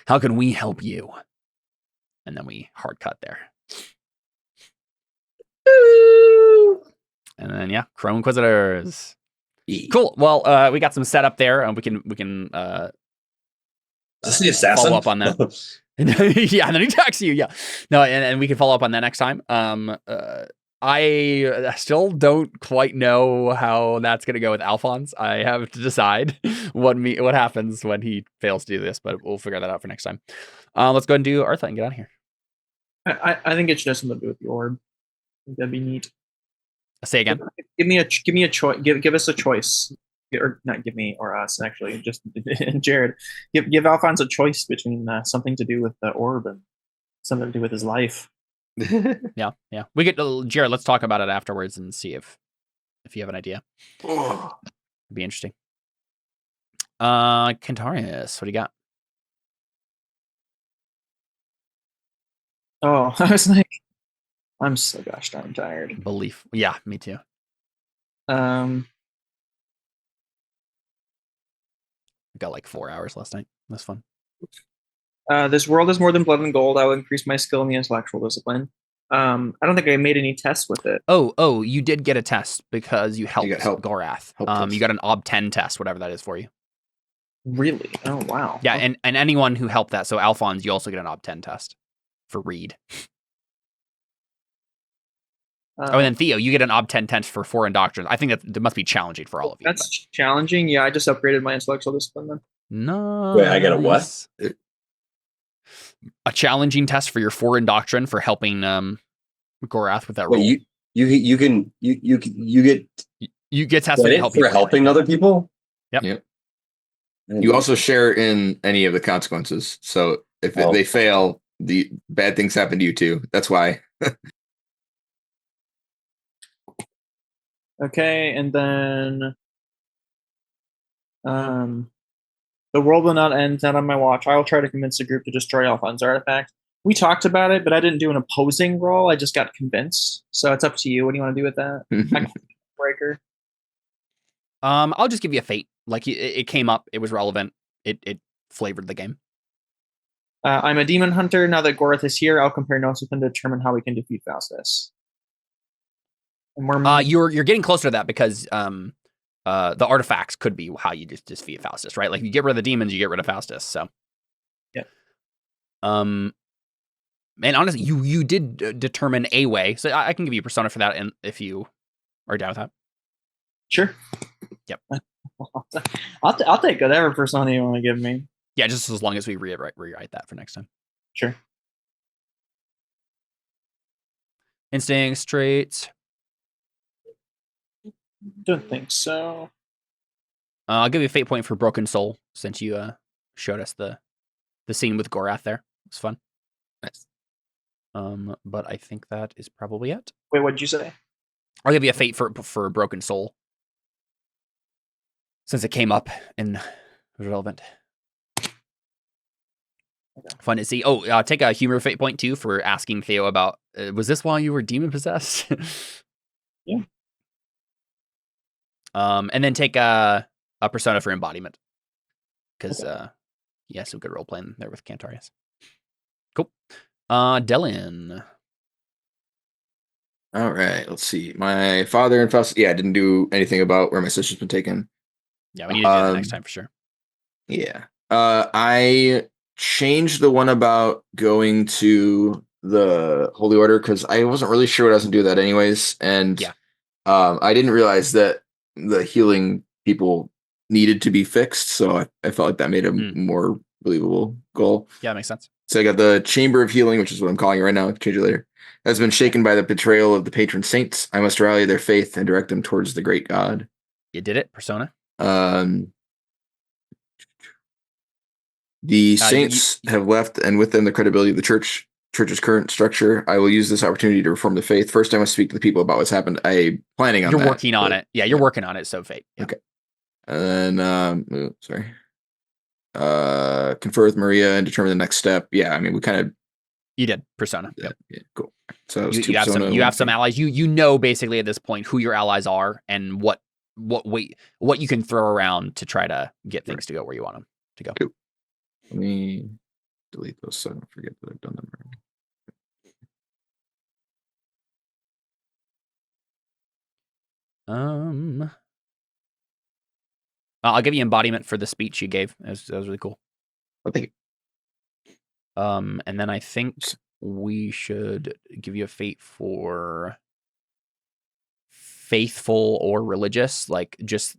how can we help you? And then we hard cut there. And then yeah, Chrome Inquisitors. Cool. Well, we got some setup there, and we can is this the assassin? Follow up on that. Yeah, and then he attacks you. Yeah, no, and we can follow up on that next time. I still don't quite know how that's gonna go with Alfons. I have to decide what happens when he fails to do this, but we'll figure that out for next time. Let's go ahead and do Artha and get out of here. I think it should have something to do with the orb. I think that'd be neat. Say again. Give me a choice. Give us a choice. Or not give me or us, actually, just Jared. Give Alphonse a choice between something to do with the orb and something to do with his life. Yeah. We get Jared. Let's talk about it afterwards and see if you have an idea. It'd be interesting. Cantarius, what do you got? Oh, I was like, I'm so gosh darn tired. Belief. Yeah, me too. Um, I got like 4 hours last night. That's fun. this world is more than blood and gold. I will increase my skill in the intellectual discipline. I don't think I made any tests with it. Oh, you did get a test because you helped got help. Gorath. Help test. You got an Ob 10 test, whatever that is for you. Really? Oh, wow. Yeah, Okay. and anyone who helped that. So Alfons, you also get an Ob 10 test for Reed. And then Theo, you get an Ob 10 test for foreign doctrines. I think that must be challenging for all of you. That's challenging. Yeah, I just upgraded my intellectual discipline then. No. Wait, I got a what? A challenging test for your foreign doctrine for helping Gorath with that Wait, rule. you get You get tested to credit help for people. helping other people. Yep. You also share in any of the consequences. So if they fail, the bad things happen to you too. That's why. Okay, and then the world will not end, not on my watch. I will try to convince the group to destroy Alfons' artifact. We talked about it, but I didn't do an opposing roll. I just got convinced. So it's up to you. What do you want to do with that? Breaker. I'll just give you a fate. Like it came up, it was relevant. It flavored the game. I'm a demon hunter. Now that Gorath is here, I'll compare notes with him to determine how we can defeat Faustus. And we're you're getting closer to that because the artifacts could be how you just defeat Faustus, right? Like you get rid of the demons, you get rid of Faustus. So yeah. And honestly, you did determine a way, so I can give you a persona for that, and if you are down with that. Sure. Yep. I'll take whatever persona you want to give me. Yeah, just as long as we rewrite that for next time. Sure. Instincts, traits. Don't think so. I'll give you a fate point for Broken Soul since you showed us the scene with Gorath there. It's fun. Nice. But I think that is probably it. Wait, what did you say? I'll give you a fate for Broken Soul since it came up and was relevant. Okay. Fun to see. Oh, take a humor fate point too for asking Theo about was this while you were demon possessed? Yeah. And then take a persona for embodiment because yeah, some good role playing there with Cantarius. Cool. Dellon. All right, let's see. My father and Faustus. Yeah, I didn't do anything about where my sister's been taken. Yeah, we need to do that next time for sure. Yeah. I changed the one about going to the Holy Order because I wasn't really sure what I was gonna do with that anyways. And yeah. I didn't realize that the healing people needed to be fixed. So I felt like that made a more believable goal. Yeah, that makes sense. So I got the Chamber of Healing, which is what I'm calling it right now. Change it later. Has been shaken by the betrayal of the patron saints. I must rally their faith and direct them towards the great God. You did it, persona. The saints have left, and with them the credibility of the church's current structure. I will use this opportunity to reform the faith. First, I must speak to the people about what's happened. I'm planning on You're that. working on it. Yeah, you're working on it. So fate. Yeah. Okay. And then, confer with Maria and determine the next step. Yeah, I mean, we kind of. You did persona. Yep. Yeah, cool. So you have some allies. You know basically at this point who your allies are and what you can throw around to try to get things to go where you want them to go. Cool. Let me delete those so I don't forget that I've done them wrong. I'll give you embodiment for the speech you gave. That was really cool. Oh, thank you. And then I think we should give you a fate for faithful or religious, like just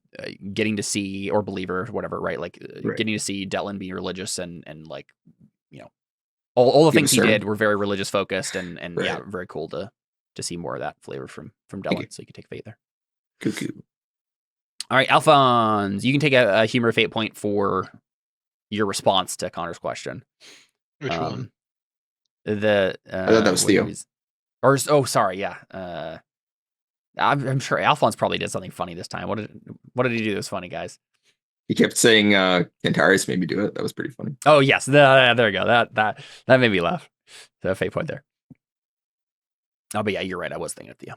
getting to see, or believer, whatever, right? Like getting to see Dellon be religious and like, you know, all the things he did were very religious focused and yeah, very cool to see more of that flavor from Dellon. So you can take fate there. Cuckoo. All right, Alfons, you can take a humor fate point for your response to Connor's question. Which one? I thought that was Theo. Sorry, yeah. I'm sure Alfons probably did something funny this time. What did he do that was funny, guys? He kept saying Cantarius made me do it. That was pretty funny. Oh yes, there you go. That made me laugh. So fate point there. Oh, but yeah, you're right. I was thinking of Theo.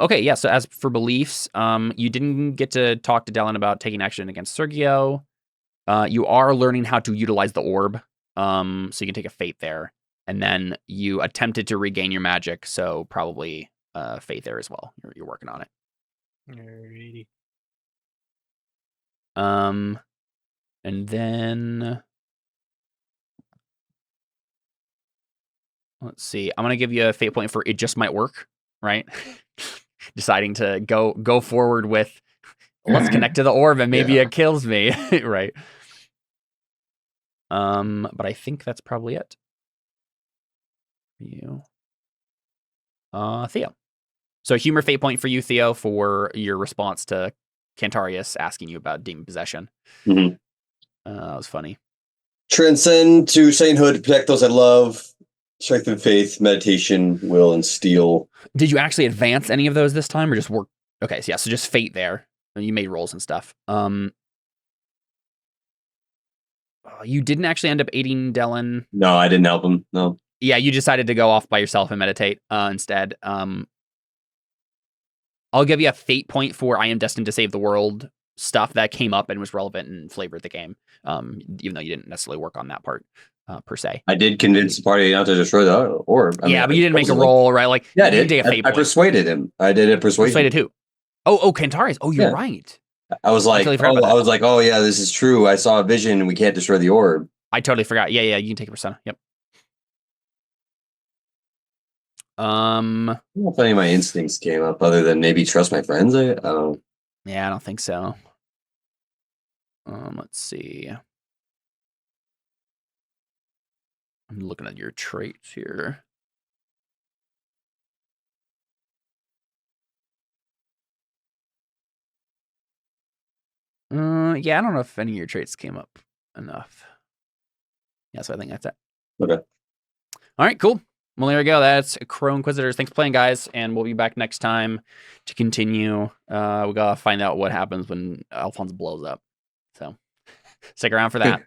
Okay, yeah. So as for beliefs, you didn't get to talk to Dellon about taking action against Sergio. You are learning how to utilize the orb, so you can take a fate there, and then you attempted to regain your magic, so probably fate there as well. You're working on it. Alrighty. And then let's see. I'm gonna give you a fate point for it just might work, right? Deciding to go forward with let's connect to the orb and maybe Yeah. it kills me, right? But I think that's probably it. For you. Theo. So humor fate point for you, Theo, for your response to Cantarius asking you about demon possession. Mhm. That was funny. Transcend to sainthood to protect those I love. Strength and faith, meditation, will, and steel. Did you actually advance any of those this time, or just work? Okay, so yeah, so just fate there. You made rolls and stuff. You didn't actually end up aiding Dellon. No, I didn't help him. No. Yeah, you decided to go off by yourself and meditate instead. I'll give you a fate point for I am destined to save the world stuff that came up and was relevant and flavored the game, even though you didn't necessarily work on that part per se. I did convince the party not to destroy the orb. But you didn't make a roll, right? Like, Yeah, I you did. take a fate I point. persuaded him. I did a persuasion. Persuaded who? Oh, Cantarius. Oh, you're Yeah. right. I was like, totally forgot about that. oh yeah, this is true. I saw a vision and we can't destroy the orb. I totally forgot. Yeah, you can take a persona. Yep. I don't know if any of my instincts came up other than maybe trust my friends. I don't know. Yeah, I don't think so. Let's see. I'm looking at your traits here. Yeah, I don't know if any of your traits came up enough. Yeah, so I think that's it. Okay. All right, cool. Well, there we go. That's Crow Inquisitors. Thanks for playing, guys, and we'll be back next time to continue. We gotta find out what happens when Alfons blows up. So stick around for that.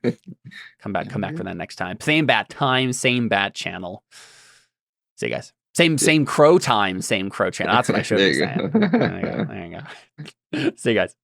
Come back for that next time. Same bat time, same bat channel. See you guys. Same crow time, same crow channel. That's what I should be saying. There you go. See you guys.